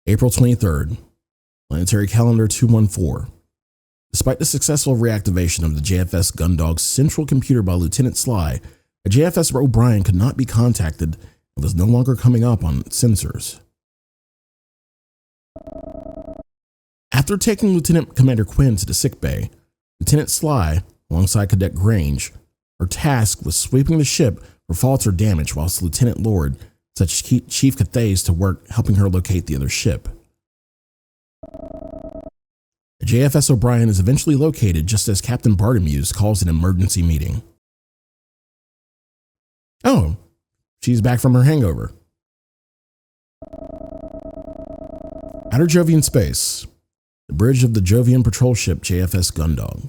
April 23rd, Planetary Calendar 214. Despite the successful reactivation of the JFS Gundog's central computer by Lieutenant Sly, a JFS O'Brien could not be contacted and was no longer coming up on sensors. After taking Lieutenant Commander Quinn to the sickbay, Lieutenant Sly, alongside Cadet Grange, are tasked with sweeping the ship for faults or damage, whilst Lieutenant Lord sets Chief Cathays to work helping her locate the other ship. The JFS O'Brien is eventually located just as Captain Bartermews calls an emergency meeting. Oh, she's back from her hangover. Outer Jovian space, the bridge of the Jovian patrol ship JFS Gundog.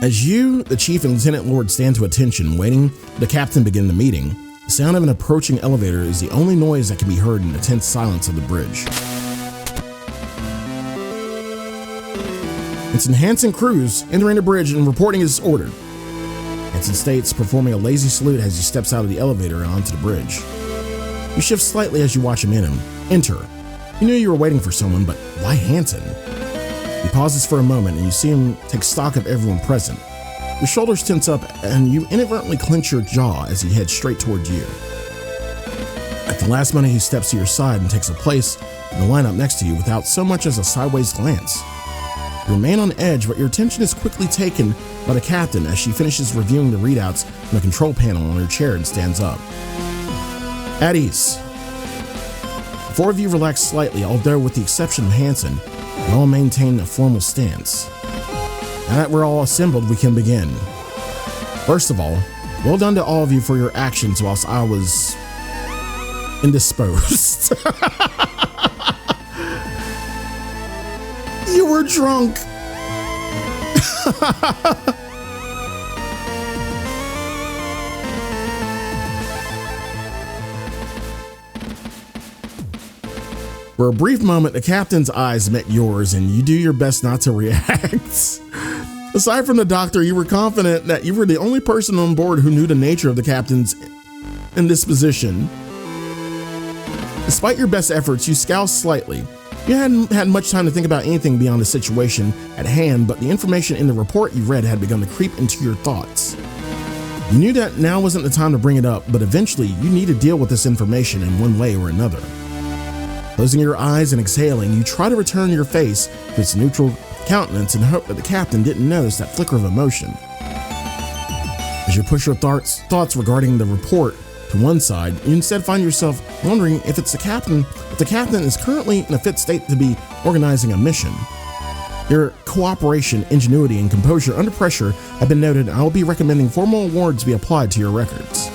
As you, the Chief, and Lieutenant Lord stand to attention, waiting for the captain begin the meeting, the sound of an approaching elevator is the only noise that can be heard in the tense silence of the bridge. It's Hansen Crwys entering the bridge and reporting his order. Hansen states, performing a lazy salute as he steps out of the elevator and onto the bridge. You shift slightly as you watch him enter. You knew you were waiting for someone, but why Hansen? He pauses for a moment and you see him take stock of everyone present. Your shoulders tense up and you inadvertently clench your jaw as he heads straight towards you. At the last moment, he steps to your side and takes a place in the lineup next to you without so much as a sideways glance. You remain on edge, but your attention is quickly taken by the captain as she finishes reviewing the readouts from the control panel on her chair and stands up. At ease. The four of you relax slightly, although with the exception of Hansen, you all maintain a formal stance. Now that we're all assembled, we can begin. First of all, well done to all of you for your actions whilst I was indisposed. You were drunk. For a brief moment, the captain's eyes met yours and you do your best not to react. Aside from the doctor, you were confident that you were the only person on board who knew the nature of the captain's indisposition. Despite your best efforts, you scowl slightly. You hadn't had much time to think about anything beyond the situation at hand, but the information in the report you read had begun to creep into your thoughts. You knew that now wasn't the time to bring it up, but eventually you need to deal with this information in one way or another. Closing your eyes and exhaling, you try to return your face to its neutral countenance and hope that the captain didn't notice that flicker of emotion. As you push your thoughts regarding the report to one side, you instead find yourself wondering if the captain is currently in a fit state to be organizing a mission. Your cooperation, ingenuity, and composure under pressure have been noted, and I will be recommending formal awards be applied to your records.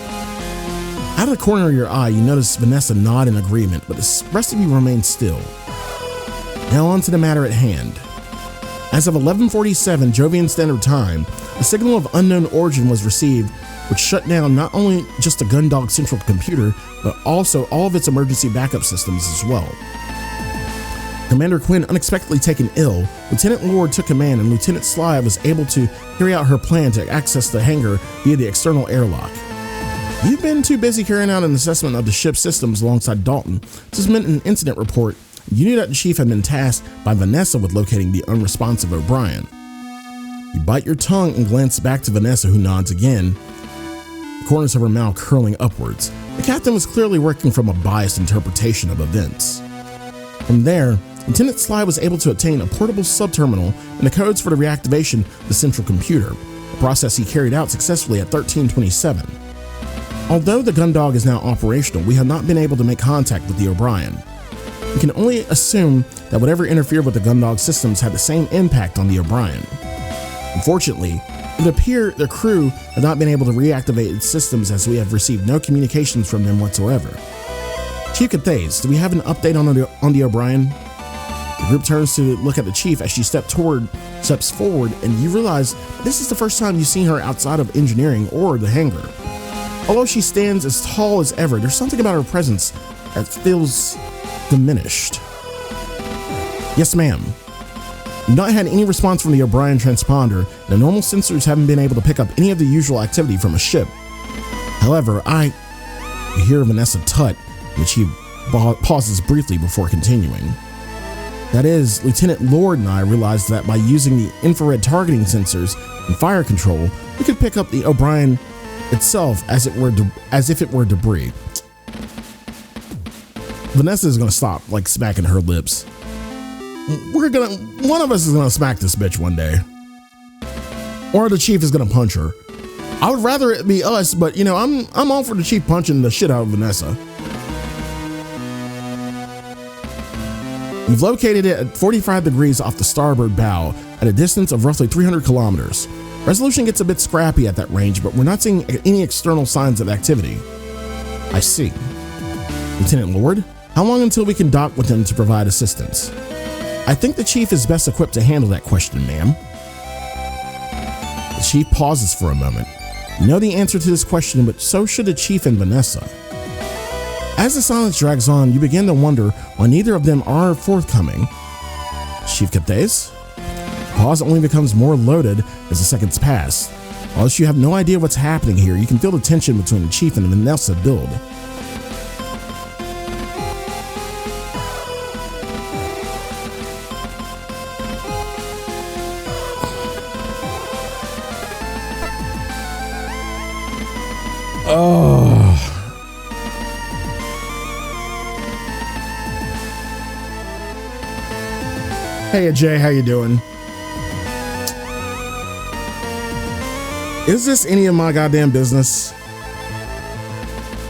Out of the corner of your eye, you notice Vanessa nod in agreement, but the rest of you remain still. Now on to the matter at hand. As of 11:47 Jovian Standard Time, a signal of unknown origin was received, which shut down not only just the Gundog central computer, but also all of its emergency backup systems as well. Commander Quinn unexpectedly taken ill, Lieutenant Lord took command, and Lieutenant Sly was able to carry out her plan to access the hangar via the external airlock. You've been too busy carrying out an assessment of the ship's systems alongside Dalton to submit an incident report. You knew that the chief had been tasked by Vanessa with locating the unresponsive O'Brien. You bite your tongue and glance back to Vanessa, who nods again, the corners of her mouth curling upwards. The captain was clearly working from a biased interpretation of events. From there, Lieutenant Sly was able to obtain a portable subterminal and the codes for the reactivation of the central computer, a process he carried out successfully at 1327. Although the Gundog is now operational, we have not been able to make contact with the O'Brien. We can only assume that whatever interfered with the Gundog systems had the same impact on the O'Brien. Unfortunately, it would appear the crew have not been able to reactivate its systems, as we have received no communications from them whatsoever. Chief Cathays, do we have an update on the O'Brien? The group turns to look at the chief as she steps forward, and you realize this is the first time you've seen her outside of engineering or the hangar. Although she stands as tall as ever, there's something about her presence that feels diminished. Yes, ma'am. You've not had any response from the O'Brien transponder, and the normal sensors haven't been able to pick up any of the usual activity from a ship. However, you hear Vanessa tut, which he pauses briefly before continuing. That is, Lieutenant Lord and I realized that by using the infrared targeting sensors and fire control, we could pick up the O'Brien itself as if it were debris. Vanessa is gonna stop, like, smacking her lips. One of us is gonna smack this bitch one day. Or the chief is gonna punch her. I would rather it be us, but you know, I'm all for the chief punching the shit out of Vanessa. You've located it at 45 degrees off the starboard bow at a distance of roughly 300 kilometers. Resolution gets a bit scrappy at that range, but we're not seeing any external signs of activity. I see. Lieutenant Lord, how long until we can dock with him to provide assistance? I think the chief is best equipped to handle that question, ma'am. The chief pauses for a moment. You know the answer to this question, but so should the chief and Vanessa. As the silence drags on, you begin to wonder why neither of them are forthcoming. Chief Cathays? Pause only becomes more loaded as the seconds pass. While you have no idea what's happening here, you can feel the tension between the chief and Vanessa build. Oh. Hey Jay, how you doing? Is this any of my goddamn business?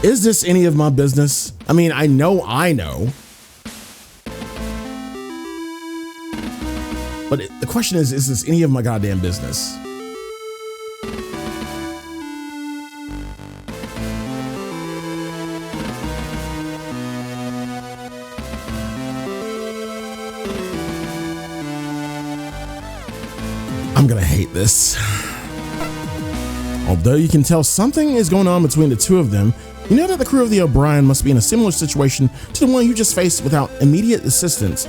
Is this any of my business? I mean, I know. But the question is this any of my goddamn business? I'm gonna hate this. Although you can tell something is going on between the two of them, you know that the crew of the O'Brien must be in a similar situation to the one you just faced without immediate assistance.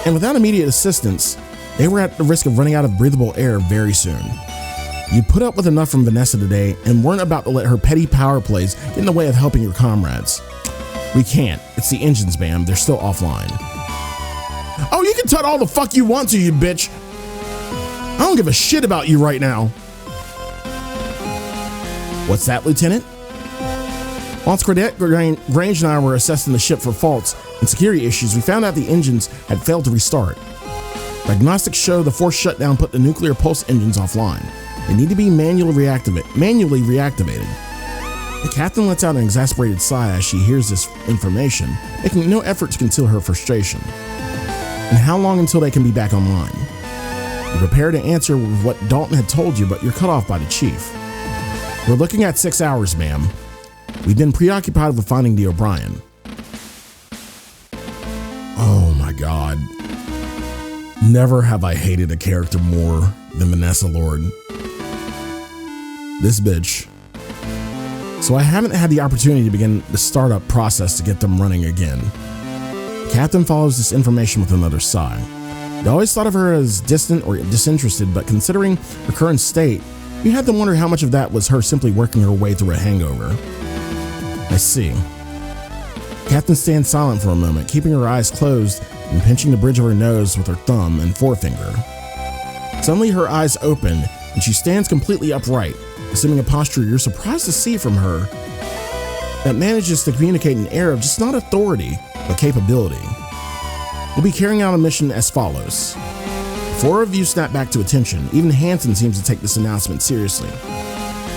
And without immediate assistance, they were at the risk of running out of breathable air very soon. You put up with enough from Vanessa today and weren't about to let her petty power plays get in the way of helping your comrades. We can't. It's the engines, ma'am. They're still offline. Oh, you can tut all the fuck you want to, you bitch. I don't give a shit about you right now. What's that, Lieutenant? Whilst Cadet Grange and I were assessing the ship for faults and security issues, we found out the engines had failed to restart. Diagnostics show the forced shutdown put the nuclear pulse engines offline. They need to be manually reactivated. The captain lets out an exasperated sigh as she hears this information, making no effort to conceal her frustration. And how long until they can be back online? You prepare to answer with what Dalton had told you, but you're cut off by the chief. We're looking at 6 hours, ma'am. We've been preoccupied with finding the O'Brien. Oh my god. Never have I hated a character more than Vanessa Lord. This bitch. So I haven't had the opportunity to begin the startup process to get them running again. The captain follows this information with another sigh. You always thought of her as distant or disinterested, but considering her current state, you had to wonder how much of that was her simply working her way through a hangover. I see. Captain stands silent for a moment, keeping her eyes closed and pinching the bridge of her nose with her thumb and forefinger. Suddenly her eyes open and she stands completely upright, assuming a posture you're surprised to see from her that manages to communicate an air of just not authority, but capability. We'll be carrying out a mission as follows. The four of you snap back to attention. Even Hansen seems to take this announcement seriously.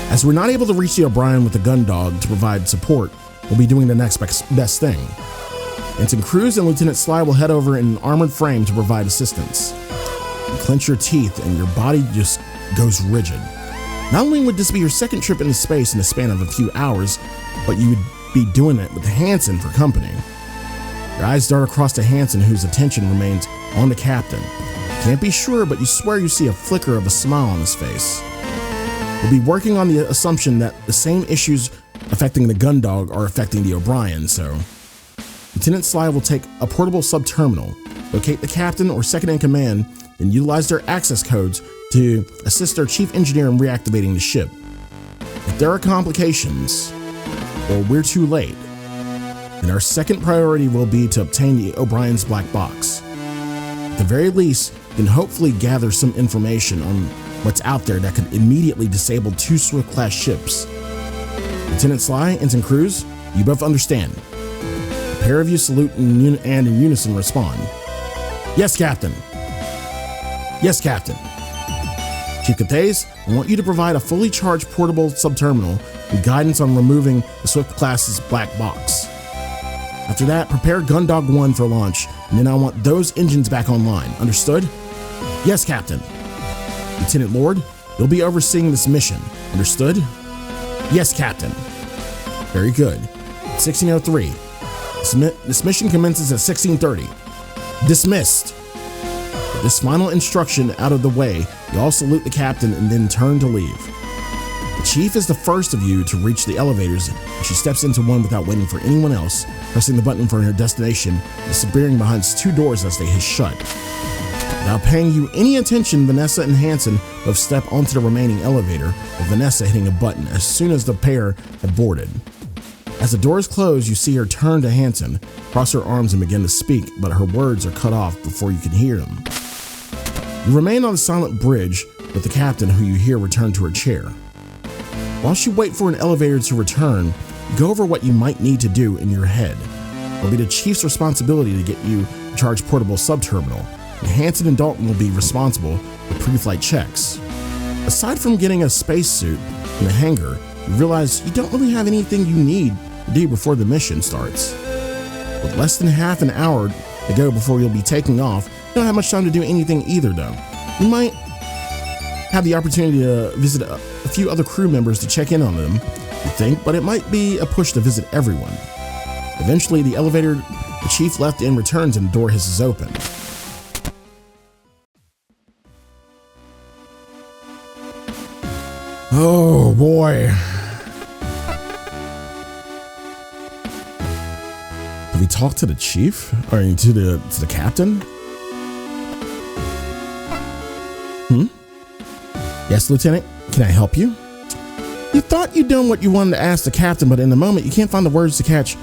As we're not able to reach the O'Brien with the gun dog to provide support, we'll be doing the next best thing. Ensign Crwys and Lieutenant Sly will head over in an armored frame to provide assistance. You clench your teeth and your body just goes rigid. Not only would this be your second trip into space in the span of a few hours, but you would be doing it with Hansen for company. Your eyes dart across to Hansen, whose attention remains on the captain. You can't be sure, but you swear you see a flicker of a smile on his face. We'll be working on the assumption that the same issues affecting the gun dog are affecting the O'Brien, so Lieutenant Sly will take a portable sub-terminal. locate the captain or second in command, and utilize their access codes to assist their chief engineer in reactivating the ship. If there are complications, or we're too late, then our second priority will be to obtain the O'Brien's black box. At the very least, you can hopefully gather some information on what's out there that could immediately disable 2 Swift-class ships. Lieutenant Sly, Ensign Crwys, you both understand. A pair of you salute and in unison respond. Yes, Captain. Yes, Captain. Chief Cathays, I want you to provide a fully charged portable subterminal with guidance on removing the Swift-class's black box. After that, prepare Gundog 1 for launch, and then I want those engines back online. Understood? Yes, Captain. Lieutenant Lord, you'll be overseeing this mission. Understood? Yes, Captain. Very good. 1603. This mission commences at 1630. Dismissed. With this final instruction out of the way, you all salute the captain and then turn to leave. The chief is the first of you to reach the elevators, and she steps into one without waiting for anyone else, pressing the button for her destination and disappearing behind 2 doors as they hiss shut. Without paying you any attention, Vanessa and Hansen both step onto the remaining elevator, with Vanessa hitting a button as soon as the pair have boarded. As the doors close, you see her turn to Hansen, cross her arms and begin to speak, but her words are cut off before you can hear them. You remain on the silent bridge with the captain, who you hear return to her chair. Whilst you wait for an elevator to return, go over what you might need to do in your head. It'll be the chief's responsibility to get you a charged portable subterminal, and Hansen and Dalton will be responsible for pre-flight checks. Aside from getting a spacesuit in the hangar, you realize you don't really have anything you need to do before the mission starts. With less than half an hour to go before you'll be taking off, you don't have much time to do anything either, though. You might have the opportunity to visit a few other crew members to check in on them, you think, but it might be a push to visit everyone. Eventually, the chief left in returns and the door hisses open. Oh boy. Have we talked to the chief? Or to the captain? Yes, Lieutenant, can I help you? You thought you'd done what you wanted to ask the captain, but in the moment you can't find the words to catch.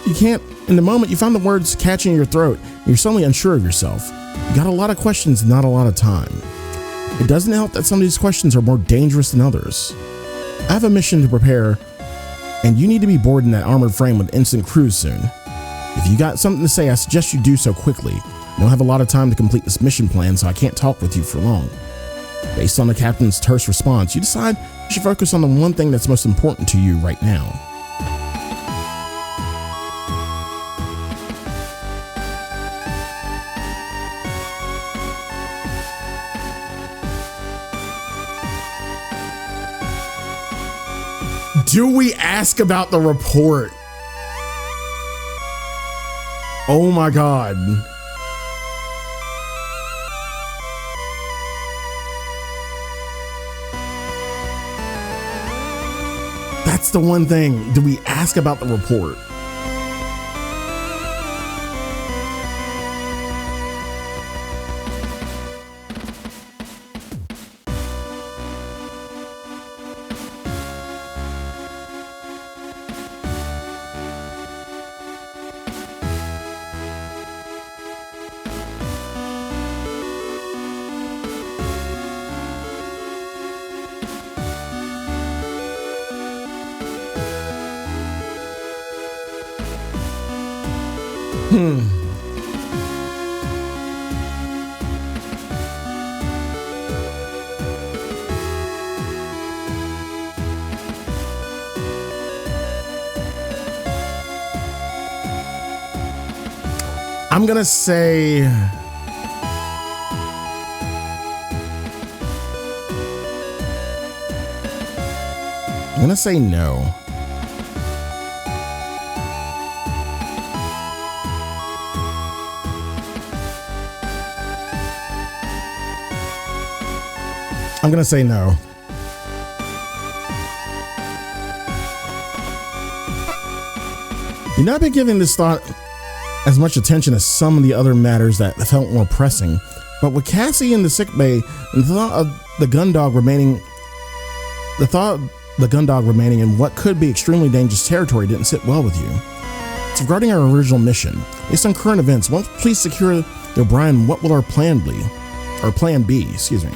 In the moment you found the words catching your throat, and you're suddenly unsure of yourself. You got a lot of questions, not a lot of time. It doesn't help that some of these questions are more dangerous than others. I have a mission to prepare, and you need to be boarding that armored frame with Ensign Crwys soon. If you got something to say, I suggest you do so quickly. I don't have a lot of time to complete this mission plan, so I can't talk with you for long. Based on the captain's terse response, you decide you should focus on the one thing that's most important to you right now. Do we ask about the report? Oh my God. That's the one thing. Do we ask about the report? I'm gonna say no. I'm gonna say no. You've not been giving this thought as much attention as some of the other matters that felt more pressing, but with Cassie in the sickbay and the thought of the Gundog remaining in what could be extremely dangerous territory didn't sit well with you. It's regarding our original mission. Based on current events, once please secure the O'Brien, what will our plan be? Or plan B, excuse me.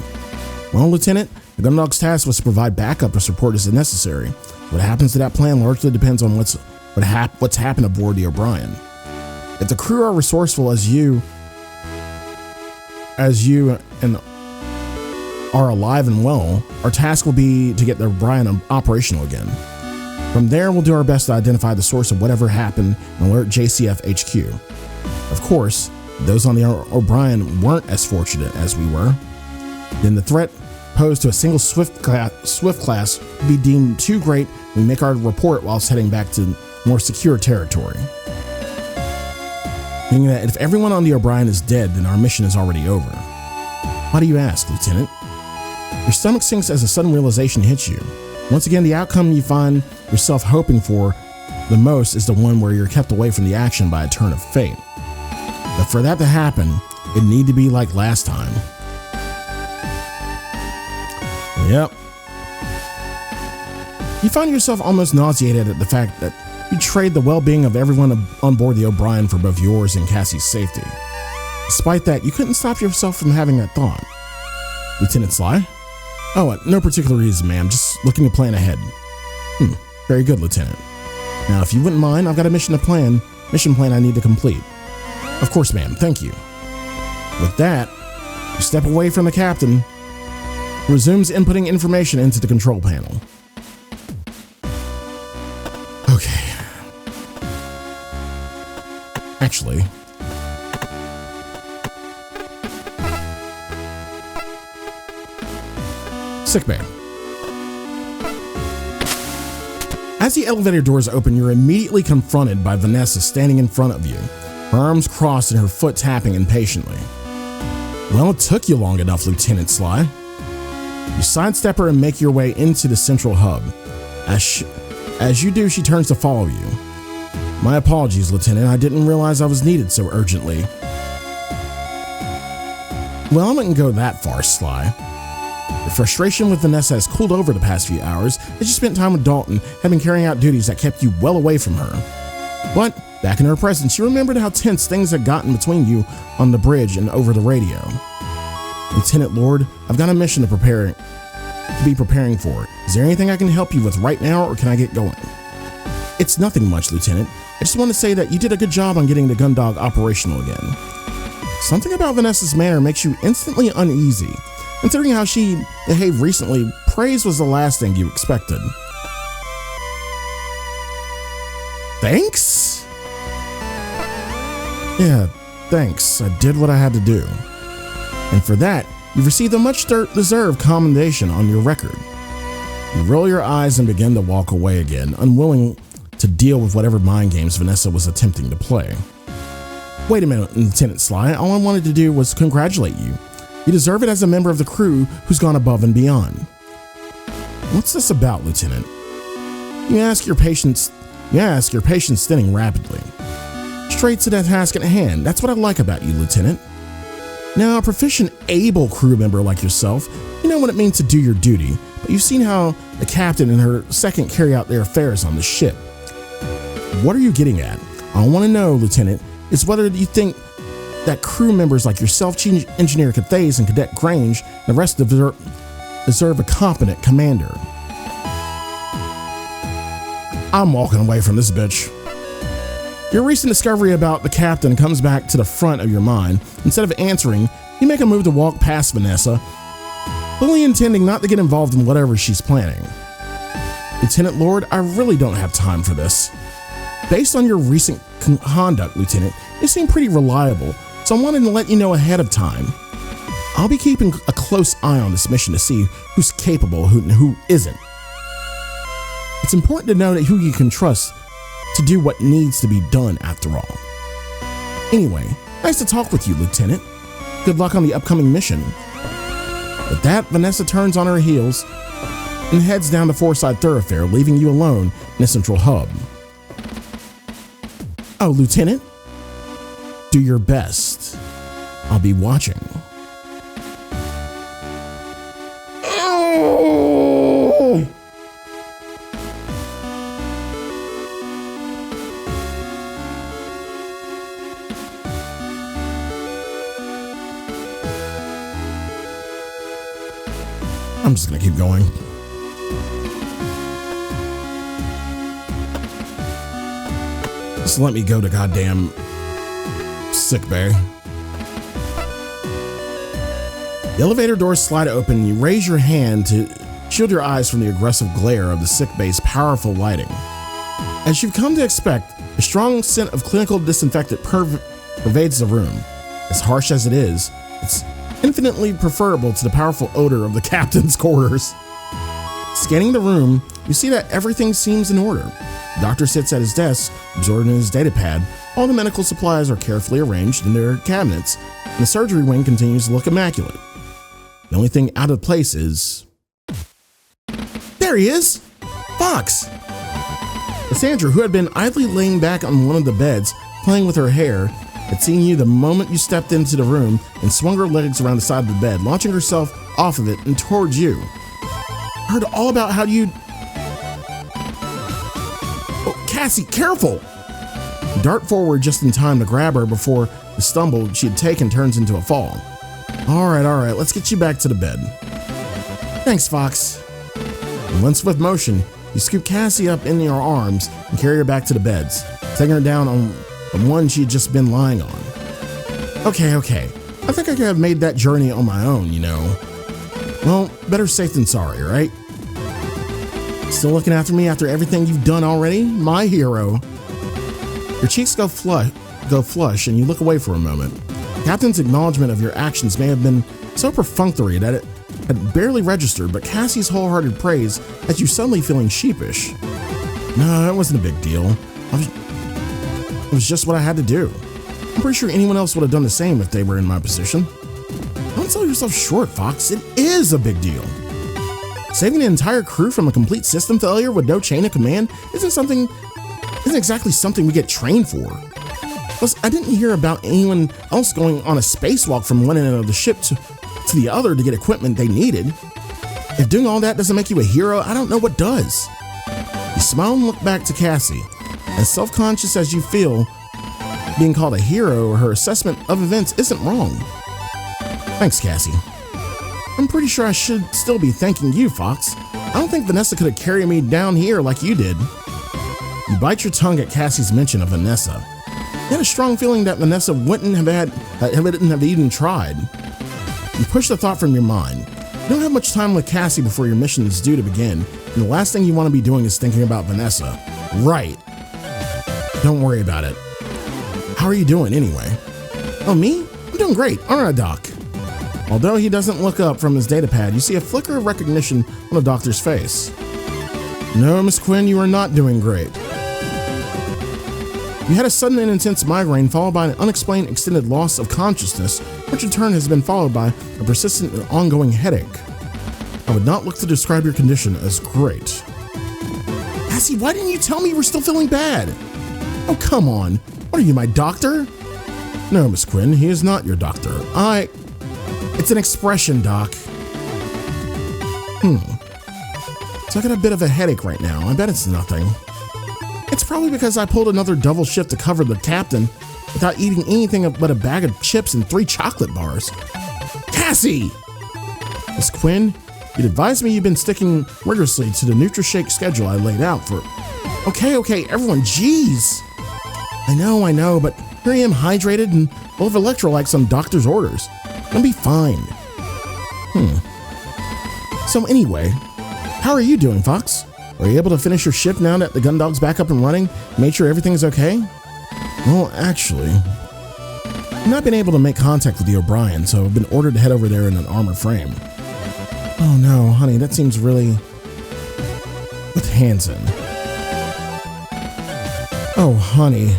Well, Lieutenant, the Gundog's task was to provide backup or support as necessary. What happens to that plan largely depends on what's happened aboard the O'Brien. If the crew are resourceful as you and are alive and well, our task will be to get the O'Brien operational again. From there, we'll do our best to identify the source of whatever happened and alert JCF HQ. Of course, if those on the O'Brien weren't as fortunate as we were, then the threat posed to a single Swift class would be deemed too great when we make our report whilst heading back to more secure territory. Meaning that if everyone on the O'Brien is dead, then our mission is already over. Why do you ask, Lieutenant? Your stomach sinks as a sudden realization hits you. Once again, the outcome you find yourself hoping for the most is the one where you're kept away from the action by a turn of fate. But for that to happen, it need to be like last time. Yep. You find yourself almost nauseated at the fact that you trade the well-being of everyone on board the O'Brien for both yours and Cassie's safety. Despite that, you couldn't stop yourself from having that thought. Lieutenant Sly? Oh, no particular reason, ma'am. Just looking to plan ahead. Very good, Lieutenant. Now, if you wouldn't mind, I've got a mission plan I need to complete. Of course, ma'am. Thank you. With that, you step away from the captain, who resumes inputting information into the control panel. Okay. Actually, sickbay. As the elevator doors open, you're immediately confronted by Vanessa standing in front of you, her arms crossed and her foot tapping impatiently. Well, it took you long enough, Lieutenant Sly. You sidestep her and make your way into the central hub. As you do, she turns to follow you. My apologies, Lieutenant. I didn't realize I was needed so urgently. Well, I wouldn't go that far, Sly. The frustration with Vanessa has cooled over the past few hours as you spent time with Dalton, had been carrying out duties that kept you well away from her. But, back in her presence, you remembered how tense things had gotten between you on the bridge and over the radio. Lieutenant Lord, I've got a mission to be preparing for. Is there anything I can help you with right now, or can I get going? It's nothing much, Lieutenant. I just want to say that you did a good job on getting the Gundog operational again. Something about Vanessa's manner makes you instantly uneasy. Considering how she behaved recently, praise was the last thing you expected. Thanks? Yeah, thanks. I did what I had to do. And for that, you've received a much-deserved commendation on your record. You roll your eyes and begin to walk away again, unwilling to deal with whatever mind games Vanessa was attempting to play. Wait a minute, Lieutenant Sly. All I wanted to do was congratulate you. You deserve it as a member of the crew who's gone above and beyond. What's this about, Lieutenant? You ask your patience thinning rapidly. Straight to the task at hand. That's what I like about you, Lieutenant. Now, a proficient, able crew member like yourself, you know what it means to do your duty, but you've seen how the captain and her second carry out their affairs on the ship. What are you getting at? I want to know, Lieutenant, is whether you think that crew members like yourself, Chief Engineer Cathays and Cadet Grange, and the rest deserve a competent commander. I'm walking away from this bitch. Your recent discovery about the captain comes back to the front of your mind. Instead of answering, you make a move to walk past Vanessa, fully intending not to get involved in whatever she's planning. Lieutenant Lord, I really don't have time for this. Based on your recent conduct, Lieutenant, you seem pretty reliable, so I wanted to let you know ahead of time. I'll be keeping a close eye on this mission to see who's capable and who isn't. It's important to know that who you can trust to do what needs to be done after all. Anyway, nice to talk with you, Lieutenant. Good luck on the upcoming mission. With that, Vanessa turns on her heels and heads down the Foreside Thoroughfare, leaving you alone in the central hub. Oh, Lieutenant? Do your best. I'll be watching. Oh! I'm just gonna keep going. Just let me go to goddamn sickbay. The elevator doors slide open and you raise your hand to shield your eyes from the aggressive glare of the sickbay's powerful lighting. As you've come to expect, a strong scent of clinical disinfectant pervades the room. As harsh as it is, it's infinitely preferable to the powerful odor of the captain's quarters. Scanning the room, you see that everything seems in order. The doctor sits at his desk, absorbed in his datapad. All the medical supplies are carefully arranged in their cabinets, and the surgery wing continues to look immaculate. The only thing out of place is... There he is! Fox! Cassandra, who had been idly laying back on one of the beds, playing with her hair, had seen you the moment you stepped into the room and swung her legs around the side of the bed, launching herself off of it and towards you. I heard all about how you... Oh, Cassie, careful! You dart forward just in time to grab her before the stumble she had taken turns into a fall. All right, let's get you back to the bed. Thanks, Fox. In one swift motion, you scoop Cassie up in your arms and carry her back to the beds, taking her down on the one she had just been lying on. Okay. I think I could have made that journey on my own, you know. Well, better safe than sorry, right? Still looking after me after everything you've done already? My hero. Your cheeks go flush and you look away for a moment. The captain's acknowledgement of your actions may have been so perfunctory that it had barely registered, but Cassie's wholehearted praise had you suddenly feeling sheepish. No, that wasn't a big deal. It was just what I had to do. I'm pretty sure anyone else would have done the same if they were in my position. Don't sell yourself short, Fox. It is a big deal. Saving an entire crew from a complete system failure with no chain of command isn't exactly something we get trained for. Plus, I didn't hear about anyone else going on a spacewalk from one end of the ship to the other to get equipment they needed. If doing all that doesn't make you a hero, I don't know what does. You smile and look back to Cassie. As self-conscious as you feel, being called a hero, her assessment of events isn't wrong. Thanks, Cassie. I'm pretty sure I should still be thanking you, Fox. I don't think Vanessa could have carried me down here like you did. You bite your tongue at Cassie's mention of Vanessa. You had a strong feeling that Vanessa wouldn't have even tried. You push the thought from your mind. You don't have much time with Cassie before your mission is due to begin, and the last thing you want to be doing is thinking about Vanessa. Right. Don't worry about it. How are you doing anyway? Oh, me? I'm doing great, aren't I, Doc? Although he doesn't look up from his datapad, you see a flicker of recognition on the doctor's face. No, Miss Quinn, you are not doing great. You had a sudden and intense migraine followed by an unexplained extended loss of consciousness, which in turn has been followed by a persistent and ongoing headache. I would not look to describe your condition as great. Cassie, why didn't you tell me you were still feeling bad? Oh, come on. What are you, my doctor? No, Miss Quinn, he is not your doctor. It's an expression, Doc. So I got a bit of a headache right now. I bet it's nothing. It's probably because I pulled another double shift to cover the captain without eating anything but a bag of chips and 3 chocolate bars. Cassie! Miss Quinn, you'd advised me you've been sticking rigorously to the NutriShake schedule I laid out for... Okay, everyone, jeez. I know, but here I am hydrated and full of electrolytes on doctor's orders. I'll be fine. So anyway, how are you doing, Fox? Were you able to finish your shift now that the gun dog's back up and running? Made sure everything's okay? Well, actually, I've not been able to make contact with the O'Brien, so I've been ordered to head over there in an armored frame. Oh no, honey, that seems really... With Hansen. Oh, honey.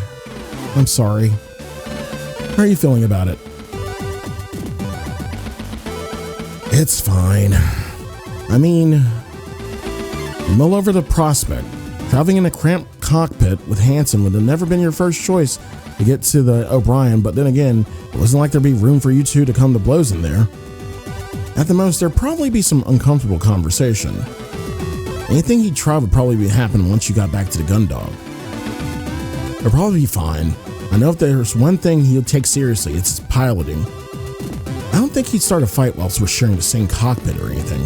I'm sorry. How are you feeling about it? It's fine. I mean, mull over the prospect. Traveling in a cramped cockpit with Hansen would have never been your first choice to get to the O'Brien, but then again, it wasn't like there'd be room for you two to come to blows in there. At the most, there'd probably be some uncomfortable conversation. Anything he'd try would probably happen once you got back to the Gundog. It'll probably be fine. I know if there's one thing he'll take seriously, it's his piloting. I don't think he'd start a fight whilst we're sharing the same cockpit or anything.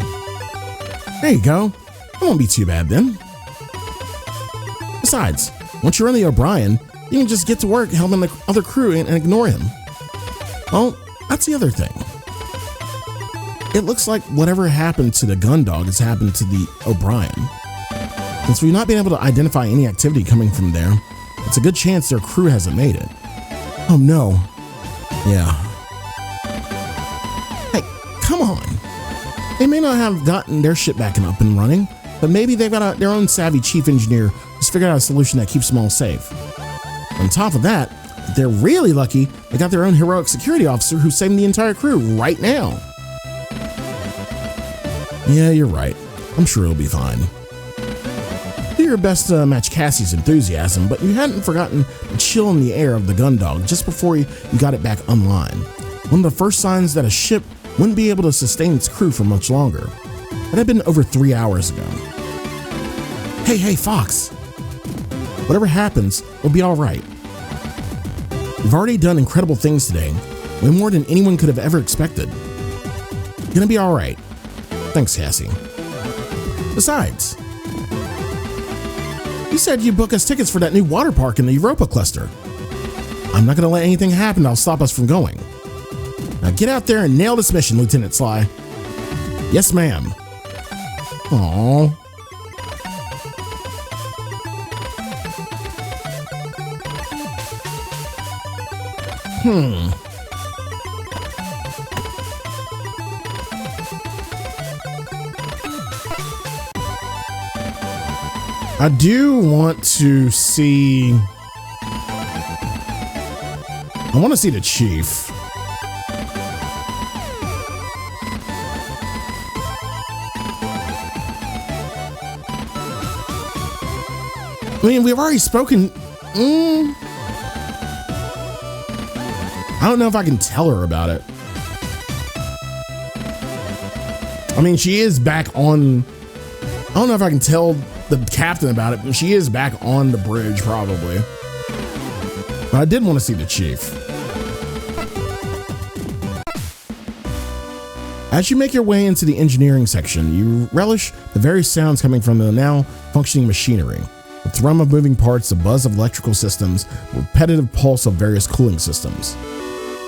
There you go. It won't be too bad then. Besides, once you're on the O'Brien, you can just get to work helping the other crew and ignore him. Well, that's the other thing. It looks like whatever happened to the Gundog has happened to the O'Brien. Since we've not been able to identify any activity coming from there, it's a good chance their crew hasn't made it. Oh no. Yeah. Hey, come on. They may not have gotten their shit back and up and running, but maybe they've got their own savvy chief engineer who's figured out a solution that keeps them all safe. On top of that, if they're really lucky, they got their own heroic security officer who's saving the entire crew right now. Yeah, you're right. I'm sure it'll be fine. Do your best to match Cassie's enthusiasm, but you hadn't forgotten the chill in the air of the Gundog just before you got it back online. One of the first signs that a ship wouldn't be able to sustain its crew for much longer. That had been over 3 hours ago. Hey, Fox. Whatever happens, we'll be alright. We've already done incredible things today, way more than anyone could have ever expected. Gonna be alright. Thanks, Cassie. Besides, you said you'd book us tickets for that new water park in the Europa cluster. I'm not gonna let anything happen that'll stop us from going. Now get out there and nail this mission, Lieutenant Sly. Yes, ma'am. Aww. I do want to see... I want to see the chief. I mean, we've already spoken... I don't know if I can tell her about it. I mean, she is back on... I don't know if I can tell the captain about it, but she is back on the bridge, probably. But I did want to see the chief. As you make your way into the engineering section, you relish the various sounds coming from the now functioning machinery. The thrum of moving parts, the buzz of electrical systems, the repetitive pulse of various cooling systems.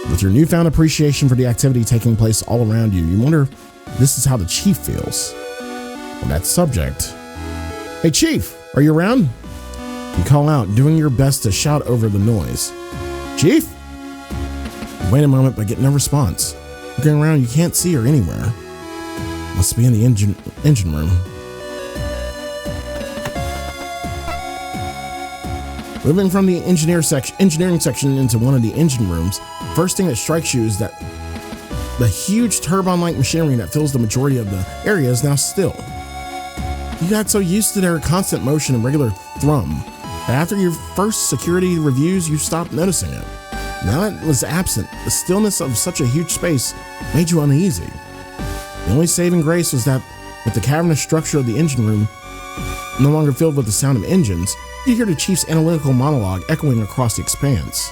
With your newfound appreciation for the activity taking place all around you, you wonder if this is how the chief feels. On that subject, hey Chief, are you around? You call out, doing your best to shout over the noise. Chief? You wait a moment but get no response. Looking around, you can't see her anywhere. Must be in the engine room. Moving from the engineering section into one of the engine rooms, first thing that strikes you is that the huge turbine-like machinery that fills the majority of the area is now still. You got so used to their constant motion and regular thrum that after your first security reviews, you stopped noticing it. Now that it was absent, the stillness of such a huge space made you uneasy. The only saving grace was that with the cavernous structure of the engine room no longer filled with the sound of engines, you hear the chief's analytical monologue echoing across the expanse.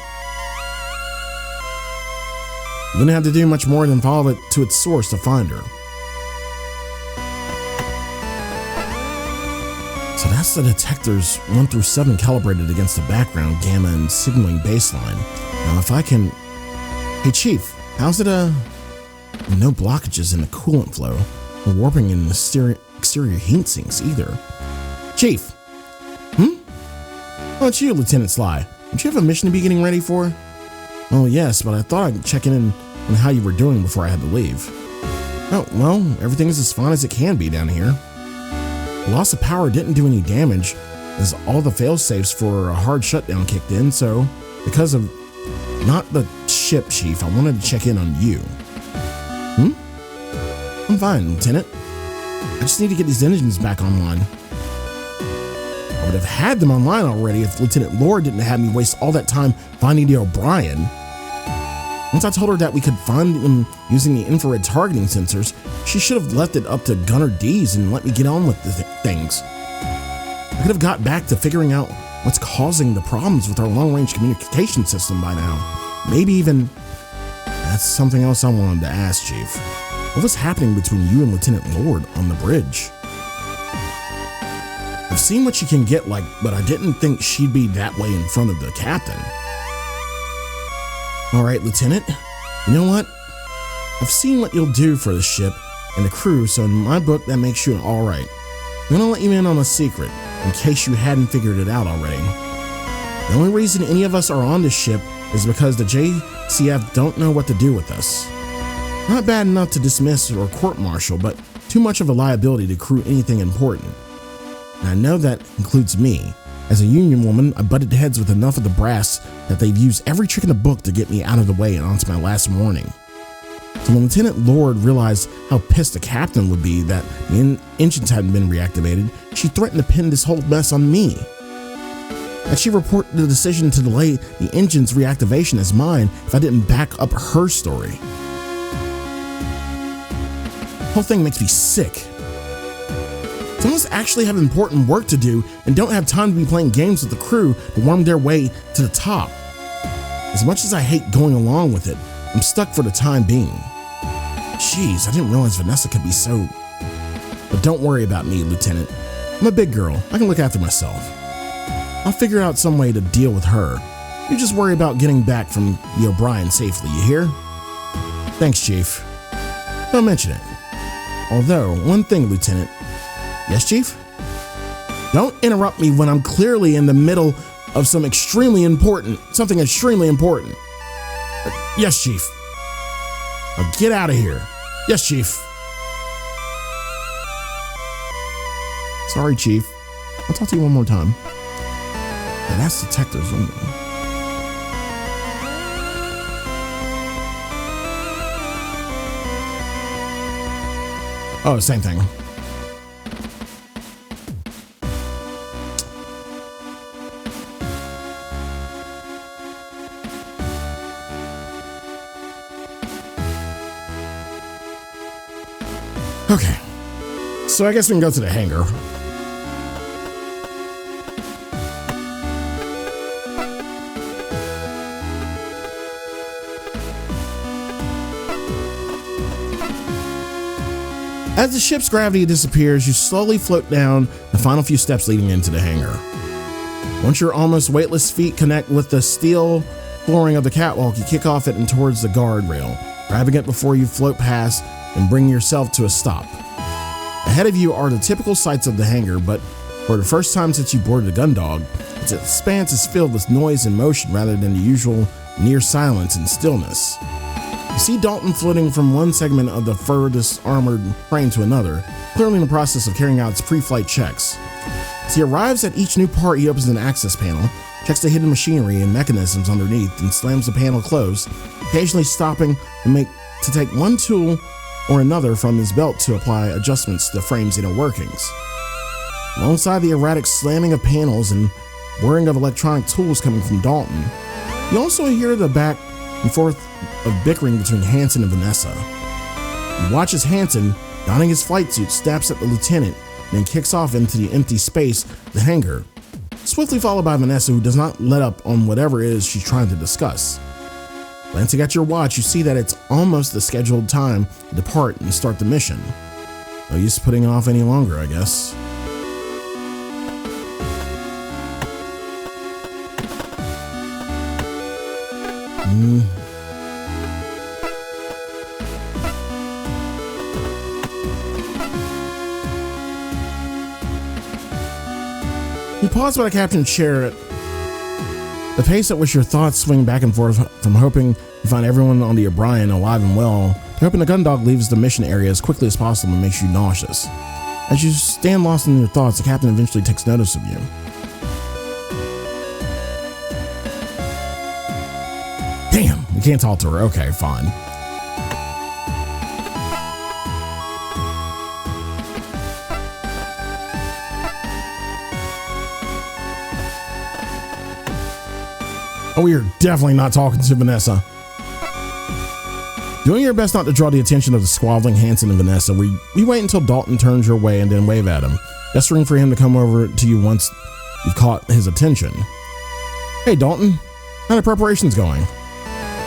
You wouldn't have to do much more than follow it to its source to find her. So that's the detectors 1 through 7 calibrated against the background, gamma, and signaling baseline. Now if I can... Hey Chief, how's it no blockages in the coolant flow, or warping in the exterior heat sinks either. Chief! Oh, it's you, Lieutenant Sly. Don't you have a mission to be getting ready for? Oh yes, but I thought I'd check in on how you were doing before I had to leave. Oh, well, everything is as fine as it can be down here. The loss of power didn't do any damage, as all the fail-safes for a hard shutdown kicked in, so because of not the ship, Chief, I wanted to check in on you. I'm fine, Lieutenant. I just need to get these engines back online. would have had them online already if Lieutenant Lord didn't have me waste all that time finding the O'Brien. Once I told her that we could find them using the infrared targeting sensors, she should have left it up to Gunner Dees and let me get on with the things. I could have got back to figuring out what's causing the problems with our long-range communication system by now. Maybe even... That's something else I wanted to ask, Chief. What was happening between you and Lieutenant Lord on the bridge? I've seen what she can get like, but I didn't think she'd be that way in front of the captain. All right, Lieutenant, you know what? I've seen what you'll do for the ship and the crew, so in my book, that makes you an all right. I'm gonna let you in on a secret, in case you hadn't figured it out already. The only reason any of us are on this ship is because the JCF don't know what to do with us. Not bad enough to dismiss or court-martial, but too much of a liability to crew anything important. And I know that includes me. As a union woman, I butted heads with enough of the brass that they've used every trick in the book to get me out of the way and onto my last warning. So when Lieutenant Lord realized how pissed the captain would be that the engines hadn't been reactivated, she threatened to pin this whole mess on me. And she reported the decision to delay the engine's reactivation as mine if I didn't back up her story. The whole thing makes me sick. Some of us actually have important work to do and don't have time to be playing games with the crew to worm their way to the top. As much as I hate going along with it, I'm stuck for the time being. Jeez, I didn't realize Vanessa could be so... But don't worry about me, Lieutenant. I'm a big girl. I can look after myself. I'll figure out some way to deal with her. You just worry about getting back from the O'Brien safely, you hear? Thanks, Chief. Don't mention it. Although, one thing, Lieutenant. Yes, Chief? Don't interrupt me when I'm clearly in the middle of something extremely important. Yes, Chief. Now get out of here. Yes, Chief. Sorry, Chief. I'll talk to you one more time. Now that's detectives only. Oh, same thing. Okay, so I guess we can go to the hangar. As the ship's gravity disappears, you slowly float down the final few steps leading into the hangar. Once your almost weightless feet connect with the steel flooring of the catwalk, you kick off it and towards the guardrail, grabbing it before you float past and bring yourself to a stop. Ahead of you are the typical sights of the hangar, but for the first time since you boarded a Gundog, its expanse is filled with noise and motion rather than the usual near silence and stillness. You see Dalton floating from one segment of the furthest armored crane to another, clearly in the process of carrying out its pre-flight checks. As he arrives at each new part, he opens an access panel, checks the hidden machinery and mechanisms underneath, and slams the panel closed, occasionally stopping to take one tool or another from his belt to apply adjustments to the frame's inner workings. Alongside the erratic slamming of panels and whirring of electronic tools coming from Dalton, you also hear the back and forth of bickering between Hansen and Vanessa. You watch as Hansen, donning his flight suit, snaps at the lieutenant and then kicks off into the empty space of the hangar, swiftly followed by Vanessa, who does not let up on whatever it is she's trying to discuss. Glancing at your watch, you see that it's almost the scheduled time to depart and start the mission. No use putting it off any longer, I guess. You pause by the captain's chair at the pace at which your thoughts swing back and forth from hoping to find everyone on the O'Brien alive and well to hoping the Gundog leaves the mission area as quickly as possible and makes you nauseous. As you stand lost in your thoughts, the captain eventually takes notice of you. Damn, we can't talk to her. Okay, fine. Oh, we are definitely not talking to Vanessa. Doing your best not to draw the attention of the squabbling Hansen and Vanessa, we wait until Dalton turns your way and then wave at him, gesturing for him to come over to you once you've caught his attention. Hey, Dalton, how are preparations going?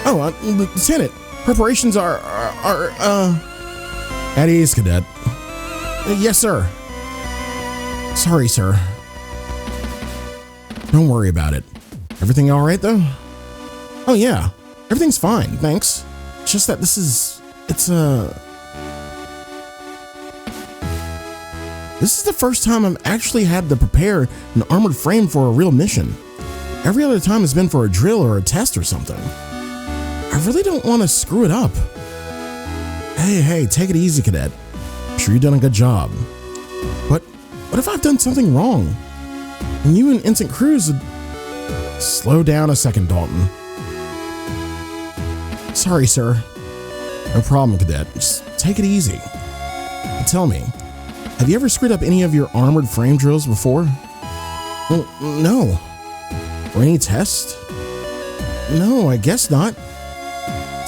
Oh, Lieutenant, preparations are at ease, Cadet. Yes, sir. Sorry, sir. Don't worry about it. Everything all right, though? Oh, yeah. Everything's fine, thanks. It's just that this is the first time I've actually had to prepare an armored frame for a real mission. Every other time has been for a drill or a test or something. I really don't want to screw it up. Hey, take it easy, Cadet. I'm sure you've done a good job. But what if I've done something wrong? And you and Ensign Crwys would... Slow down a second, Dalton. Sorry, sir. No problem, Cadet. Just take it easy. But tell me, have you ever screwed up any of your armored frame drills before? Well, no. Or any test? No, I guess not.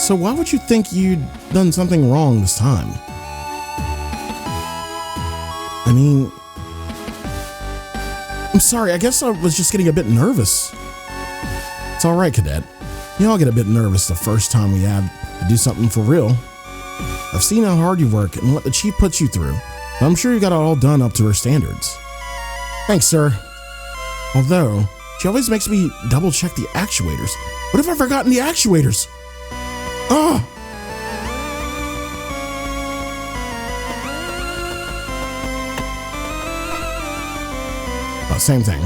So why would you think you'd done something wrong this time? I mean, I'm sorry, I guess I was just getting a bit nervous. It's all right, Cadet. We all get a bit nervous the first time we have to do something for real. I've seen how hard you work and what the Chief puts you through, but I'm sure you got it all done up to her standards. Thanks, sir. Although, she always makes me double check the actuators. What if I've forgotten the actuators? Oh! Oh, same thing.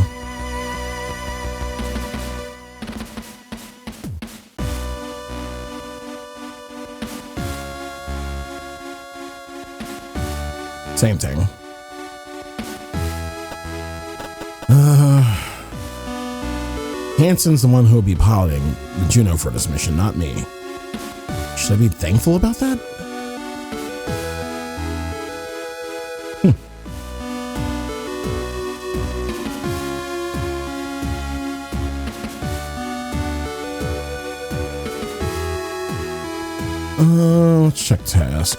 Same thing. Hansen's the one who will be piloting the Juno for this mission, not me. Should I be thankful about that? Let's check task.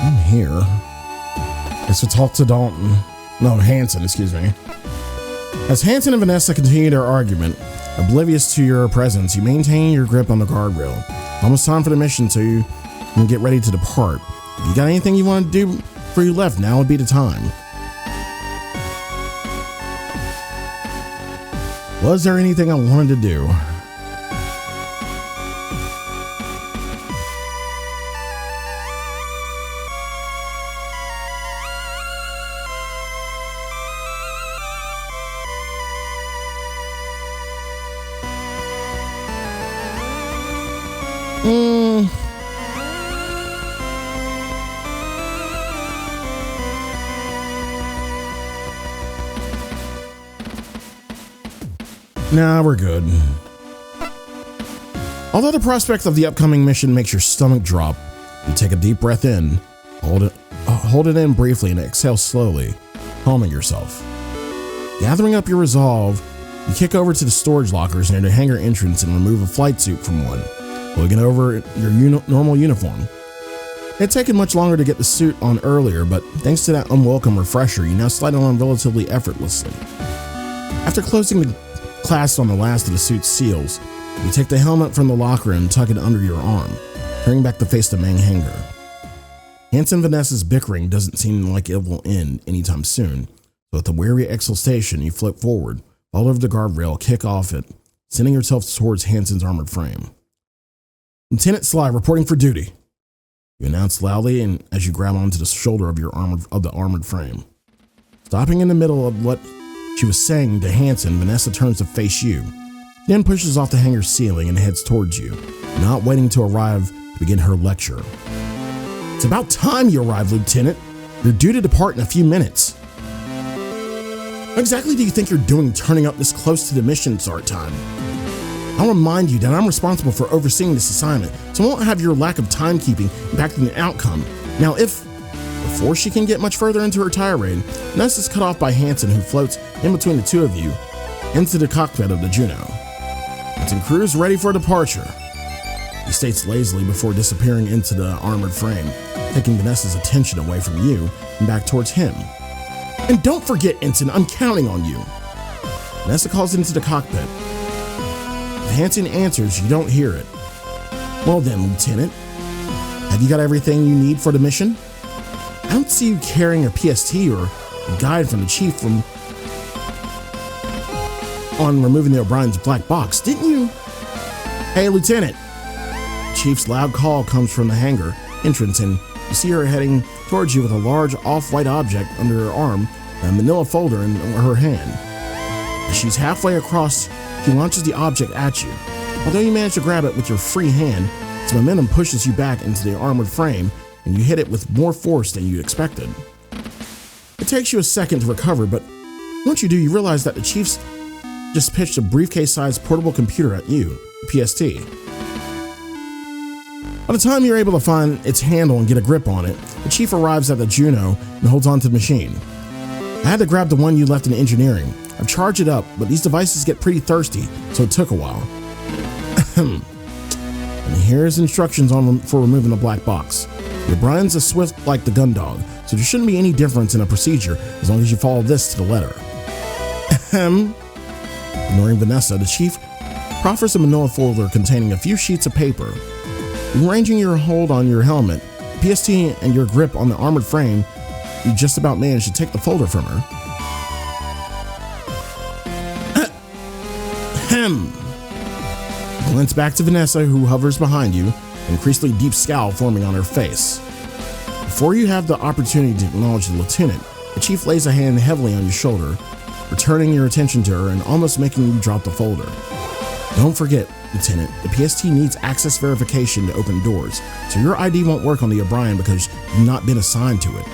I'm here. Guess we'll talk to Dalton. No, Hansen, excuse me. As Hansen and Vanessa continue their argument, oblivious to your presence, you maintain your grip on the guardrail. Almost time for the mission, so you can get ready to depart. If you got anything you want to do before you left, now would be the time. Was there anything I wanted to do? Nah, we're good. Although the prospect of the upcoming mission makes your stomach drop, you take a deep breath in, hold it in briefly and exhale slowly, calming yourself. Gathering up your resolve, you kick over to the storage lockers near the hangar entrance and remove a flight suit from one, looking over your normal uniform. It had taken much longer to get the suit on earlier, but thanks to that unwelcome refresher, you now slide it on relatively effortlessly. After closing the clasp on the last of the suit's seals, you take the helmet from the locker and tuck it under your arm, turning back to face the main hangar. Hansen and Vanessa's bickering doesn't seem like it will end anytime soon, so with a weary exultation, you flip forward, fall over the guardrail, kick off it, sending yourself towards Hansen's armored frame. Lieutenant Sly reporting for duty, you announce loudly, and as you grab onto the shoulder of the armored frame. Stopping in the middle of what she was saying to Hansen, Vanessa turns to face you, then pushes off the hangar ceiling and heads towards you, not waiting to arrive to begin her lecture. It's about time you arrived, Lieutenant. You're due to depart in a few minutes. What exactly do you think you're doing turning up this close to the mission start time? I'll remind you that I'm responsible for overseeing this assignment, so I won't have your lack of timekeeping impacting the outcome. Now, if Before she can get much further into her tirade, Vanessa is cut off by Hansen, who floats in between the two of you into the cockpit of the Juno. Captain Crwys ready for departure, he states lazily before disappearing into the armored frame, taking Vanessa's attention away from you and back towards him. And don't forget, Ensign, I'm counting on you. Vanessa calls into the cockpit. If Hansen answers, you don't hear it. Well then, Lieutenant, have you got everything you need for the mission? I don't see you carrying a PST or a guide from the Chief on removing the O'Brien's black box, didn't you? Hey, Lieutenant. The Chief's loud call comes from the hangar entrance, and you see her heading towards you with a large off-white object under her arm and a manila folder in her hand. As she's halfway across, she launches the object at you. Although you manage to grab it with your free hand, its momentum pushes you back into the armored frame, and you hit it with more force than you expected. It takes you a second to recover, but once you do, you realize that the Chief's just pitched a briefcase-sized portable computer at you, the PST. By the time you're able to find its handle and get a grip on it, the Chief arrives at the Juno and holds onto the machine. I had to grab the one you left in engineering. I've charged it up, but these devices get pretty thirsty, so it took a while. And here's instructions for removing the black box. The O'Brien's as swift like the gun dog, so there shouldn't be any difference in a procedure as long as you follow this to the letter. Ignoring Vanessa, the Chief proffers a manila folder containing a few sheets of paper. Arranging your hold on your helmet, PST, and your grip on the armored frame, you just about managed to take the folder from her. Glance back to Vanessa, who hovers behind you, an increasingly deep scowl forming on her face. Before you have the opportunity to acknowledge the lieutenant, the Chief lays a hand heavily on your shoulder, returning your attention to her and almost making you drop the folder. Don't forget, Lieutenant, the PST needs access verification to open doors, so your ID won't work on the O'Brien because you've not been assigned to it.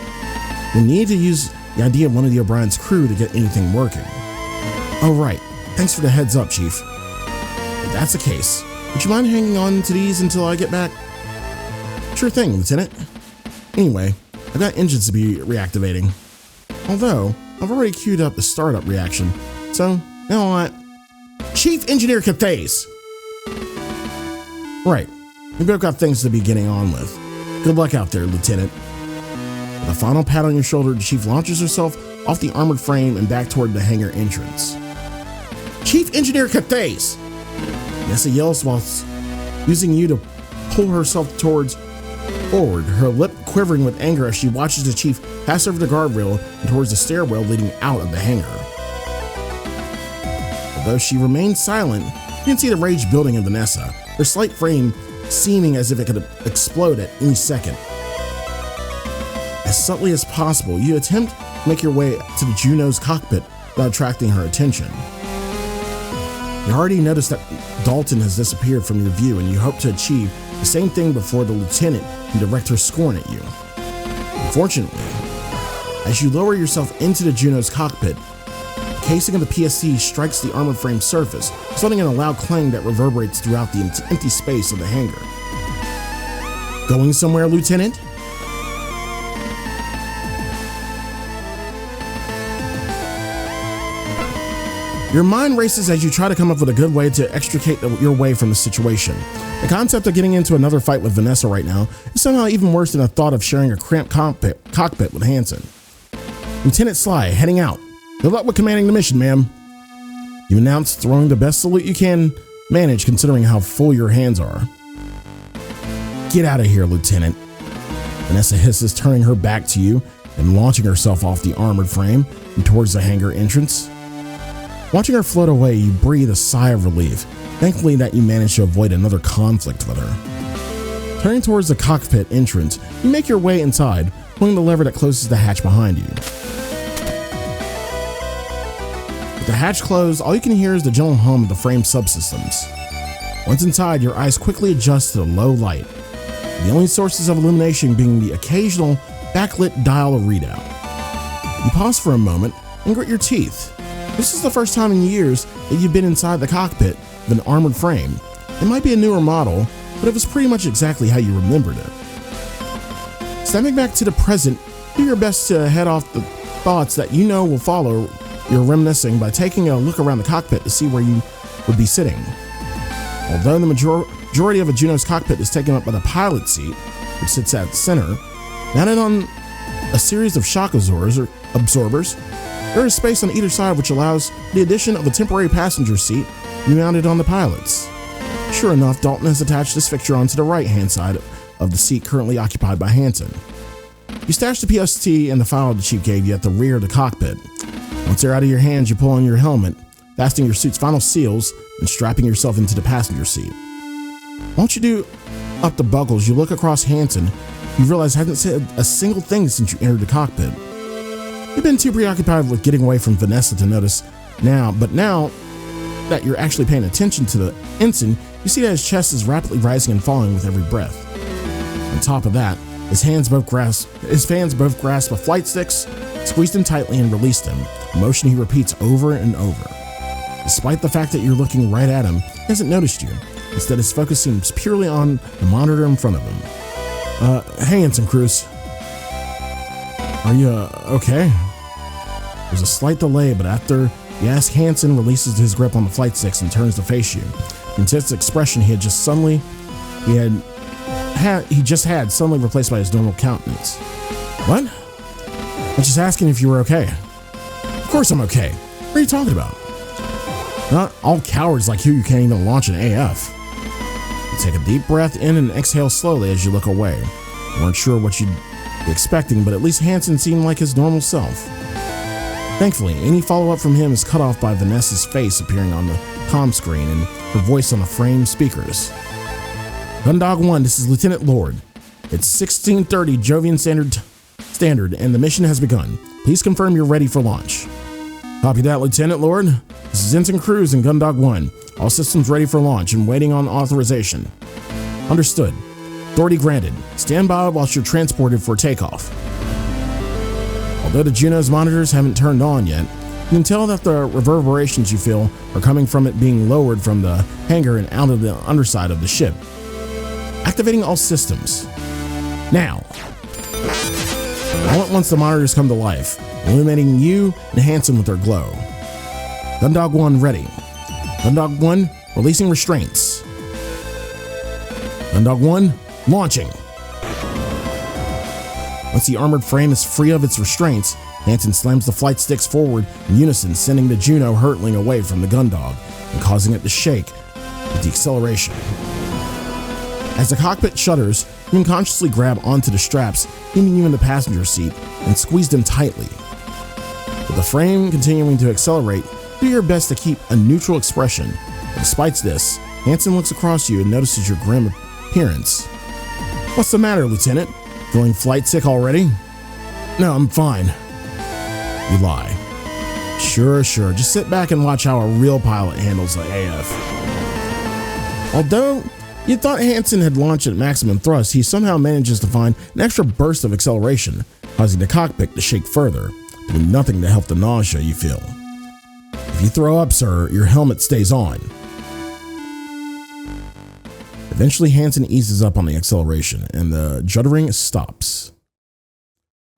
You'll need to use the ID of one of the O'Brien's crew to get anything working. Oh right, thanks for the heads up, Chief. If that's the case, would you mind hanging on to these until I get back? Sure thing, Lieutenant. Anyway, I've got engines to be reactivating. Although, I've already queued up the startup reaction, so now what? Chief Engineer Cathays! Right, we both got things to be getting on with. Good luck out there, Lieutenant. With a final pat on your shoulder, the Chief launches herself off the armored frame and back toward the hangar entrance. Chief Engineer Cathays! Vanessa yells while using you to pull herself forward, her lip quivering with anger as she watches the Chief pass over the guardrail and towards the stairwell leading out of the hangar. Although she remains silent, you can see the rage building in Vanessa, her slight frame seeming as if it could explode at any second. As subtly as possible, you attempt to make your way to the Juno's cockpit without attracting her attention. You already noticed that Dalton has disappeared from your view, and you hope to achieve the same thing before the lieutenant can direct her scorn at you. Unfortunately, as you lower yourself into the Juno's cockpit, the casing of the PST strikes the armored frame surface, resulting in a loud clang that reverberates throughout the empty space of the hangar. Going somewhere, Lieutenant? Your mind races as you try to come up with a good way to extricate your way from the situation. The concept of getting into another fight with Vanessa right now is somehow even worse than the thought of sharing a cramped cockpit with Hansen. Lieutenant Sly, heading out. Good luck with commanding the mission, ma'am. You announce, throwing the best salute you can manage considering how full your hands are. Get out of here, Lieutenant. Vanessa hisses, turning her back to you and launching herself off the armored frame and towards the hangar entrance. Watching her float away, you breathe a sigh of relief, thankfully that you managed to avoid another conflict with her. Turning towards the cockpit entrance, you make your way inside, pulling the lever that closes the hatch behind you. With the hatch closed, all you can hear is the gentle hum of the frame subsystems. Once inside, your eyes quickly adjust to the low light, the only sources of illumination being the occasional backlit dial of readout. You pause for a moment and grit your teeth. This is the first time in years that you've been inside the cockpit of an armored frame. It might be a newer model, but it was pretty much exactly how you remembered it. Stepping back to the present, Do your best to head off the thoughts that you know will follow your reminiscing by taking a look around the cockpit to see where you would be sitting. Although the majority of a Juno's cockpit is taken up by the pilot seat, which sits at the center, mounted on a series of shock absorbers, there is space on either side which allows the addition of a temporary passenger seat to be mounted on the pilot's. Sure enough, Dalton has attached this fixture onto the right-hand side of the seat currently occupied by Hansen. You stash the PST and the file the chief gave you at the rear of the cockpit. Once they're out of your hands, you pull on your helmet, fastening your suit's final seals and strapping yourself into the passenger seat. Once you do up the buckles, you look across Hansen. You realize hasn't said a single thing since you entered the cockpit. You've been too preoccupied with getting away from Vanessa to notice now that you're actually paying attention to the ensign, you see that his chest is rapidly rising and falling with every breath. On top of that, his fans both grasp a flight sticks, squeezed them tightly and released them, a motion he repeats over and over. Despite the fact that you're looking right at him, he hasn't noticed you. Instead, his focus seems purely on the monitor in front of him. Hey, Ensign Crwys. Are you, okay? There's a slight delay, but after you ask, Hansen releases his grip on the flight sticks and turns to face you. The intense expression he just had suddenly replaced by his normal countenance. What? I'm just asking if you were okay. Of course I'm okay. What are you talking about? Not all cowards like you can't even launch an AF. You take a deep breath in and exhale slowly as you look away. You weren't sure what you'd be expecting, but at least Hansen seemed like his normal self. Thankfully, any follow-up from him is cut off by Vanessa's face appearing on the comm screen and her voice on the frame speakers. Gundog 1, this is Lieutenant Lord. It's 1630 Jovian Standard, and the mission has begun. Please confirm you're ready for launch. Copy that, Lieutenant Lord. This is Ensign Crwys and Gundog 1. All systems ready for launch and waiting on authorization. Understood. Authority granted. Stand by whilst you're transported for takeoff. Although the Juno's monitors haven't turned on yet, you can tell that the reverberations you feel are coming from it being lowered from the hangar and out of the underside of the ship. Activating all systems. Now. All at once the monitors come to life, illuminating you and Hansen with their glow. Gundog 1 ready. Gundog 1 releasing restraints. Gundog 1 launching. Once the armored frame is free of its restraints, Hansen slams the flight sticks forward in unison, sending the Juno hurtling away from the Gundog and causing it to shake with the acceleration. As the cockpit shudders, you unconsciously grab onto the straps, keeping you in the passenger seat, and squeeze them tightly. With the frame continuing to accelerate, do your best to keep a neutral expression. But despite this, Hansen looks across you and notices your grim appearance. What's the matter, Lieutenant? Feeling flight sick already? No, I'm fine. You lie. Sure. Just sit back and watch how a real pilot handles the AF. Although you thought Hansen had launched at maximum thrust, he somehow manages to find an extra burst of acceleration, causing the cockpit to shake further, doing nothing to help the nausea you feel. If you throw up, sir, your helmet stays on. Eventually, Hansen eases up on the acceleration, and the juddering stops.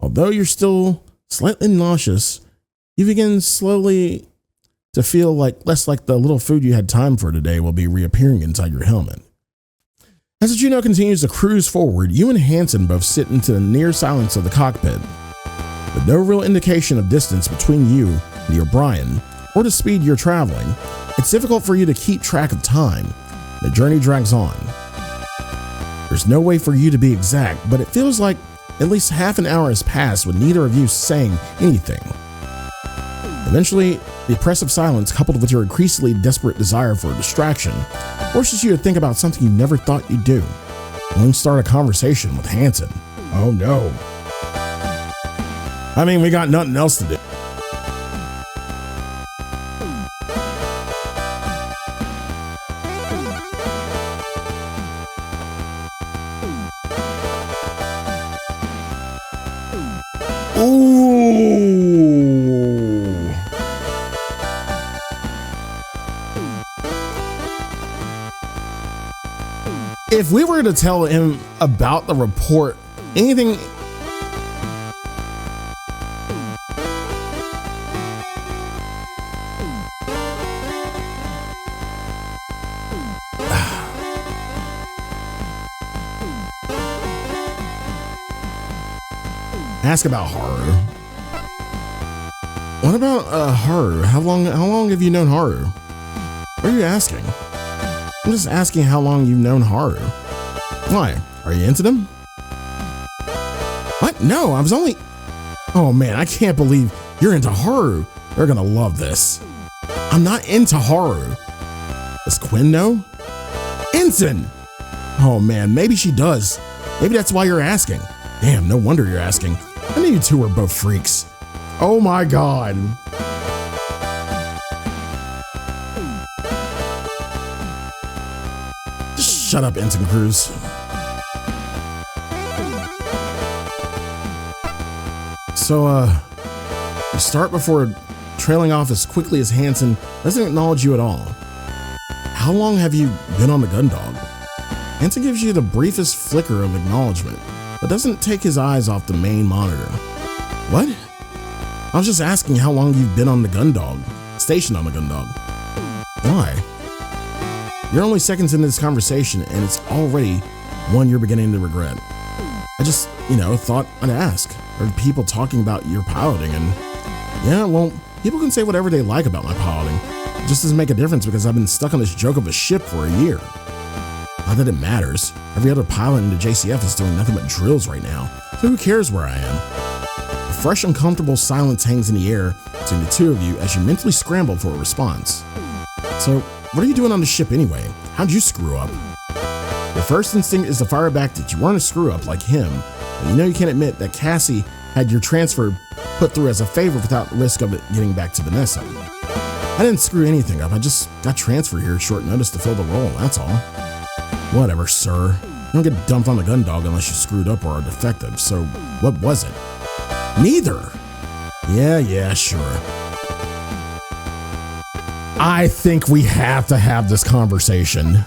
Although you're still slightly nauseous, you begin slowly to feel less like the little food you had time for today will be reappearing inside your helmet. As the Juno continues to cruise forward, you and Hansen both sit into the near silence of the cockpit. With no real indication of distance between you and the O'Brien, or the speed you're traveling, it's difficult for you to keep track of time. The journey drags on. There's no way for you to be exact, but it feels like at least half an hour has passed with neither of you saying anything. Eventually, the oppressive silence, coupled with your increasingly desperate desire for a distraction, forces you to think about something you never thought you'd do. And then start a conversation with Hansen. Oh no. I mean, we got nothing else to do. Ooh. If we were to tell him about the report, anything Ask about Haru. What about Haru? How long have you known Haru? What are you asking? I'm just asking how long you've known Haru. Why? Are you into them? What? No, I was only... Oh man, I can't believe you're into Haru. They're gonna love this. I'm not into Haru. Does Quinn know? Ensign! Oh man, maybe she does. Maybe that's why you're asking. Damn, no wonder you're asking. I knew you two were both freaks. Oh my god. Just shut up, Ensign Crwys. So, you start before trailing off as quickly as Hansen doesn't acknowledge you at all. How long have you been on the Gundog? Hansen gives you the briefest flicker of acknowledgement, but doesn't take his eyes off the main monitor. What? I was just asking how long you've been on the Gundog, stationed on the Gundog. Why? You're only seconds into this conversation and it's already one you're beginning to regret. I just, thought I'd ask. Heard people talking about your piloting and yeah, well, people can say whatever they like about my piloting. It just doesn't make a difference because I've been stuck on this joke of a ship for a year. Not that it matters. Every other pilot in the JCF is doing nothing but drills right now, so who cares where I am? A fresh, uncomfortable silence hangs in the air between the two of you as you mentally scramble for a response. So, what are you doing on the ship anyway? How'd you screw up? Your first instinct is to fire back that you weren't a screw-up like him, but you can't admit that Cassie had your transfer put through as a favor without the risk of it getting back to Vanessa. I didn't screw anything up, I just got transferred here at short notice to fill the role, that's all. Whatever, sir. You don't get dumped on the Gundog unless you screwed up or are defective, so what was it? Neither! Yeah, sure. I think we have to have this conversation.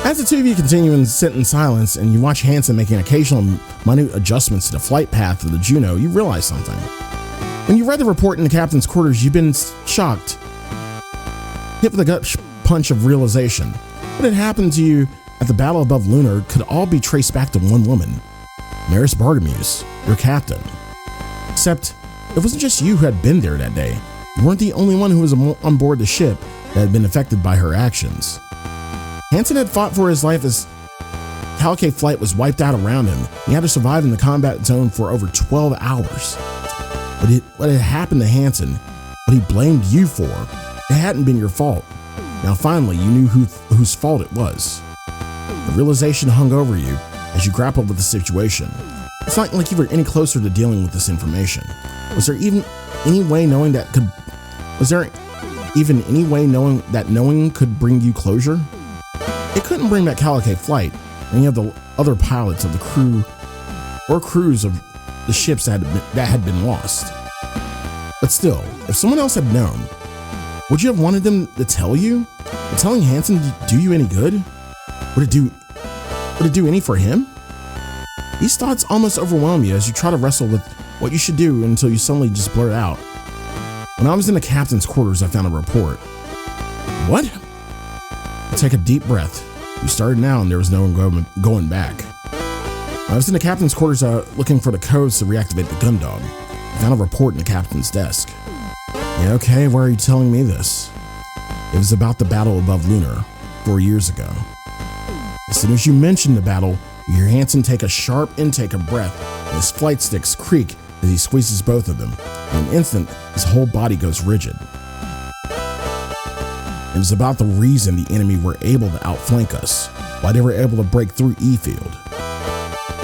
As the two of you continue and sit in silence and you watch Hansen making occasional minute adjustments to the flight path of the Juno, you realize something. When you read the report in the captain's quarters, you've been shocked, hit with a gut punch of realization. What had happened to you at the battle above Lunar could all be traced back to one woman, Merys Bartermews, your captain. Except, it wasn't just you who had been there that day. You weren't the only one who was on board the ship that had been affected by her actions. Hansen had fought for his life as Calicut flight was wiped out around him. He had to survive in the combat zone for over 12 hours. What had happened to Hansen, what he blamed you for, it hadn't been your fault. Now finally, you knew whose fault it was. The realization hung over you as you grappled with the situation. It's not like you were any closer to dealing with this information. Was there even any way knowing that knowing could bring you closure? It couldn't bring back Calicut flight, any of the other pilots of the crew or crews of the ships that had been lost. But still, if someone else had known, would you have wanted them to tell you? Would telling Hansen do you any good? Would it do any for him? These thoughts almost overwhelm you as you try to wrestle with what you should do until you suddenly just blurt out. When I was in the captain's quarters, I found a report. What? Take a deep breath. You started now and there was no one going back. I was in the captain's quarters looking for the codes to reactivate the Gundog. I found a report in the captain's desk. Yeah, okay, why are you telling me this? It was about the battle above Lunar 4 years ago. As soon as you mention the battle, you hear Hansen take a sharp intake of breath and his flight sticks creak as he squeezes both of them. In an instant, his whole body goes rigid. It was about the reason the enemy were able to outflank us, why they were able to break through E-field.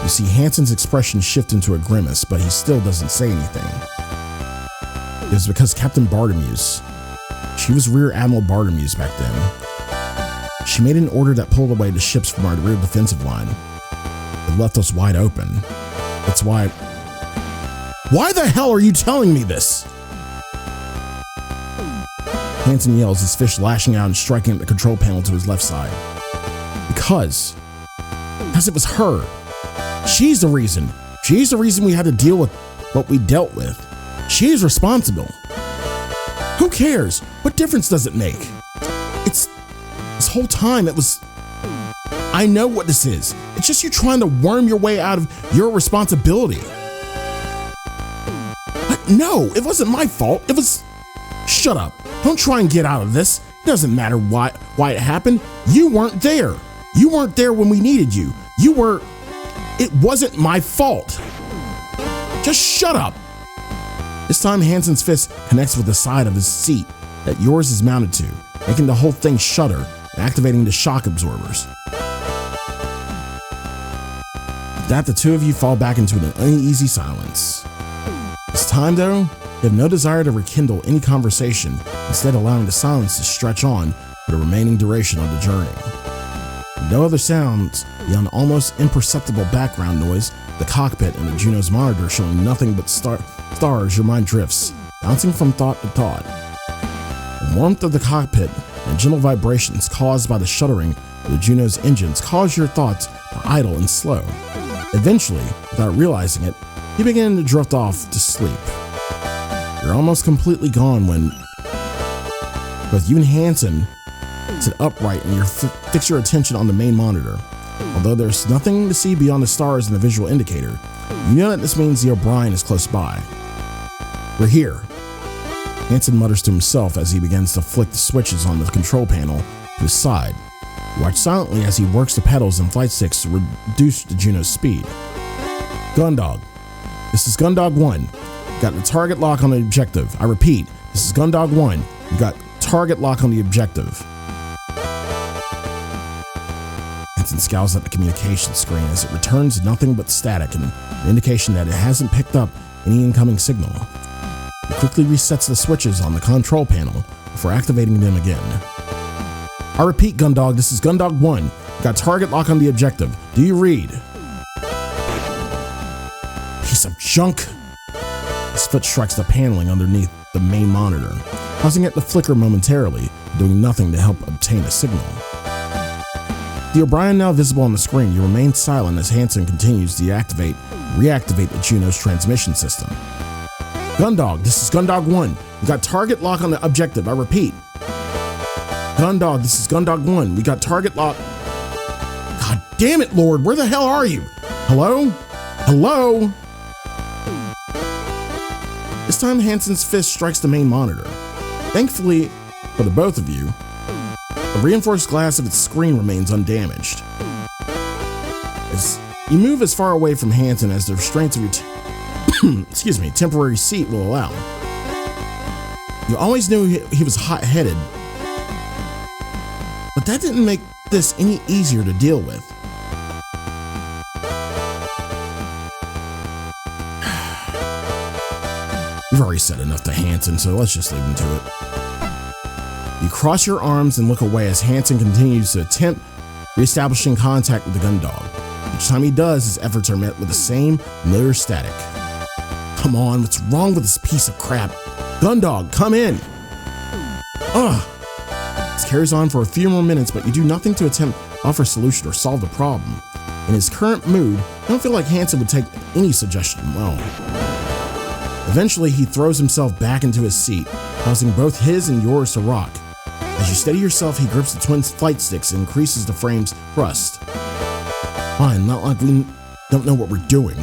You see Hansen's expression shift into a grimace, but he still doesn't say anything. It was because Captain Bartermews, she was Rear Admiral Bartermews back then. She made an order that pulled away the ships from our rear defensive line. It left us wide open. That's why... Why the hell are you telling me this? Hansen yells, his fist lashing out and striking at the control panel to his left side. Because it was her. She's the reason. She's the reason we had to deal with what we dealt with. She's responsible. Who cares? What difference does it make? This whole time it was... I know what this is. It's just you trying to worm your way out of your responsibility. But no, it wasn't my fault. It was... Shut up. Don't try and get out of this. It doesn't matter why it happened. You weren't there. You weren't there when we needed you. You were... It wasn't my fault. Just shut up. This time, Hansen's fist connects with the side of his seat that yours is mounted to, making the whole thing shudder and activating the shock absorbers. With that, the two of you fall back into an uneasy silence. This time, though, you have no desire to rekindle any conversation, instead allowing the silence to stretch on for the remaining duration of the journey. With no other sounds beyond almost imperceptible background noise, the cockpit and the Juno's monitor showing nothing but stars, your mind drifts, bouncing from thought to thought. The warmth of the cockpit and gentle vibrations caused by the shuddering of the Juno's engines cause your thoughts to idle and slow. Eventually, without realizing it, you begin to drift off to sleep. You're almost completely gone when both you and Hansen sit upright and you fix your attention on the main monitor. Although there's nothing to see beyond the stars and the visual indicator, you know that this means the O'Brien is close by. We're here, Hansen mutters to himself as he begins to flick the switches on the control panel to his side. You watch silently as he works the pedals and flight sticks to reduce the Juno's speed. Gundog, this is Gundog 1. You got the target lock on the objective. I repeat, this is Gundog 1. You got target lock on the objective. Hansen scowls at the communication screen as it returns nothing but static and an indication that it hasn't picked up any incoming signal. He quickly resets the switches on the control panel before activating them again. I repeat, Gundog, this is Gundog 1. You got target lock on the objective. Do you read? Piece of junk. His foot strikes the paneling underneath the main monitor, causing it to flicker momentarily, doing nothing to help obtain a signal. The O'Brien now visible on the screen, you remain silent as Hansen continues to reactivate the Juno's transmission system. Gundog, this is Gundog 1. We got target lock on the objective. I repeat. Gundog, this is Gundog 1. We got target lock. God damn it, Lord. Where the hell are you? Hello? Hello? This time, Hansen's fist strikes the main monitor. Thankfully, for the both of you, the reinforced glass of its screen remains undamaged. As you move as far away from Hansen as the restraints of your temporary seat will allow. You always knew he was hot-headed, but that didn't make this any easier to deal with. You've already said enough to Hansen, so let's just leave him to it. You cross your arms and look away as Hansen continues to attempt reestablishing contact with the Gundog. Each time he does, his efforts are met with the same familiar static. Come on, what's wrong with this piece of crap? Gundog, come in! Ugh! This carries on for a few more minutes, but you do nothing to attempt to offer a solution or solve the problem. In his current mood, I don't feel like Hansen would take any suggestion well. Eventually, he throws himself back into his seat, causing both his and yours to rock. As you steady yourself, he grips the twin flight sticks and increases the frame's thrust. Fine, not like we don't know what we're doing.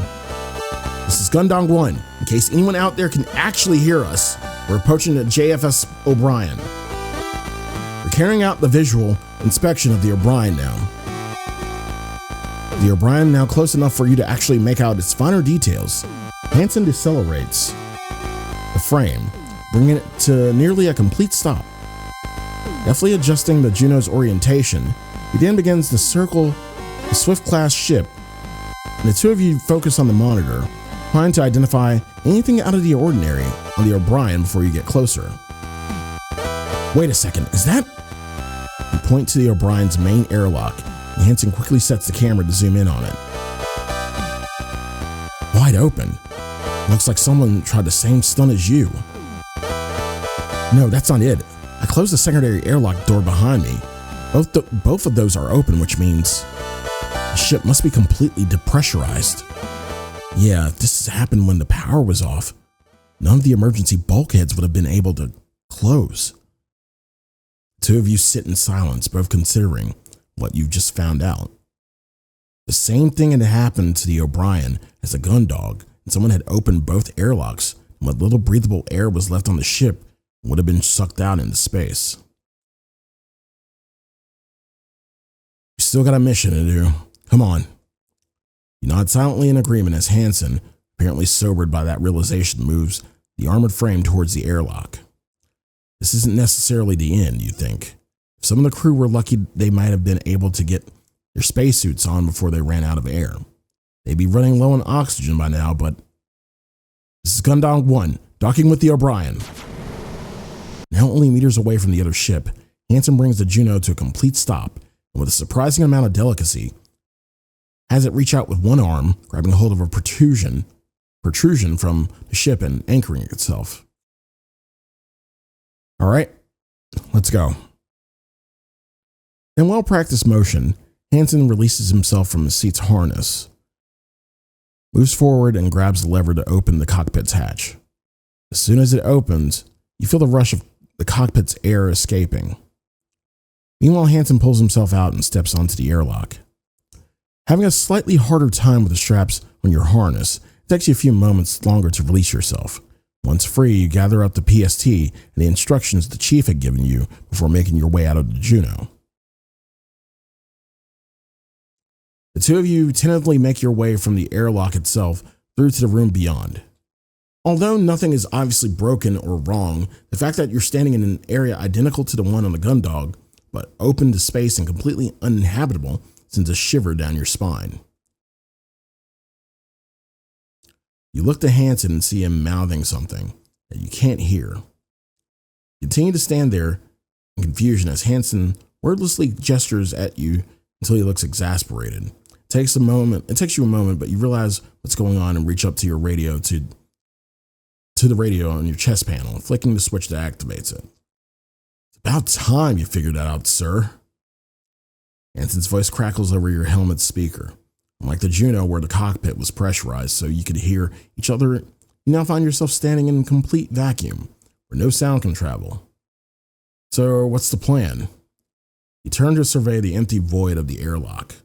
This is Gundog 1. In case anyone out there can actually hear us, we're approaching the JFS O'Brien. We're carrying out the visual inspection of the O'Brien now. The O'Brien now close enough for you to actually make out its finer details. Hansen decelerates the frame, bringing it to nearly a complete stop. Deftly adjusting the Juno's orientation, he then begins to circle the Swift-class ship, and the two of you focus on the monitor, trying to identify anything out of the ordinary on the O'Brien before you get closer. Wait a second, is that? You point to the O'Brien's main airlock, and Hansen quickly sets the camera to zoom in on it. Wide open. Looks like someone tried the same stunt as you. No, that's not it. I closed the secondary airlock door behind me. Both of those are open, which means the ship must be completely depressurized. Yeah, if this happened when the power was off, none of the emergency bulkheads would have been able to close. The two of you sit in silence, both considering what you just found out. The same thing had happened to the O'Brien as the gun dog, and someone had opened both airlocks, and what little breathable air was left on the ship would have been sucked out into space. You still got a mission to do. Come on. You nod silently in agreement as Hansen, apparently sobered by that realization, moves the armored frame towards the airlock. This isn't necessarily the end, you think. If some of the crew were lucky, they might have been able to get their spacesuits on before they ran out of air. They'd be running low on oxygen by now, but this is Gundog 1, docking with the O'Brien. Now only meters away from the other ship, Hansen brings the Juno to a complete stop, and with a surprising amount of delicacy, has it reach out with one arm, grabbing hold of a protrusion from the ship and anchoring itself. All right, let's go. In well-practiced motion, Hansen releases himself from his seat's harness, moves forward and grabs the lever to open the cockpit's hatch. As soon as it opens, you feel the rush of the cockpit's air escaping. Meanwhile, Hansen pulls himself out and steps onto the airlock. Having a slightly harder time with the straps on your harness, it takes you a few moments longer to release yourself. Once free, you gather up the PST and the instructions the chief had given you before making your way out of the Juno. The two of you tentatively make your way from the airlock itself through to the room beyond. Although nothing is obviously broken or wrong, the fact that you're standing in an area identical to the one on the Gundog, but open to space and completely uninhabitable, sends a shiver down your spine. You look to Hansen and see him mouthing something that you can't hear. Continue to stand there in confusion as Hansen wordlessly gestures at you until he looks exasperated. It takes you a moment, but you realize what's going on and reach up to your radio to the radio on your chest panel, flicking the switch that activates it. It's about time you figured that out, sir. Hansen's voice crackles over your helmet's speaker. Unlike the Juno, where the cockpit was pressurized so you could hear each other, you now find yourself standing in a complete vacuum, where no sound can travel. So, what's the plan? You turn to survey the empty void of the airlock.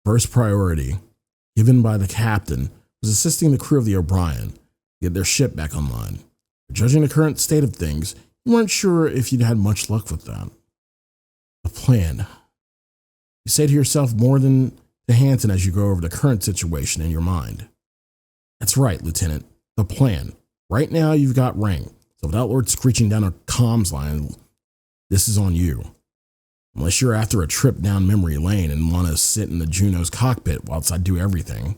First priority, given by the captain, was assisting the crew of the O'Brien to get their ship back online. But judging the current state of things, you weren't sure if you'd had much luck with that. The plan. You say to yourself more than to Hansen as you go over the current situation in your mind. That's right, Lieutenant. The plan. Right now you've got ring, so without Lord screeching down a comms line, this is on you. Unless you're after a trip down memory lane and want to sit in the Juno's cockpit whilst I do everything.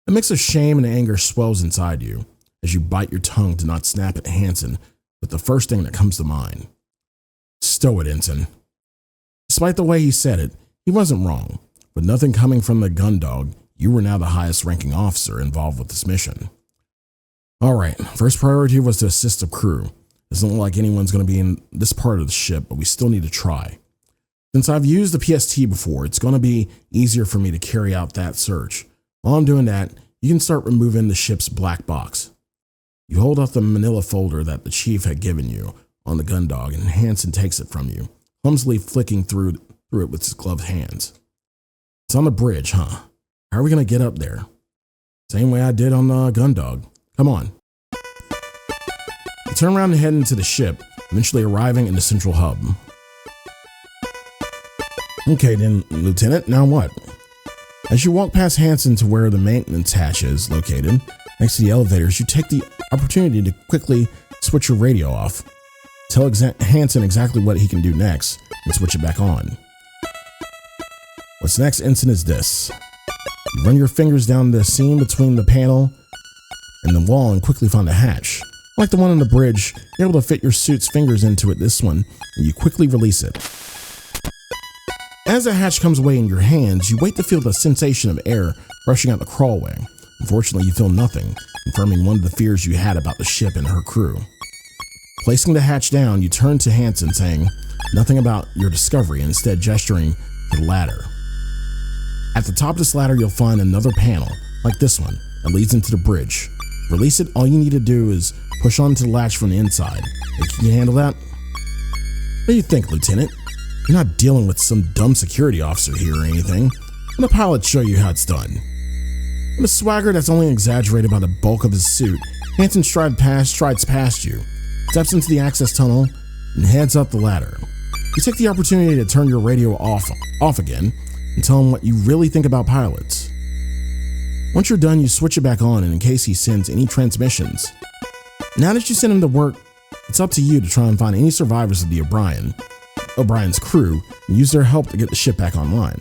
A mix of shame and anger swells inside you as you bite your tongue to not snap at Hansen with the first thing that comes to mind. Stow it, Ensign. Despite the way he said it, he wasn't wrong. With nothing coming from the Gundog, you were now the highest ranking officer involved with this mission. Alright, first priority was to assist the crew. It doesn't look like anyone's going to be in this part of the ship, but we still need to try. Since I've used the PST before, it's going to be easier for me to carry out that search. While I'm doing that, you can start removing the ship's black box. You hold up the manila folder that the chief had given you on the Gundog, and Hansen takes it from you, clumsily flicking through it with his gloved hands. It's on the bridge, huh? How are we going to get up there? Same way I did on the Gundog. Come on. You turn around and head into the ship, eventually arriving in the central hub. Okay then, Lieutenant, now what? As you walk past Hansen to where the maintenance hatch is located, next to the elevators, you take the opportunity to quickly switch your radio off. Tell Hansen exactly what he can do next, and switch it back on. What's next, Ensign, is this. You run your fingers down the seam between the panel and the wall and quickly find a hatch. Like the one on the bridge, you're able to fit your suit's fingers into it this one, and you quickly release it. As the hatch comes away in your hands, you wait to feel the sensation of air rushing out the crawlway. Unfortunately, you feel nothing, confirming one of the fears you had about the ship and her crew. Placing the hatch down, you turn to Hansen, saying nothing about your discovery, instead gesturing to the ladder. At the top of this ladder, you'll find another panel, like this one, that leads into the bridge. To release it, all you need to do is push onto the latch from the inside. Think you can handle that? What do you think, Lieutenant? You're not dealing with some dumb security officer here or anything. and the pilots show you how it's done. With a swagger that's only exaggerated by the bulk of his suit, Hansen strides past you, steps into the access tunnel, and heads up the ladder. You take the opportunity to turn your radio off again and tell him what you really think about pilots. Once you're done, you switch it back on in case he sends any transmissions. Now that you send him to work, it's up to you to try and find any survivors of the O'Brien's crew and use their help to get the ship back online.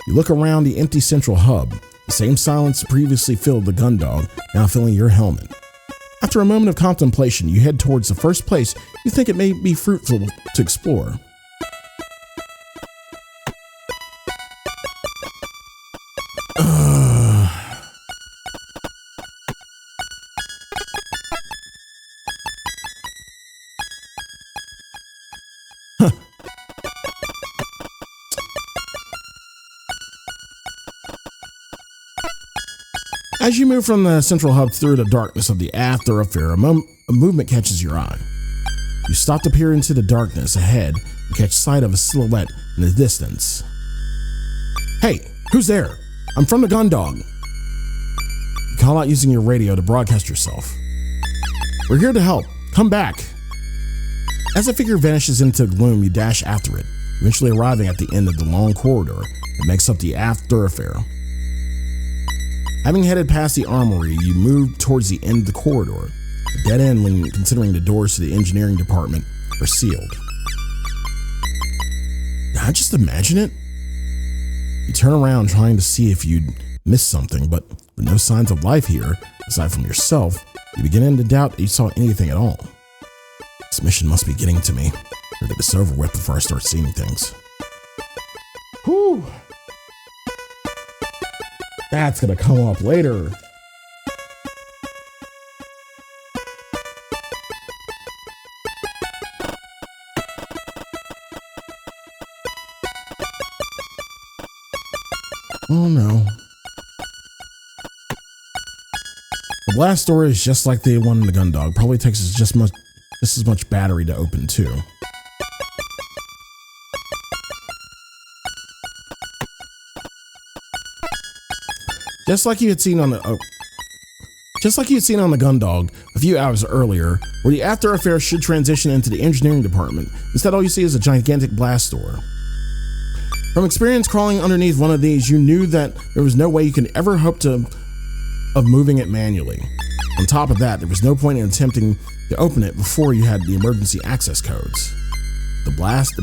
You look around the empty central hub. The same silence previously filled the gun dog, now filling your helmet. After a moment of contemplation, you head towards the first place you think it may be fruitful to explore. As you move from the central hub through the darkness of the aft thoroughfare, a movement catches your eye. You stop to peer into the darkness ahead and catch sight of a silhouette in the distance. Hey, who's there? I'm from the gun dog. You call out using your radio to broadcast yourself. We're here to help. Come back. As the figure vanishes into the gloom, you dash after it, eventually arriving at the end of the long corridor that makes up the aft thoroughfare. Having headed past the armory, you move towards the end of the corridor, a dead end when considering the doors to the engineering department are sealed. Did I just imagine it? You turn around trying to see if you'd missed something, but with no signs of life here, aside from yourself, you begin to doubt that you saw anything at all. This mission must be getting to me. I'll get this over with before I start seeing things. Whew. That's gonna come up later. Oh no. The blast door is just like the one in the gun dog. Probably takes just as much battery to open too. Just like you had seen on the gun dog a few hours earlier, where the aft thoroughfare should transition into the engineering department. Instead, all you see is a gigantic blast door. From experience crawling underneath one of these, you knew that there was no way you could ever hope of moving it manually. On top of that, there was no point in attempting to open it before you had the emergency access codes. With the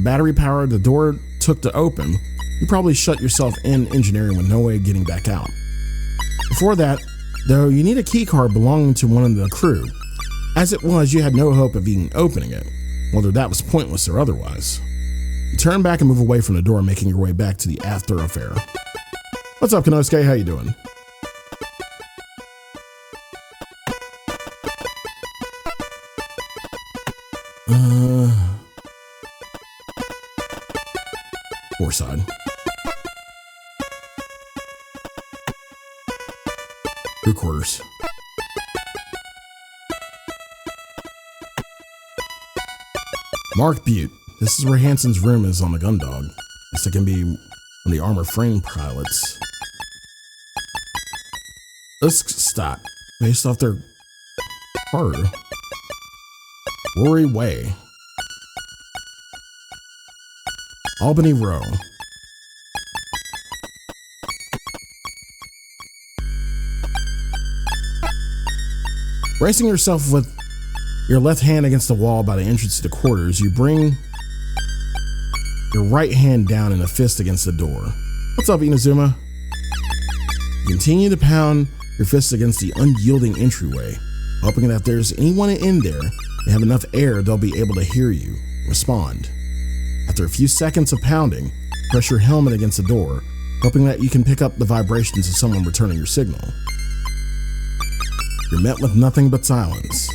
battery power the door took to open, you probably shut yourself in engineering with no way of getting back out. Before that, though, you need a key card belonging to one of the crew. As it was, you had no hope of even opening it, whether that was pointless or otherwise. You turn back and move away from the door, making your way back to the aft thoroughfare. What's up, Kanosuke? How you doing? Poor side. Crew quarters. Mark Butte. This is where Hansen's room is on the gun dog. Guess it can be one of the armor frame pilots. Let's stop. Based off their Haru. Rory Way. Albany Row. Bracing yourself with your left hand against the wall by the entrance to the quarters, you bring your right hand down in a fist against the door. What's up, Inazuma? You continue to pound your fist against the unyielding entryway, hoping that if there's anyone in there, they have enough air they'll be able to hear you respond. After a few seconds of pounding, press your helmet against the door, hoping that you can pick up the vibrations of someone returning your signal. You're met with nothing but silence.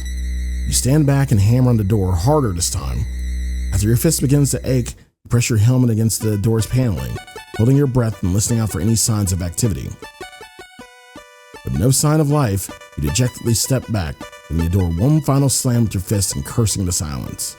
You stand back and hammer on the door harder this time. After your fist begins to ache, you press your helmet against the door's paneling, holding your breath and listening out for any signs of activity. With no sign of life, you dejectedly step back, giving the door one final slam with your fist and cursing the silence.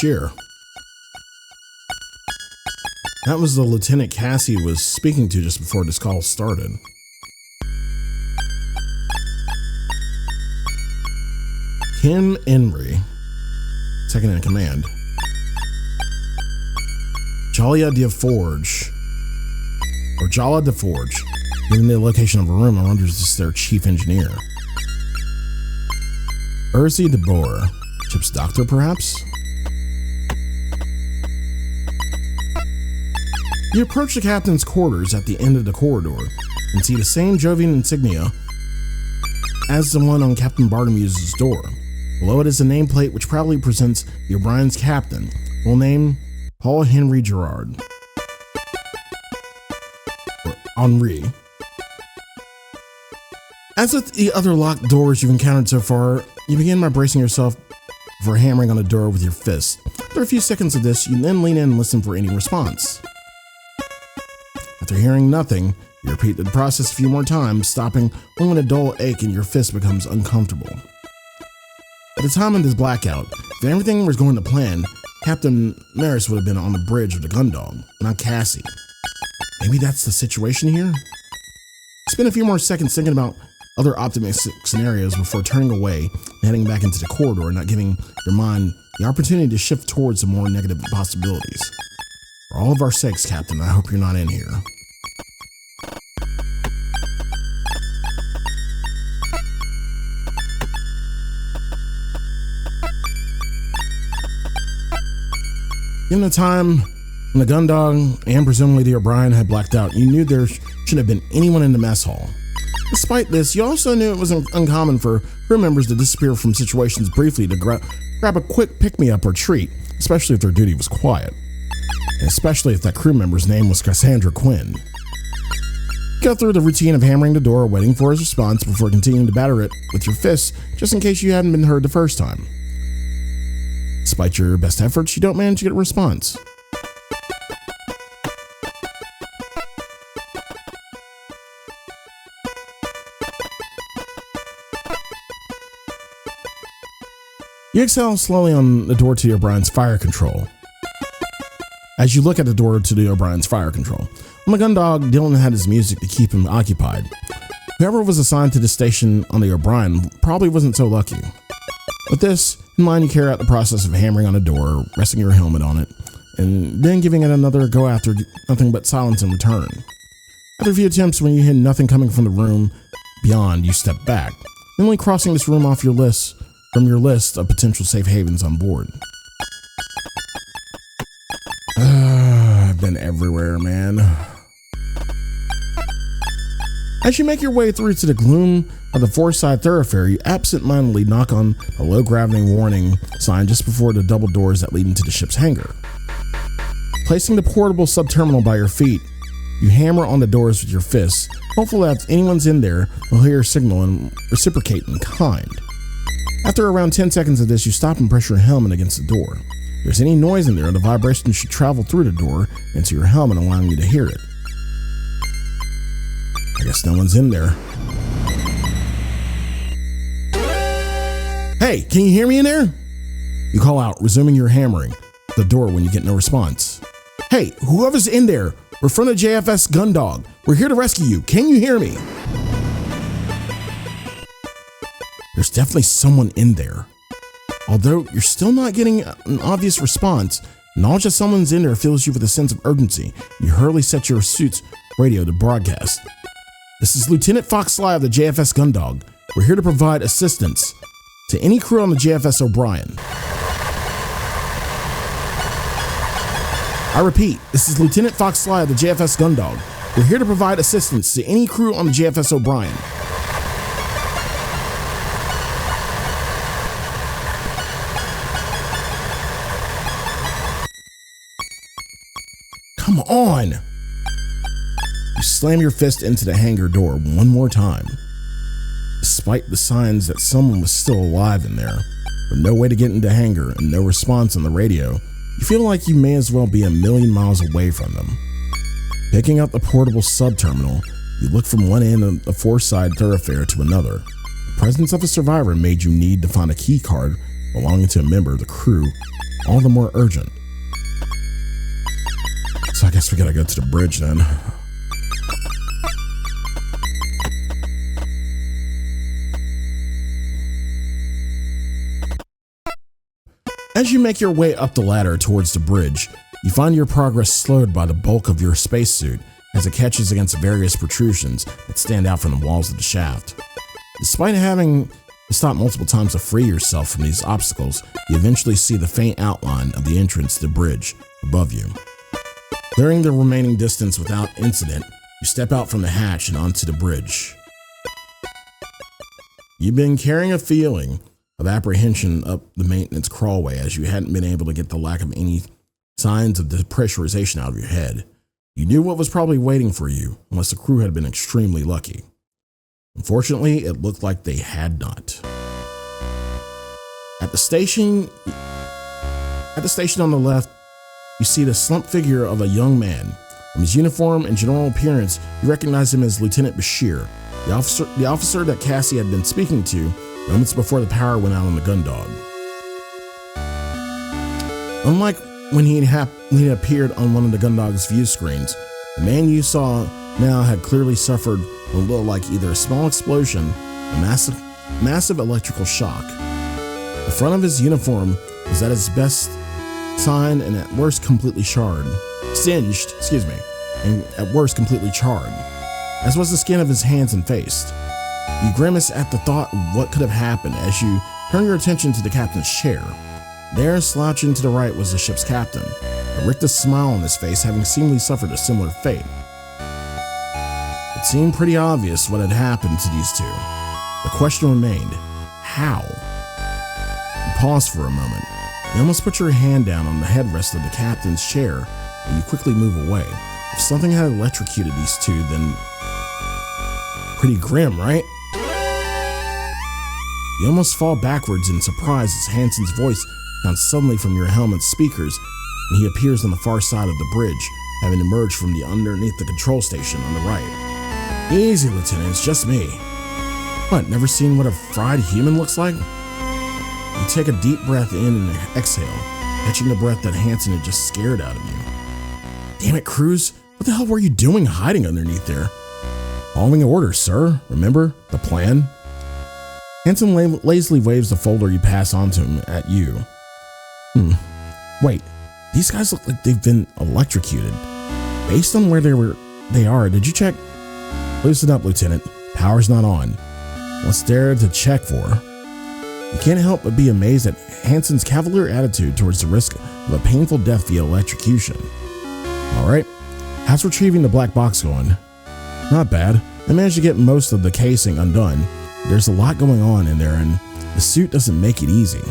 cheer. That was the lieutenant Cassie was speaking to just before this call started. Kim Enry, second in command. Jalia DeForge, or Jala DeForge, given the location of a room, I wonder if this is their chief engineer. Urzi DeBoer, ship's doctor perhaps? You approach the captain's quarters at the end of the corridor and see the same Jovian insignia as the one on Captain Bartermews' door. Below it is a nameplate which proudly presents the O'Brien's captain, full name Paul Henry Gerard. Or Henri. As with the other locked doors you've encountered so far, you begin by bracing yourself for hammering on the door with your fist. After a few seconds of this, you then lean in and listen for any response. After hearing nothing, you repeat the process a few more times, stopping only when a dull ache in your fist becomes uncomfortable. At the time of this blackout, if everything was going to plan, Captain Merys would have been on the bridge with the Gundog, not Cassie. Maybe that's the situation here? Spend a few more seconds thinking about other optimistic scenarios before turning away and heading back into the corridor, not giving your mind the opportunity to shift towards the more negative possibilities. For all of our sakes, Captain, I hope you're not in here. Given the time when the Gundog and presumably the O'Brien had blacked out, you knew there shouldn't have been anyone in the mess hall. Despite this, you also knew it was uncommon for crew members to disappear from situations briefly to grab a quick pick-me-up or treat, especially if their duty was quiet. And especially if that crew member's name was Cassandra Quinn. Go through the routine of hammering the door, waiting for his response before continuing to batter it with your fists, just in case you hadn't been heard the first time. Despite your best efforts, you don't manage to get a response. You exhale slowly on the door to the O'Brien's fire control. As you look at the door to the O'Brien's fire control, on the Gundog, Dylan had his music to keep him occupied. Whoever was assigned to the station on the O'Brien probably wasn't so lucky. With this in mind, you carry out the process of hammering on a door, resting your helmet on it, and then giving it another go after nothing but silence in return. After a few attempts, when you hear nothing coming from the room beyond, you step back, only crossing this room off your list from your list of potential safe havens on board. I've been everywhere, man. As you make your way through to the gloom of the four-side thoroughfare, you absent-mindedly knock on a low-gravity warning sign just before the double doors that lead into the ship's hangar. Placing the portable sub-terminal by your feet, you hammer on the doors with your fists, hopeful that if anyone's in there, will hear your signal and reciprocate in kind. After around 10 seconds of this, you stop and press your helmet against the door. If there's any noise in there, the vibration should travel through the door into your helmet, allowing you to hear it. I guess no one's in there. Hey, can you hear me in there? You call out, resuming your hammering the door when you get no response. Hey, whoever's in there, we're from the JFS Gundog. We're here to rescue you. Can you hear me? There's definitely someone in there. Although you're still not getting an obvious response, knowledge that someone's in there fills you with a sense of urgency. You hurriedly set your suit's radio to broadcast. This is Lieutenant Fox Sly of the JFS Gundog. We're here to provide assistance to any crew on the JFS O'Brien. I repeat, this is Lieutenant Fox Sly of the JFS Gundog. We're here to provide assistance to any crew on the JFS O'Brien. Come on! You slam your fist into the hangar door one more time. Despite the signs that someone was still alive in there, with no way to get into the hangar and no response on the radio, you feel like you may as well be a million miles away from them. Picking up the portable sub-terminal, you look from one end of the four-side thoroughfare to another. The presence of a survivor made you need to find a key card belonging to a member of the crew all the more urgent. So I guess we gotta go to the bridge then. As you make your way up the ladder towards the bridge, you find your progress slowed by the bulk of your spacesuit as it catches against various protrusions that stand out from the walls of the shaft. Despite having to stop multiple times to free yourself from these obstacles, you eventually see the faint outline of the entrance to the bridge above you. Clearing the remaining distance without incident, you step out from the hatch and onto the bridge. You've been carrying a feeling of apprehension up the maintenance crawlway as you hadn't been able to get the lack of any signs of depressurization out of your head. You knew what was probably waiting for you, unless the crew had been extremely lucky. Unfortunately, it looked like they had not. At the station on the left, you see the slumped figure of a young man. From his uniform and general appearance, you recognize him as Lieutenant Bashir, the officer that Cassie had been speaking to moments before the power went out on the Gundog. Unlike when he had appeared on one of the Gundog's view screens, the man you saw now had clearly suffered what looked like either a small explosion or massive electrical shock. The front of his uniform was at its best signed and at worst completely singed, and at worst completely charred, as was the skin of his hands and face. You grimace at the thought of what could have happened as you turn your attention to the captain's chair. There, slouching to the right, was the ship's captain, a rictus smile on his face, having seemingly suffered a similar fate. It seemed pretty obvious what had happened to these two. The question remained, how? You pause for a moment. You almost put your hand down on the headrest of the captain's chair, and you quickly move away. If something had electrocuted these two, then pretty grim, right? You almost fall backwards in surprise as Hansen's voice comes suddenly from your helmet's speakers, and he appears on the far side of the bridge, having emerged from underneath the control station on the right. Easy, Lieutenant, it's just me. What, never seen what a fried human looks like? You take a deep breath in and exhale, catching the breath that Hansen had just scared out of you. Damn it, Crwys, what the hell were you doing hiding underneath there? Following orders, sir. Remember the plan? Hansen lazily waves the folder you pass on to him at you. Wait, these guys look like they've been electrocuted. Based on where they are, did you check? Loosen up, Lieutenant. Power's not on. What's there to check for? You can't help but be amazed at Hansen's cavalier attitude towards the risk of a painful death via electrocution. Alright, how's retrieving the black box going? Not bad. I managed to get most of the casing undone. There's a lot going on in there and the suit doesn't make it easy.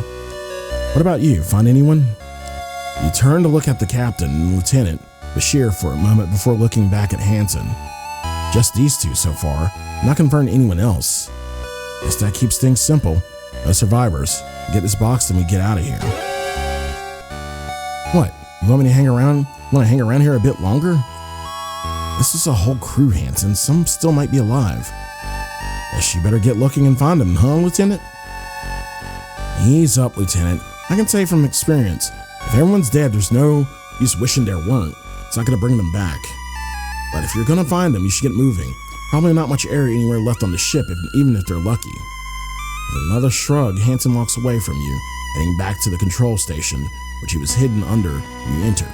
What about you? Find anyone? You turn to look at the captain and Lieutenant Bashir for a moment before looking back at Hansen. Just these two so far. Not confirmed anyone else. Guess that keeps things simple. No survivors. Get this box and we get out of here. What? You want me to hang around? Want to hang around here a bit longer? This is a whole crew, Hansen. Some still might be alive. Guess you better get looking and find them, huh, Lieutenant? Ease up, Lieutenant. I can say from experience, if everyone's dead, there's no use wishing there weren't. It's not going to bring them back. But if you're going to find them, you should get moving. Probably not much air anywhere left on the ship, even if they're lucky. With another shrug, Hansen walks away from you, heading back to the control station, which he was hidden under when you entered.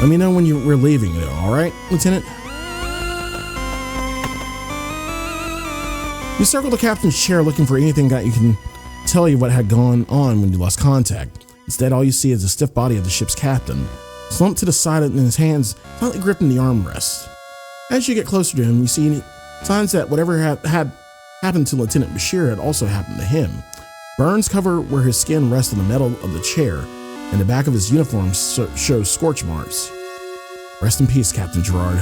Let me know when we're leaving, though, alright, Lieutenant? You circle the captain's chair looking for anything that you can tell you what had gone on when you lost contact. Instead, all you see is the stiff body of the ship's captain, slumped to the side and his hands tightly gripping the armrest. As you get closer to him, you see signs that whatever had happened to Lieutenant Bashir had also happened to him. Burns cover where his skin rests on the metal of the chair, and the back of his uniform shows scorch marks. Rest in peace, Captain Gerard.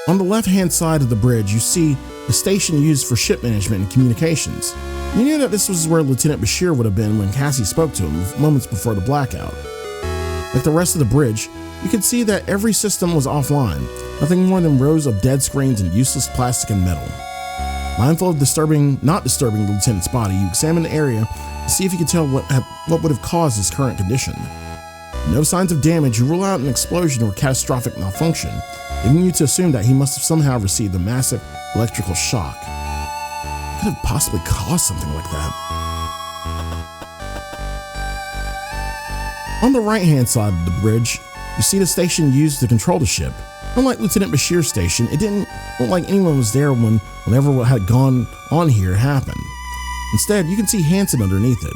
On the left-hand side of the bridge, you see the station used for ship management and communications. You knew that this was where Lieutenant Bashir would have been when Cassie spoke to him moments before the blackout. Like the rest of the bridge, you could see that every system was offline, nothing more than rows of dead screens and useless plastic and metal. Mindful of not disturbing the lieutenant's body, you examine the area to see if you could tell what would have caused his current condition. No signs of damage, you rule out an explosion or catastrophic malfunction, leaving you to assume that he must have somehow received a massive electrical shock. What could have possibly caused something like that? On the right-hand side of the bridge, you see the station used to control the ship. Unlike Lieutenant Bashir's station, it didn't look like anyone was there whenever what had gone on here happened. Instead, you can see Hansen underneath it.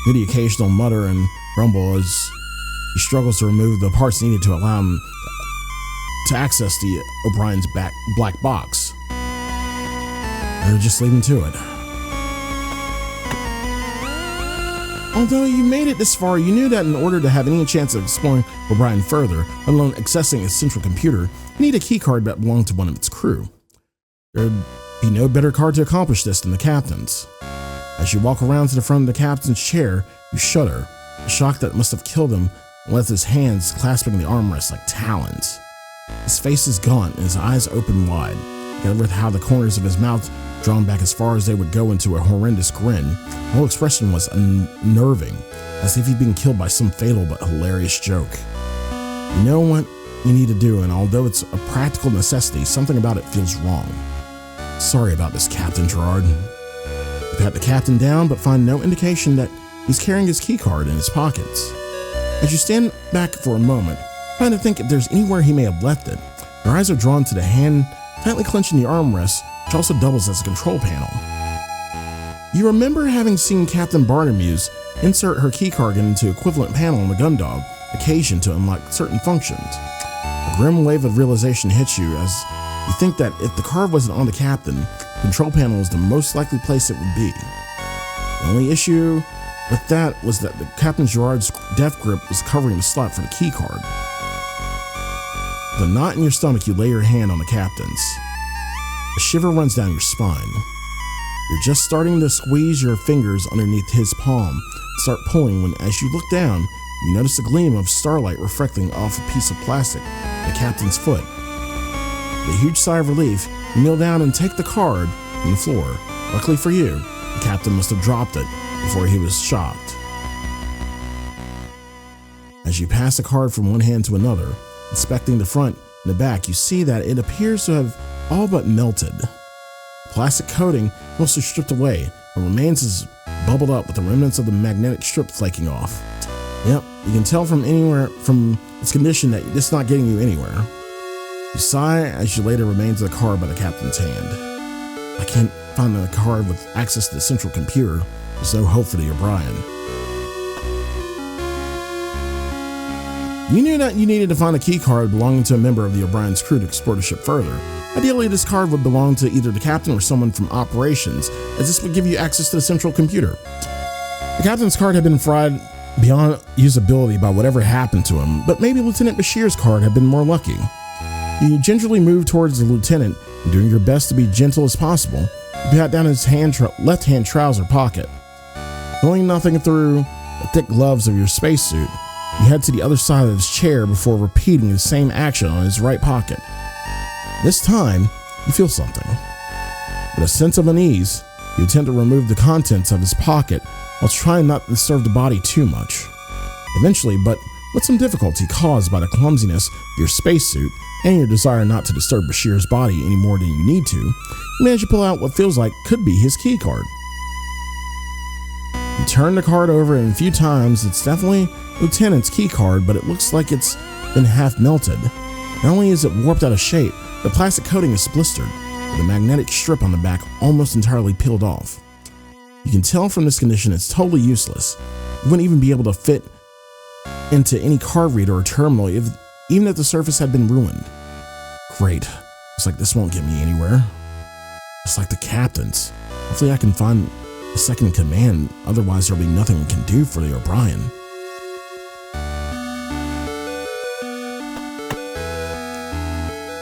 You hear the occasional mutter and grumble as he struggles to remove the parts needed to allow him to access the O'Brien's black box. Or just leave him to it. Although you made it this far, you knew that in order to have any chance of exploring O'Brien further, let alone accessing his central computer, you need a keycard that belonged to one of its crew. There'd be no better card to accomplish this than the captain's. As you walk around to the front of the captain's chair, you shudder, a shock that must have killed him, and left his hands clasping the armrest like talons. His face is gaunt and his eyes open wide, together with how the corners of his mouth drawn back as far as they would go into a horrendous grin. The whole expression was unnerving, as if he'd been killed by some fatal but hilarious joke. You know what you need to do, and although it's a practical necessity, something about it feels wrong. Sorry about this, Captain Gerard. You pat the captain down, but find no indication that he's carrying his keycard in his pockets. As you stand back for a moment, trying to think if there's anywhere he may have left it, your eyes are drawn to the hand tightly clenching the armrest, which also doubles as a control panel. You remember having seen Captain Bartermews insert her keycard into equivalent panel on the Gundog, occasion to unlock certain functions. A grim wave of realization hits you as you think that if the card wasn't on the captain, the control panel was the most likely place it would be. The only issue with that was that the Captain Gerard's death grip was covering the slot for the keycard. With a knot in your stomach, you lay your hand on the captain's. A shiver runs down your spine. You're just starting to squeeze your fingers underneath his palm and start pulling when, as you look down, you notice a gleam of starlight reflecting off a piece of plastic at the captain's foot. With a huge sigh of relief, you kneel down and take the card from the floor. Luckily for you, the captain must have dropped it before he was shocked. As you pass the card from one hand to another, inspecting the front and the back, you see that it appears to have all but melted. The plastic coating mostly stripped away and remains as bubbled up with the remnants of the magnetic strip flaking off. Yep, you can tell from its condition that it's not getting you anywhere. You sigh as you lay the remains of the card by the captain's hand. I can't find a card with access to the central computer. There's no hope for the O'Brien. You knew that you needed to find a key card belonging to a member of the O'Brien's crew to explore the ship further. Ideally, this card would belong to either the captain or someone from operations, as this would give you access to the central computer. The captain's card had been fried beyond usability by whatever happened to him, but maybe Lieutenant Bashir's card had been more lucky. You gingerly moved towards the lieutenant, and doing your best to be gentle as possible, you pat down his left-hand trouser pocket. Pulling nothing through the thick gloves of your spacesuit, you head to the other side of his chair before repeating the same action on his right pocket. This time, you feel something. With a sense of unease, you attempt to remove the contents of his pocket while trying not to disturb the body too much. Eventually, but with some difficulty caused by the clumsiness of your spacesuit and your desire not to disturb Bashir's body any more than you need to, you manage to pull out what feels like could be his key card. You turn the card over and a few times. It's definitely Lieutenant's key card, but it looks like it's been half melted. Not only is it warped out of shape, the plastic coating is blistered, with the magnetic strip on the back almost entirely peeled off. You can tell from this condition it's totally useless. You wouldn't even be able to fit into any card reader or terminal even if the surface had been ruined. Great. Looks like this won't get me anywhere. It's like the captain's. Hopefully I can find a second in command, otherwise there'll be nothing we can do for the O'Brien.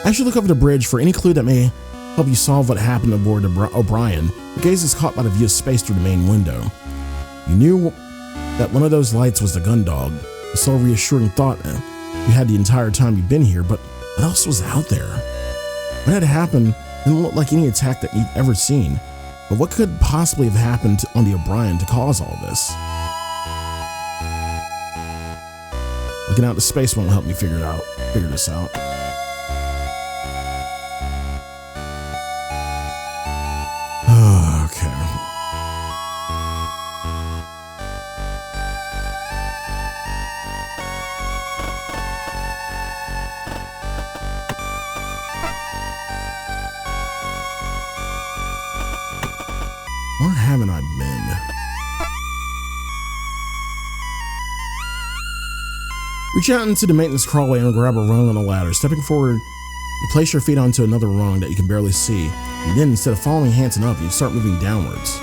As you look over the bridge for any clue that may help you solve what happened aboard O'Brien, your gaze is caught by the view of space through the main window. You knew that one of those lights was the Gundog, the sole reassuring thought you had the entire time you'd been here, but what else was out there? What had happened Didn't look like any attack that you've ever seen. But what could possibly have happened on the O'Brien to cause all this? Looking out to space won't help me figure this out. Okay. Where haven't I been? Reach out into the maintenance crawlway and grab a rung on the ladder. Stepping forward, you place your feet onto another rung that you can barely see, and then instead of following Hansen up, you start moving downwards.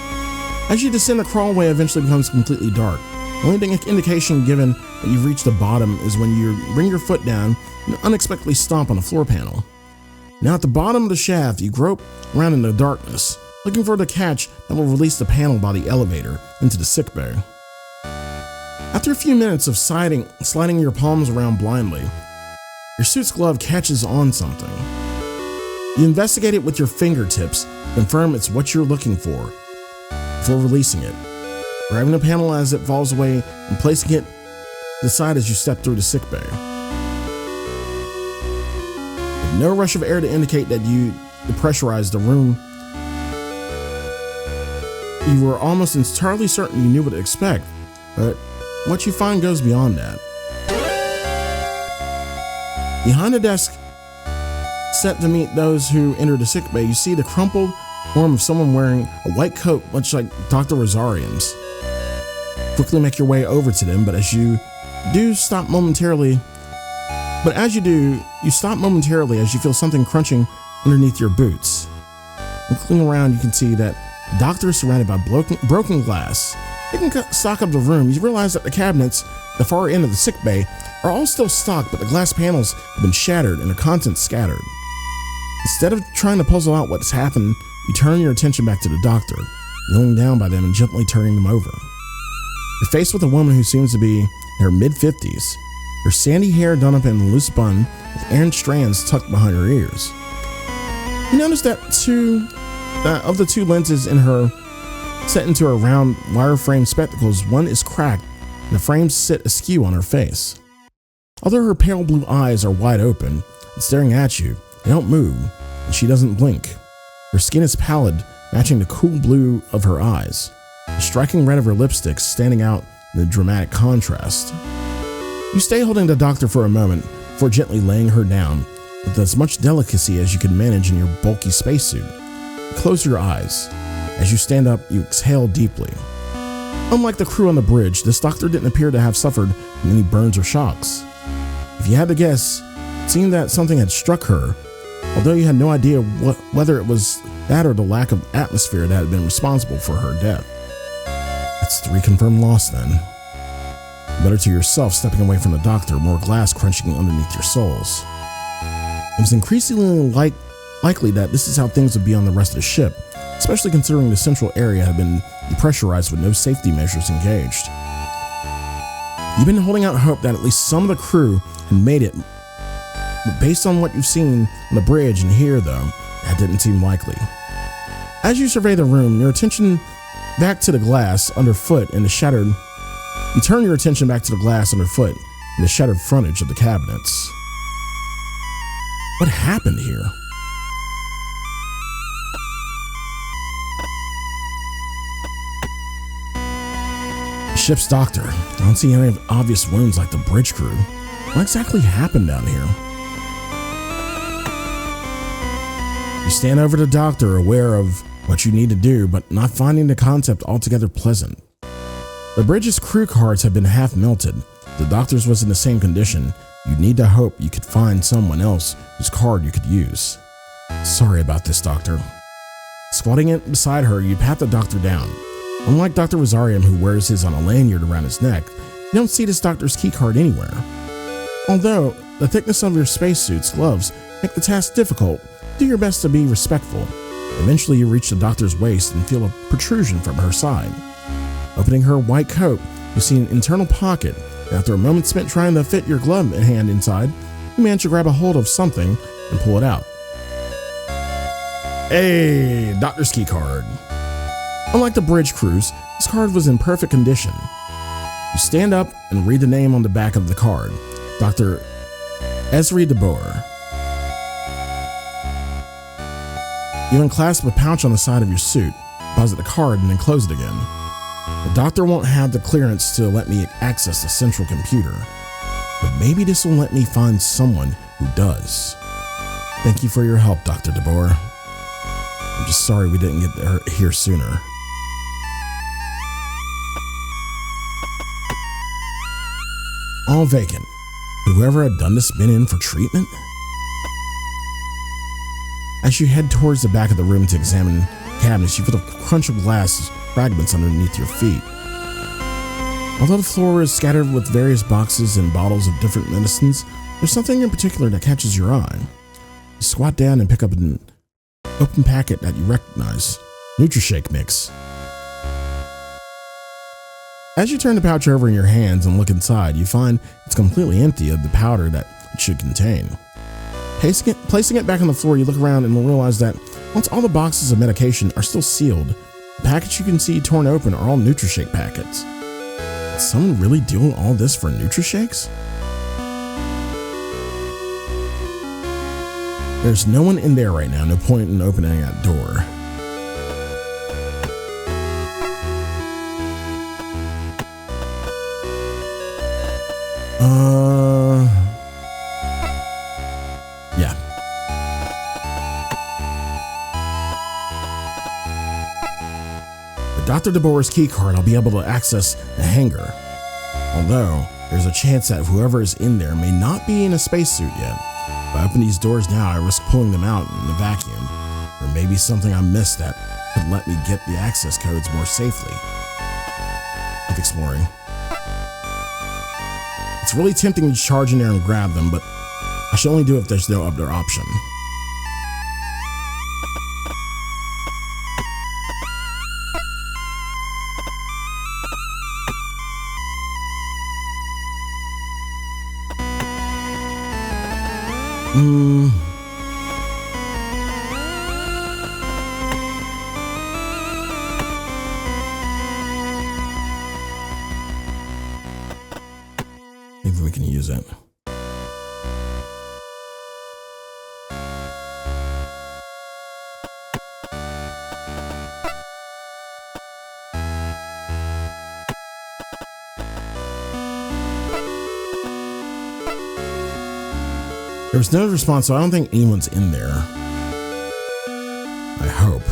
As you descend, the crawlway eventually becomes completely dark. The only indication given that you've reached the bottom is when you bring your foot down and unexpectedly stomp on a floor panel. Now at the bottom of the shaft, you grope around in the darkness, looking for the catch that will release the panel by the elevator into the sickbay. After a few minutes of sliding your palms around blindly, your suit's glove catches on something. You investigate it with your fingertips, confirm it's what you're looking for, before releasing it, grabbing the panel as it falls away and placing it to the side as you step through the sickbay. With no rush of air to indicate that you depressurized the room, you were almost entirely certain you knew what to expect, but what you find goes beyond that. Behind the desk set to meet those who enter the sickbay, you see the crumpled form of someone wearing a white coat, much like Dr. Rosarium's. Quickly make your way over to them, but as you stop momentarily as you feel something crunching underneath your boots. Looking around, you can see that the doctor is surrounded by broken glass. Taking stock of the room, you realize that the cabinets at the far end of the sickbay are all still stocked, but the glass panels have been shattered and the contents scattered. Instead of trying to puzzle out what's happened, you turn your attention back to the doctor, kneeling down by them and gently turning them over. You're faced with a woman who seems to be in her mid-50s, her sandy hair done up in a loose bun with errant strands tucked behind her ears. You notice that of the two lenses in her set into her round wire-frame spectacles, one is cracked and the frames sit askew on her face. Although her pale blue eyes are wide open and staring at you, they don't move, and she doesn't blink. Her skin is pallid, matching the cool blue of her eyes, the striking red of her lipstick standing out in the dramatic contrast. You stay holding the doctor for a moment before gently laying her down with as much delicacy as you can manage in your bulky spacesuit. You close your eyes. As you stand up, you exhale deeply. Unlike the crew on the bridge, this doctor didn't appear to have suffered from any burns or shocks. If you had to guess, it seemed that something had struck her, although you had no idea whether it was that or the lack of atmosphere that had been responsible for her death. That's 3 confirmed loss then. Better to yourself stepping away from the doctor, more glass crunching underneath your soles. It was increasingly likely that this is how things would be on the rest of the ship, especially considering the central area had been depressurized with no safety measures engaged. You've been holding out hope that at least some of the crew had made it, but based on what you've seen on the bridge and here, though, that didn't seem likely. As you survey the room, your attention back to the glass underfoot and the shattered. You turn your attention back to the glass underfoot and the shattered frontage of the cabinets. What happened here? Ship's doctor. I don't see any obvious wounds like the bridge crew. What exactly happened down here? You stand over the doctor, aware of what you need to do, but not finding the concept altogether pleasant. The bridge's crew cards had been half melted. If the doctor's was in the same condition, you'd need to hope you could find someone else whose card you could use. Sorry about this, doctor. Squatting it beside her, you pat the doctor down. Unlike Dr. Rosarium, who wears his on a lanyard around his neck, you don't see this doctor's keycard anywhere. Although the thickness of your spacesuit's gloves make the task difficult, do your best to be respectful. Eventually, you reach the doctor's waist and feel a protrusion from her side. Opening her white coat, you see an internal pocket, and after a moment spent trying to fit your glove hand inside, you manage to grab a hold of something and pull it out. Hey, doctor's key card. Unlike the bridge cruise, this card was in perfect condition. You stand up and read the name on the back of the card. Dr. Esri de Boer. You unclasp a pouch on the side of your suit, deposit the card, and then close it again. The doctor won't have the clearance to let me access the central computer, but maybe this will let me find someone who does. Thank you for your help, Dr. de Boer. I'm just sorry we didn't get here sooner. All vacant. Whoever had done this been in for treatment? As you head towards the back of the room to examine cabinets, you feel the crunch of glass fragments underneath your feet. Although the floor is scattered with various boxes and bottles of different medicines, there's something in particular that catches your eye. You squat down and pick up an open packet that you recognize. Nutrishake mix. As you turn the pouch over in your hands and look inside, you find it's completely empty of the powder that it should contain. Placing it back on the floor, you look around and realize that once all the boxes of medication are still sealed, the packets you can see torn open are all Nutrishake packets. Did someone really do all this for Nutrishakes? There's no one in there right now, no point in opening that door. Yeah. With Dr. de Boer's key card, I'll be able to access the hangar. Although, there's a chance that whoever is in there may not be in a spacesuit yet. If I open these doors now, I risk pulling them out in the vacuum. There may be something I missed that could let me get the access codes more safely. Keep exploring. It's really tempting to charge in there and grab them, but I should only do it if there's no other option. Maybe we can use it. There was no response, so I don't think anyone's in there. I hope.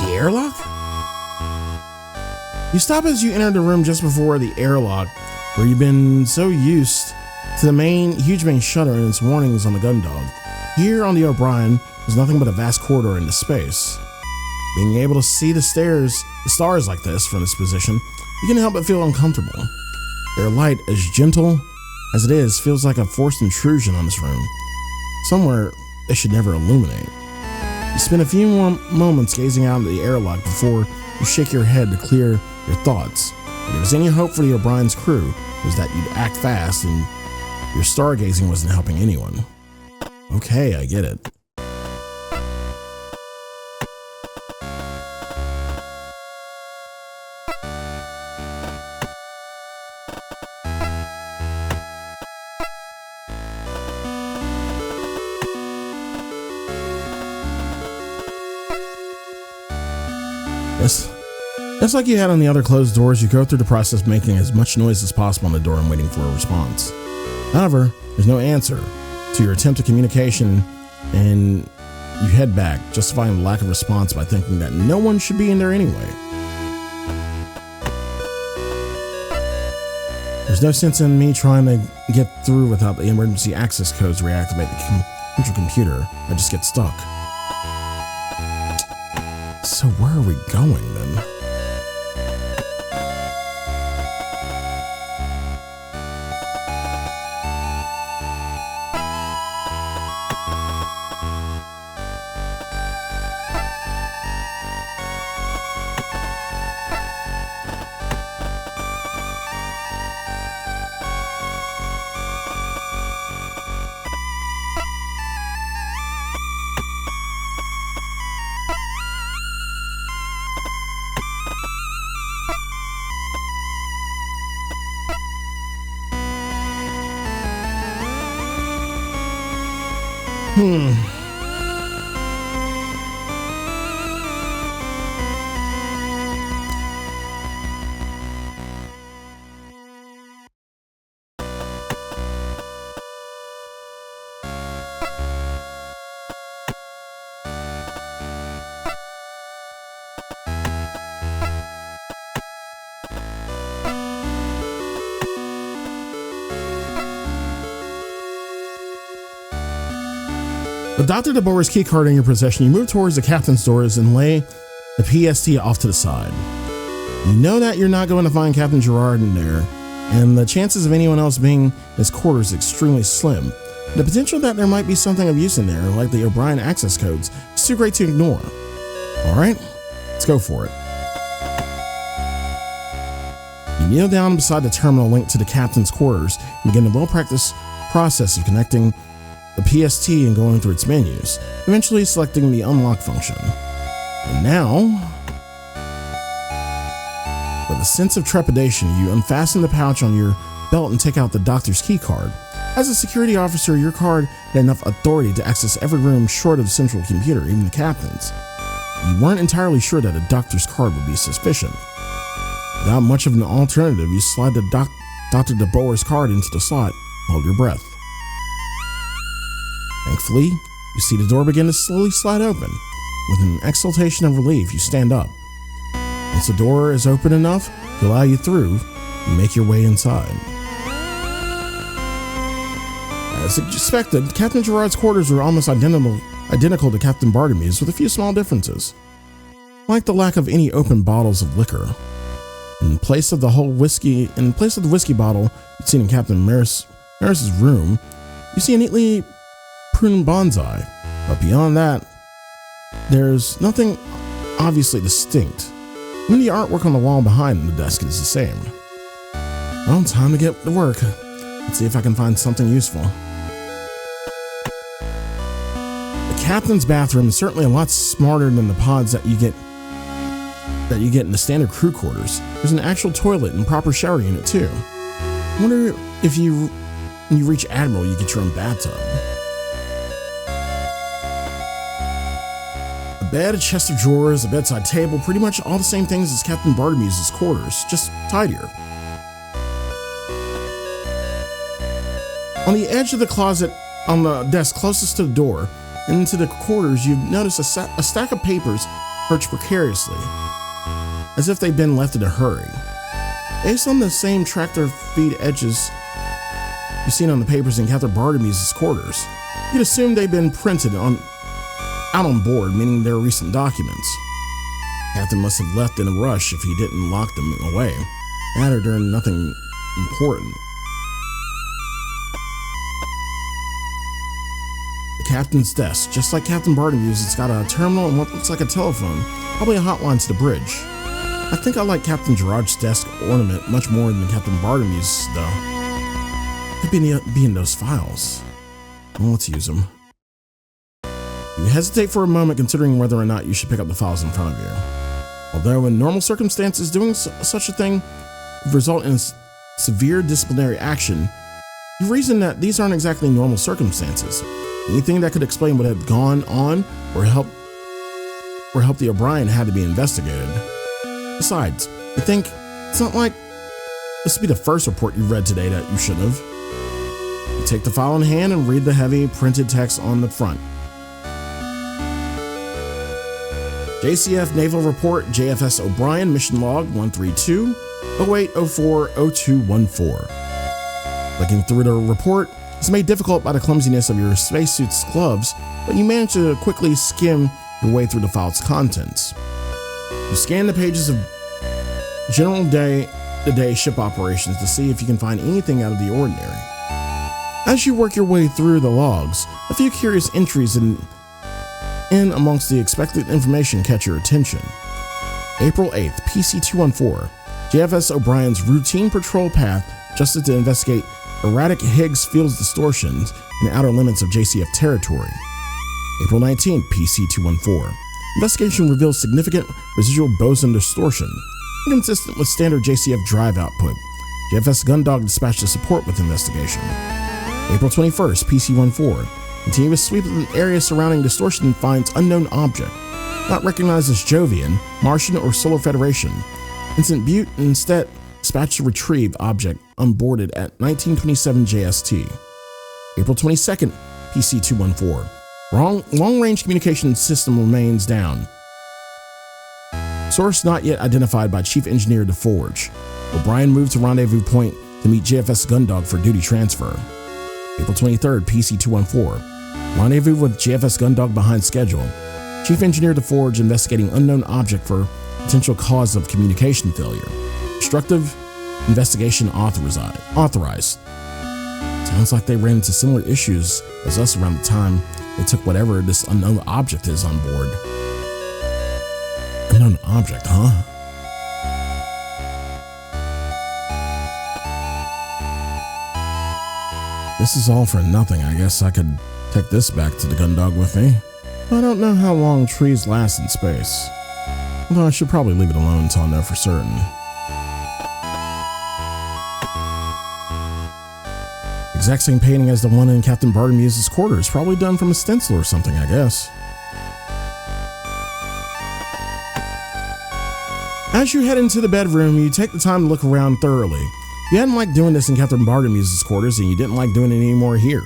The airlock? You stop as you enter the room just before the airlock, where you've been so used to the huge main shutter and its warnings on the gun dog. Here on the O'Brien was nothing but a vast corridor into space. Being able to see the stars like this from this position, you can help but feel uncomfortable. Their light, as gentle as it is, feels like a forced intrusion on this room. Somewhere they should never illuminate. You spend a few more moments gazing out at the airlock before you shake your head to clear your thoughts. If there was any hope for the O'Brien's crew, it was that you'd act fast and your stargazing wasn't helping anyone. Okay, I get it. Just like you had on the other closed doors, you go through the process of making as much noise as possible on the door and waiting for a response. However, there's no answer to your attempt at communication, and you head back, justifying the lack of response by thinking that no one should be in there anyway. There's no sense in me trying to get through without the emergency access codes to reactivate the central computer. I just get stuck. So where are we going then? With Dr. DeBoer's keycard in your possession, you move towards the captain's doors and lay the PST off to the side. You know that you're not going to find Captain Gerard in there, and the chances of anyone else being in his quarters is extremely slim. The potential that there might be something of use in there, like the O'Brien access codes, is too great to ignore. Alright, let's go for it. You kneel down beside the terminal linked to the captain's quarters and begin the well-practiced process of connecting the PST and going through its menus, eventually selecting the unlock function. And now, with a sense of trepidation, you unfasten the pouch on your belt and take out the doctor's key card. As a security officer, your card had enough authority to access every room short of the central computer, even the captain's. You weren't entirely sure that a doctor's card would be sufficient. Without much of an alternative, you slide the Dr. DeBoer's card into the slot and hold your breath. Thankfully, you see the door begin to slowly slide open. With an exultation of relief, you stand up. Once the door is open enough to allow you through, you make your way inside. As expected, Captain Gerard's quarters were almost identical to Captain Bartermews, with a few small differences. Like the lack of any open bottles of liquor. In place of the whiskey bottle you'd seen in Captain Merys' room, you see a neatly pruned bonsai, but beyond that, there's nothing obviously distinct. Even the artwork on the wall behind the desk is the same. Well, time to get to work. Let's see if I can find something useful. The captain's bathroom is certainly a lot smarter than the pods that you get in the standard crew quarters. There's an actual toilet and proper shower unit too. I wonder if when you reach Admiral, you get your own bathtub. A bed, a chest of drawers, a bedside table, pretty much all the same things as Captain Bartermews' quarters, just tidier. On the edge of the closet, on the desk closest to the door, and into the quarters, you notice a stack of papers perched precariously, as if they'd been left in a hurry. Based on the same tractor feed edges you've seen on the papers in Captain Bartermews' quarters, you'd assume they'd been printed out on board, meaning they're recent documents. Captain must have left in a rush if he didn't lock them away. That or they're nothing important. The captain's desk, just like Captain Bartermews, it's got a terminal and what looks like a telephone, probably a hotline to the bridge. I think I like Captain Gerard's desk ornament much more than Captain Bartermews' though. Could be in those files. Well, let's use them. You hesitate for a moment, considering whether or not you should pick up the files in front of you. Although in normal circumstances, doing such a thing would result in severe disciplinary action, you reason that these aren't exactly normal circumstances. Anything that could explain what had gone on or help the O'Brien had to be investigated. Besides, you think it's not like this would be the first report you've read today that you should have. You take the file in hand and read the heavy printed text on the front. JCF Naval Report, JFS O'Brien, Mission Log 132. 08040214. Looking through the report is made difficult by the clumsiness of your spacesuit's gloves, but you manage to quickly skim your way through the file's contents. You scan the pages of general day-to-day ship operations to see if you can find anything out of the ordinary. As you work your way through the logs, a few curious entries in amongst the expected information catch your attention. April 8th, PC-214. JFS O'Brien's routine patrol path adjusted to investigate erratic Higgs field distortions in the outer limits of JCF territory. April 19th, PC-214. Investigation reveals significant residual boson distortion, inconsistent with standard JCF drive output. JFS Gundog dispatched to support with investigation. April 21st, PC-14. Continuous sweep of the area surrounding distortion finds unknown object, not recognized as Jovian, Martian, or Solar Federation. Vincent Butte instead dispatched to retrieve object unboarded at 1927 JST. April 22nd, PC-214. Long-range communication system remains down. Source not yet identified by Chief Engineer DeForge. O'Brien moved to rendezvous point to meet JFS Gundog for duty transfer. April 23rd, PC-214. Rendezvous with JFS Gundog behind schedule. Chief Engineer DeForge investigating unknown object for potential cause of communication failure. Destructive investigation authorized. Sounds like they ran into similar issues as us around the time they took whatever this unknown object is on board. Unknown object, huh? This is all for nothing. I guess I could take this back to the Gundog with me. I don't know how long trees last in space. Although I should probably leave it alone until I know for certain. Exact same painting as the one in Captain Bartermews' quarters, probably done from a stencil or something, I guess. As you head into the bedroom, you take the time to look around thoroughly. You hadn't liked doing this in Captain Bartermews' quarters, and you didn't like doing it anymore here.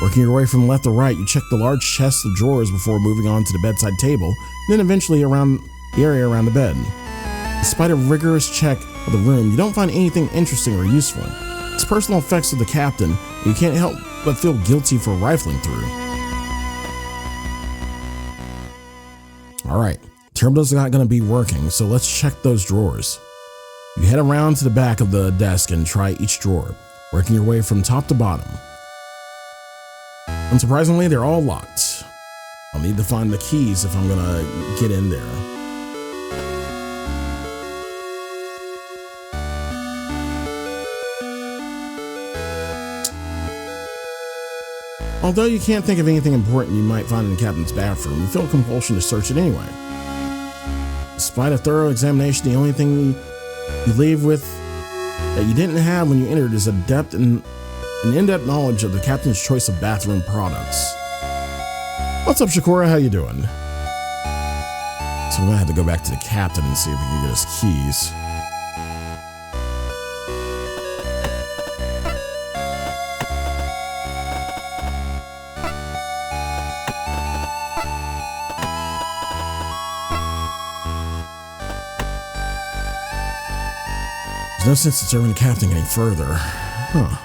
Working your way from left to right, you check the large chest of drawers before moving on to the bedside table, and then eventually around the area around the bed. Despite a rigorous check of the room, you don't find anything interesting or useful. It's personal effects of the captain, and you can't help but feel guilty for rifling through. Alright, terminal's not going to be working, so let's check those drawers. You head around to the back of the desk and try each drawer, working your way from top to bottom. Unsurprisingly, they're all locked. I'll need to find the keys if I'm gonna get in there. Although you can't think of anything important you might find in the captain's bathroom, you feel a compulsion to search it anyway. Despite a thorough examination, the only thing you leave with that you didn't have when you entered is an in-depth knowledge of the captain's choice of bathroom products. What's up, Shakura? How you doing? So we're gonna have to go back to the captain and see if we can get his keys. There's no sense disturbing the captain any further. Huh.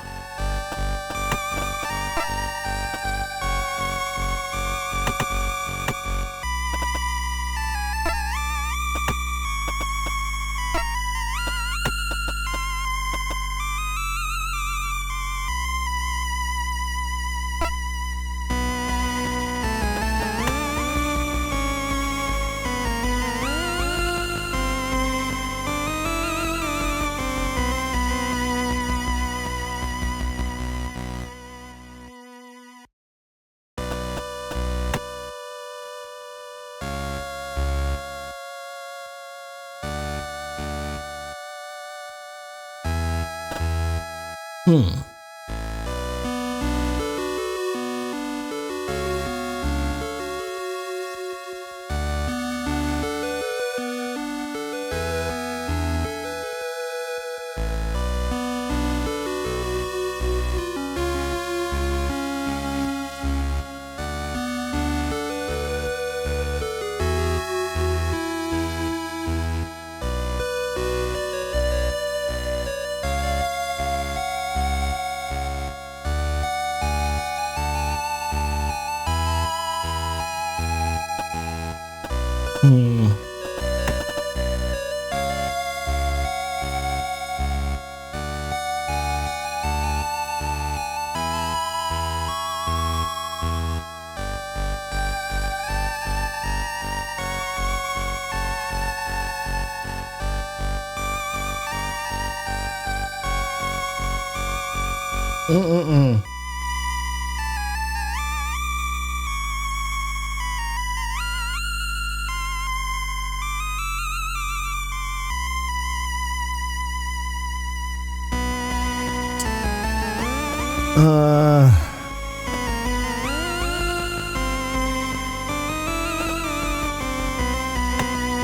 We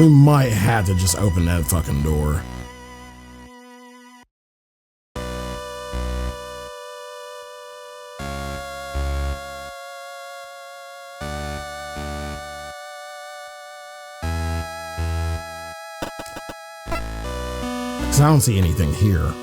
might have to just open that fucking door. Because I don't see anything here.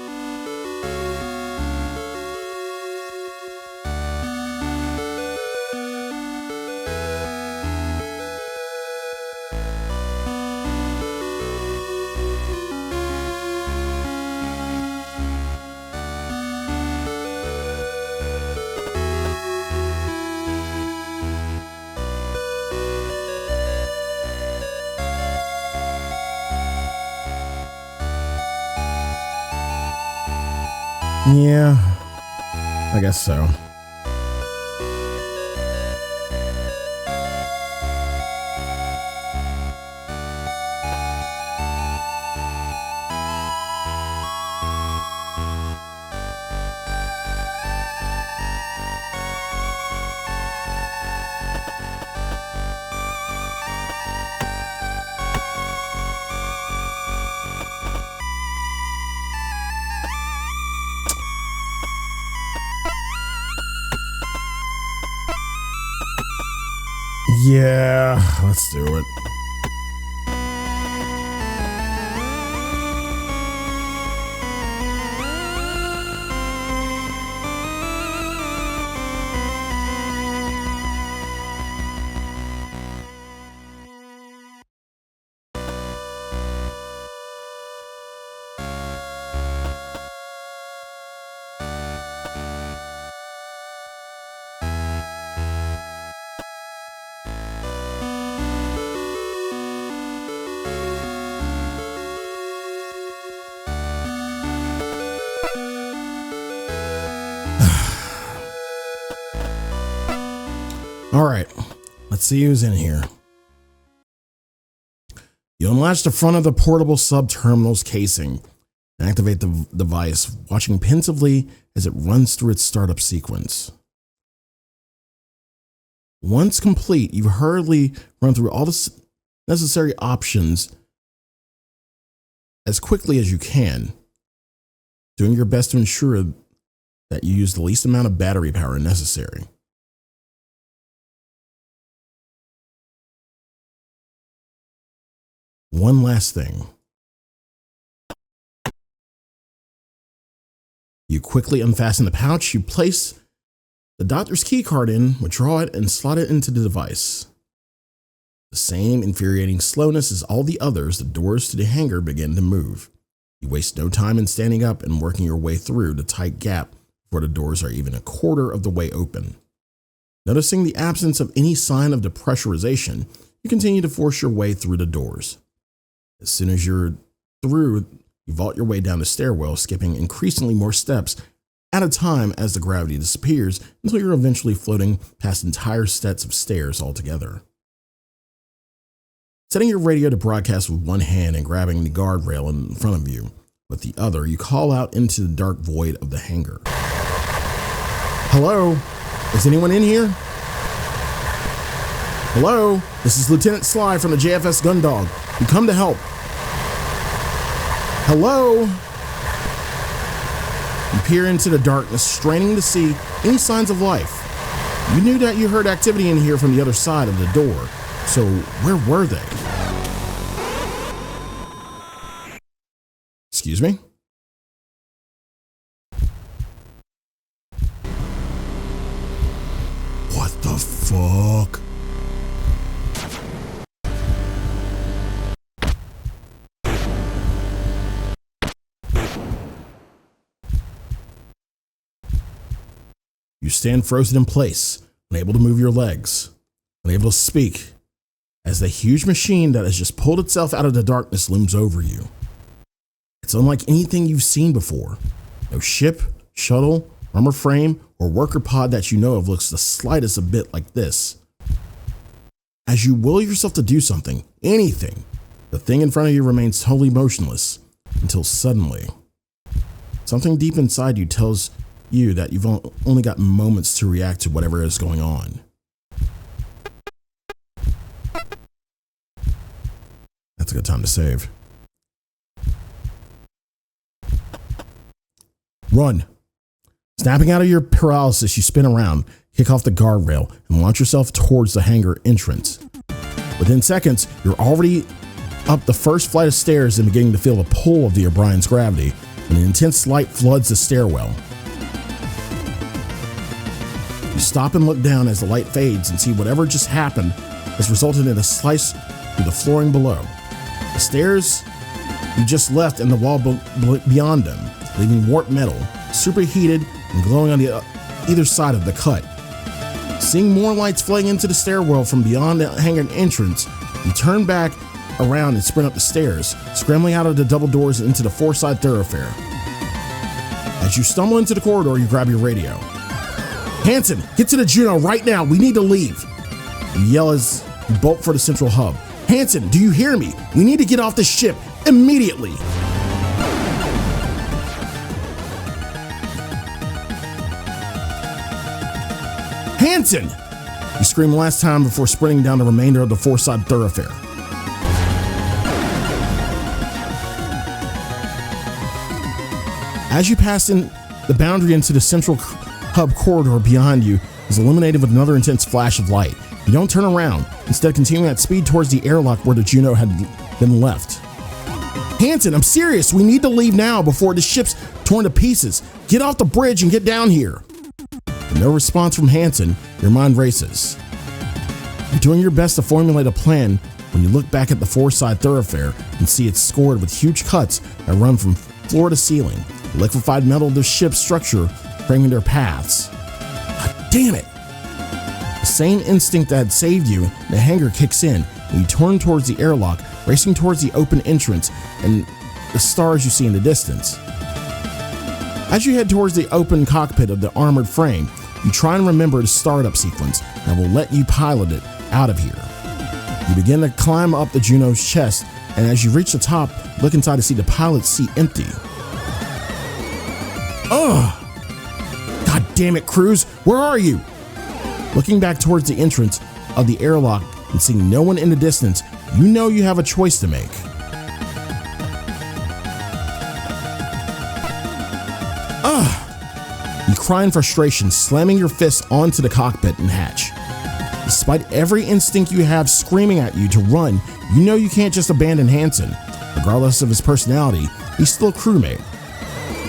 Yeah, I guess so. Yeah, let's do it. All right, let's see who's in here. You unlatch the front of the portable sub-terminal's casing and activate the device, watching pensively as it runs through its startup sequence. Once complete, you hurriedly run through all the necessary options as quickly as you can, doing your best to ensure that you use the least amount of battery power necessary. One last thing. You quickly unfasten the pouch, you place the doctor's key card in, withdraw it, and slot it into the device. The same infuriating slowness as all the others, the doors to the hangar begin to move. You waste no time in standing up and working your way through the tight gap before the doors are even a quarter of the way open. Noticing the absence of any sign of depressurization, you continue to force your way through the doors. As soon as you're through, you vault your way down the stairwell, skipping increasingly more steps at a time as the gravity disappears until you're eventually floating past entire sets of stairs altogether. Setting your radio to broadcast with one hand and grabbing the guardrail in front of you with the other, you call out into the dark void of the hangar. Hello? Is anyone in here? Hello? This is Lieutenant Sly from the JFS Gundog. We come to help. Hello? You peer into the darkness, straining to see any signs of life. You knew that you heard activity in here from the other side of the door, so where were they? Excuse me? What the fuck? You stand frozen in place, unable to move your legs, unable to speak, as the huge machine that has just pulled itself out of the darkness looms over you. It's unlike anything you've seen before. No ship, shuttle, armor frame, or worker pod that you know of looks the slightest a bit like this. As you will yourself to do something, anything, the thing in front of you remains totally motionless until suddenly, something deep inside you tells you that you've only got moments to react to whatever is going on. That's a good time to save. Run. Snapping out of your paralysis, you spin around, kick off the guardrail, and launch yourself towards the hangar entrance. Within seconds, you're already up the first flight of stairs and beginning to feel the pull of the O'Brien's gravity, when an intense light floods the stairwell. You stop and look down as the light fades and see whatever just happened has resulted in a slice through the flooring below. The stairs you just left and the wall beyond them, leaving warped metal, superheated and glowing on the either side of the cut. Seeing more lights flooding into the stairwell from beyond the hangar entrance, you turn back around and sprint up the stairs, scrambling out of the double doors into the four-side thoroughfare. As you stumble into the corridor, you grab your radio. Hansen, get to the Juno right now. We need to leave. You yell as you bolt for the central hub. Hansen, do you hear me? We need to get off the ship immediately. Hansen! You scream last time before sprinting down the remainder of the four-side thoroughfare. As you pass in the boundary into the central hub corridor behind you is illuminated with another intense flash of light. You don't turn around, instead continuing at speed towards the airlock where the Juno had been left. Hansen, I'm serious. We need to leave now before the ship's torn to pieces. Get off the bridge and get down here. With no response from Hansen, your mind races. You're doing your best to formulate a plan when you look back at the four-side thoroughfare and see it's scored with huge cuts that run from floor to ceiling, the liquefied metal of the ship's structure framing their paths. God damn it! The same instinct that had saved you in the hangar kicks in, and you turn towards the airlock, racing towards the open entrance and the stars you see in the distance. As you head towards the open cockpit of the armored frame, you try and remember the startup sequence that will let you pilot it out of here. You begin to climb up the Juno's chest, and as you reach the top, look inside to see the pilot's seat empty. Ugh! God damn it, Crwys, where are you? Looking back towards the entrance of the airlock and seeing no one in the distance, you know you have a choice to make. Ugh! You cry in frustration, slamming your fists onto the cockpit and hatch. Despite every instinct you have screaming at you to run, you know you can't just abandon Hansen. Regardless of his personality, he's still a crewmate.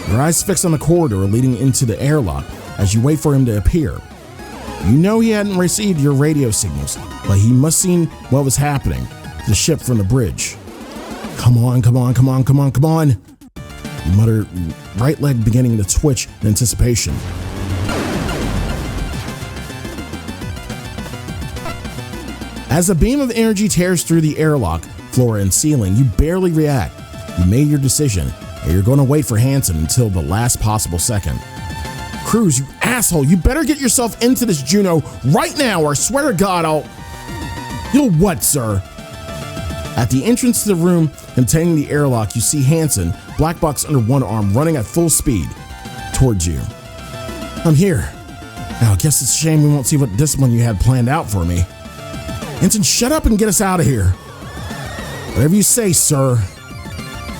Your eyes fixed on the corridor leading into the airlock as you wait for him to appear. You know he hadn't received your radio signals, but he must have seen what was happening to the ship from the bridge. Come on, come on, come on, come on, come on. You mutter, right leg beginning to twitch in anticipation. As a beam of energy tears through the airlock, floor and ceiling, you barely react. You made your decision, and you're going to wait for Hansen until the last possible second. Crwys, you asshole, you better get yourself into this Juno right now, or I swear to God I'll... You'll what, sir? At the entrance to the room containing the airlock, you see Hansen, black box under one arm, running at full speed towards you. I'm here. Now, I guess it's a shame we won't see what discipline you had planned out for me. Hansen, shut up and get us out of here. Whatever you say, sir.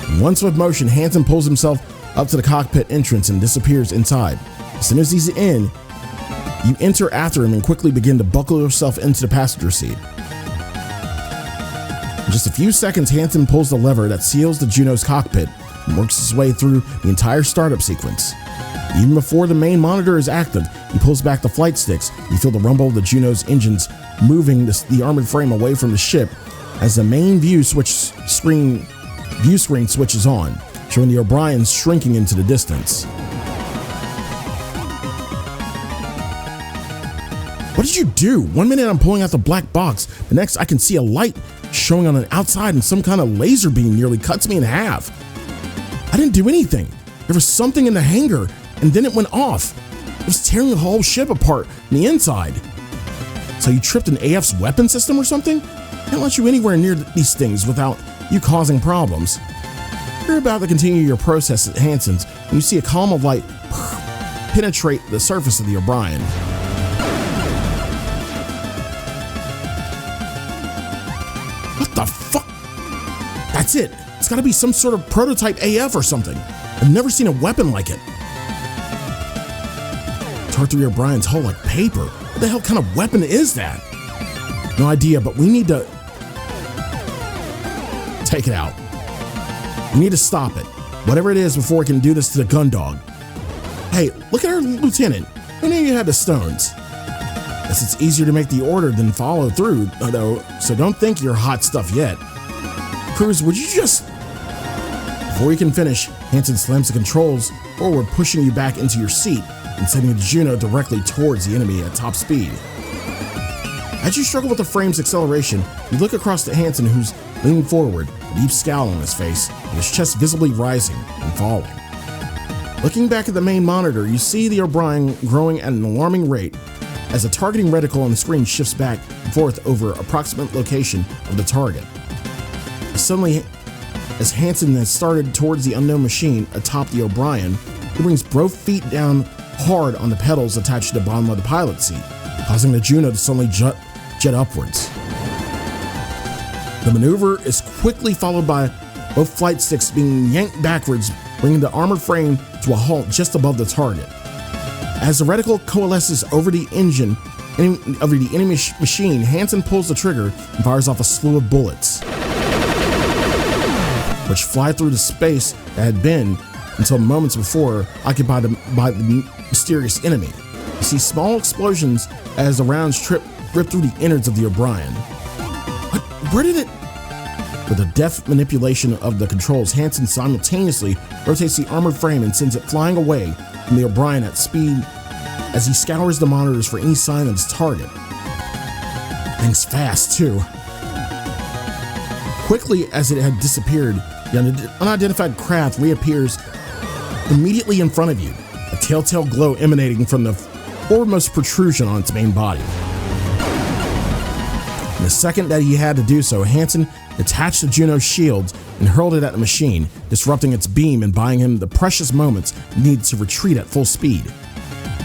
In one swift motion, Hansen pulls himself up to the cockpit entrance and disappears inside. As soon as he's in, you enter after him and quickly begin to buckle yourself into the passenger seat. In just a few seconds, Hansen pulls the lever that seals the Juno's cockpit and works his way through the entire startup sequence. Even before the main monitor is active, he pulls back the flight sticks. You feel the rumble of the Juno's engines moving the armored frame away from the ship as the main view screen switches on, showing the O'Briens shrinking into the distance. What did you do? One minute I'm pulling out the black box, the next I can see a light showing on the outside and some kind of laser beam nearly cuts me in half. I didn't do anything. There was something in the hangar and then it went off. was tearing the whole ship apart from the inside. So you tripped an AF's weapon system or something? Can't let you anywhere near these things without you causing problems. You're about to continue your process at Hansen's when you see a column of light penetrate the surface of the O'Brien. What the fuck? That's it. It's gotta be some sort of prototype AF or something. I've never seen a weapon like it. Tore through your O'Brien's hull like paper. What the hell kind of weapon is that? No idea, but we need to take it out. We need to stop it, whatever it is, before it can do this to the gun dog. Hey, look at our lieutenant. Who knew you had the stones? Guess it's easier to make the order than follow through, though, so don't think you're hot stuff yet. Crwys, would you just... Before you can finish, Hansen slams the controls forward, pushing you back into your seat and sending Juno directly towards the enemy at top speed. As you struggle with the frame's acceleration, you look across to Hansen, who's leaning forward, a deep scowl on his face, and his chest visibly rising and falling. Looking back at the main monitor, you see the O'Brien growing at an alarming rate as the targeting reticle on the screen shifts back and forth over approximate location of the target. Suddenly, as Hansen has started towards the unknown machine atop the O'Brien, he brings both feet down hard on the pedals attached to the bottom of the pilot seat, causing the Juno to suddenly jet upwards. The maneuver is quickly followed by both flight sticks being yanked backwards, bringing the armored frame to a halt just above the target. As the reticle coalesces over the engine of the enemy machine, Hansen pulls the trigger and fires off a slew of bullets, which fly through the space that had been, until moments before, occupied by the mysterious enemy. You see small explosions as the rounds rip through the innards of the O'Brien. What? Where did it? With a deft manipulation of the controls, Hansen simultaneously rotates the armored frame and sends it flying away from the O'Brien at speed as he scours the monitors for any sign of his target. Things fast, too. Quickly as it had disappeared, the unidentified craft reappears immediately in front of you, a telltale glow emanating from the foremost protrusion on its main body. In the second that he had to do so, Hansen detached the Juno's shields and hurled it at the machine, disrupting its beam and buying him the precious moments needed to retreat at full speed.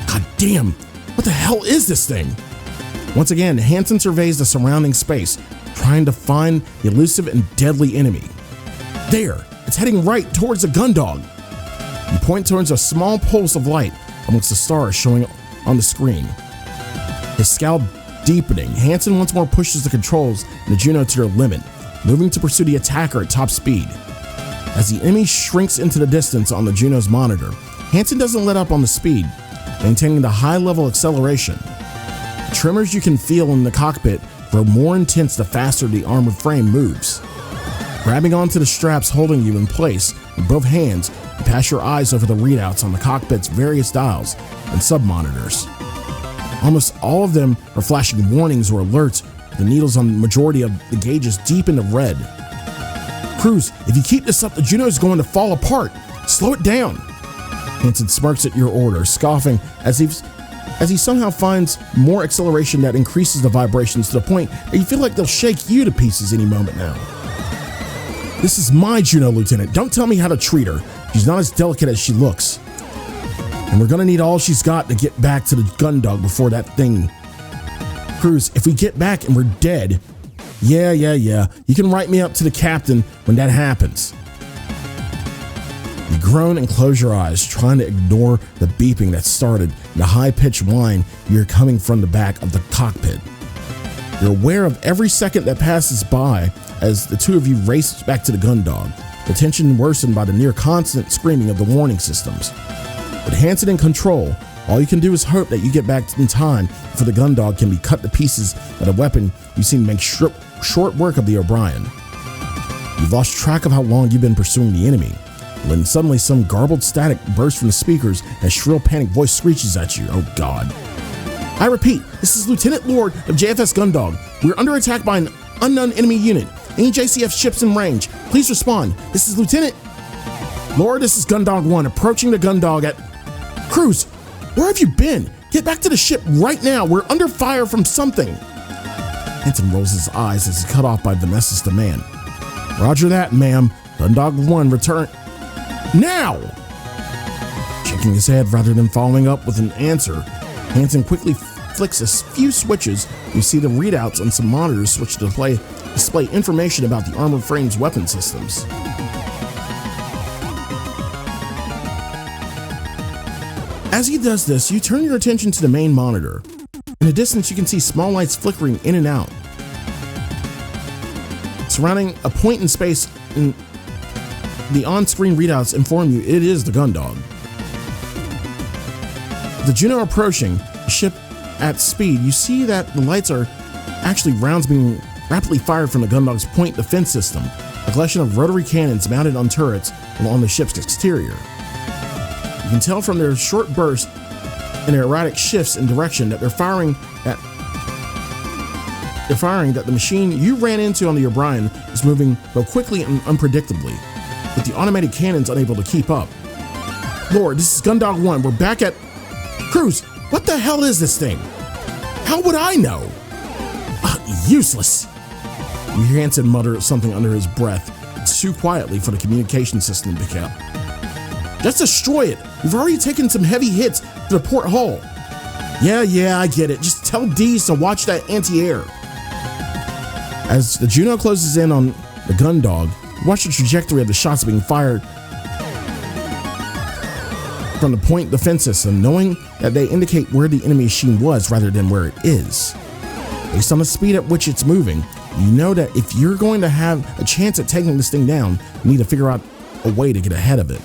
God damn, what the hell is this thing? Once again, Hansen surveys the surrounding space, trying to find the elusive and deadly enemy. There, it's heading right towards the gun dog. You point towards a small pulse of light amongst the stars showing on the screen. His scowl deepening, Hansen once more pushes the controls and the Juno to their limit, moving to pursue the attacker at top speed. As the enemy shrinks into the distance on the Juno's monitor, Hansen doesn't let up on the speed, maintaining the high-level acceleration. The tremors you can feel in the cockpit grow more intense the faster the armored frame moves. Grabbing onto the straps holding you in place with both hands, you pass your eyes over the readouts on the cockpit's various dials and sub-monitors. Almost all of them are flashing warnings or alerts, with the needles on the majority of the gauges deep into red. Crwys, if you keep this up, the Juno is going to fall apart. Slow it down. Hansen smirks at your order, scoffing as he somehow finds more acceleration that increases the vibrations to the point that you feel like they'll shake you to pieces any moment now. This is my Juno, Lieutenant. Don't tell me how to treat her. She's not as delicate as she looks. And we're gonna need all she's got to get back to the gun dog before that thing. Crwys, if we get back and we're dead, yeah, you can write me up to the captain when that happens. You groan and close your eyes, trying to ignore the beeping that started and the high-pitched whine you're coming from the back of the cockpit. You're aware of every second that passes by as the two of you race back to the gun dog, the tension worsened by the near constant screaming of the warning systems. With Hansen in control, all you can do is hope that you get back in time before the gun dog can be cut to pieces by the weapon you seem to make short work of the O'Brien. You've lost track of how long you've been pursuing the enemy, when suddenly some garbled static bursts from the speakers and a shrill panic voice screeches at you. Oh God. I repeat, this is Lieutenant Lord of JFS Gundog. We're under attack by an unknown enemy unit. Any JCF ships in range, please respond. This is Lieutenant Lord, this is Gundog 1, approaching the gun dog at... Crwys, Where have you been? Get back to the ship right now. We're under fire from something. Hansen rolls his eyes as he's cut off by Vanessa's demand. Roger that, ma'am. Gundog 1, return now. Shaking his head rather than following up with an answer, Hansen quickly flicks a few switches. You see the readouts on some monitors switch to display information about the armored frame's weapon systems. As he does this, you turn your attention to the main monitor. In the distance, you can see small lights flickering in and out. Surrounding a point in space, and the on-screen readouts inform you it is the Gundog. The Juno approaching, the ship at speed, you see that the lights are actually rounds being rapidly fired from the Gundog's point defense system, a collection of rotary cannons mounted on turrets along the ship's exterior. You can tell from their short bursts and their erratic shifts in direction that they're firing that the machine you ran into on the O'Brien is moving both quickly and unpredictably, with the automated cannons unable to keep up. Lord, this is Gundog 1. We're back at Crwys. What the hell is this thing? How would I know? Useless. You hear Hansen mutter something under his breath, too quietly for the communication system to pick up. Just destroy it. We've already taken some heavy hits to the port hull. Yeah, I get it. Just tell Dees to watch that anti-air. As the Juno closes in on the Gundog, watch the trajectory of the shots being fired from the point defense system, knowing that they indicate where the enemy machine was rather than where it is. Based on the speed at which it's moving, you know that if you're going to have a chance at taking this thing down, you need to figure out a way to get ahead of it.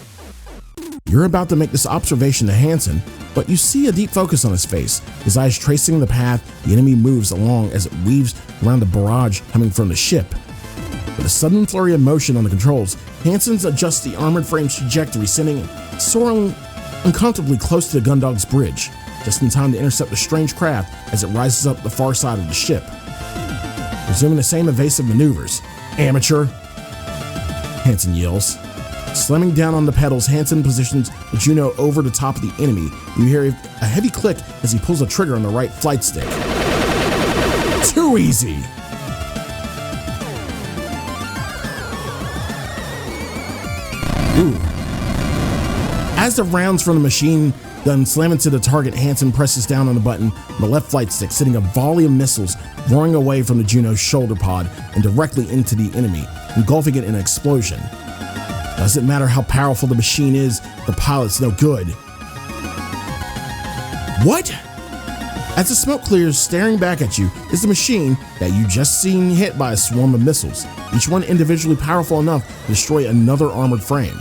You're about to make this observation to Hansen, but you see a deep focus on his face, his eyes tracing the path the enemy moves along as it weaves around the barrage coming from the ship. With a sudden flurry of motion on the controls, Hansen adjusts the armored frame's trajectory, sending it soaring uncomfortably close to the Gundog's bridge, just in time to intercept the strange craft as it rises up the far side of the ship. Resuming the same evasive maneuvers. Amateur! Hansen yells. Slamming down on the pedals, Hansen positions the Juno over the top of the enemy. You hear a heavy click as he pulls the trigger on the right flight stick. Too easy! Ooh. As the rounds from the machine gun slam into the target, Hansen presses down on the button on the left flight stick, sending a volley of missiles roaring away from the Juno's shoulder pod and directly into the enemy, engulfing it in an explosion. Doesn't matter how powerful the machine is, the pilot's no good. What? As the smoke clears, staring back at you is the machine that you just seen hit by a swarm of missiles, each one individually powerful enough to destroy another armored frame.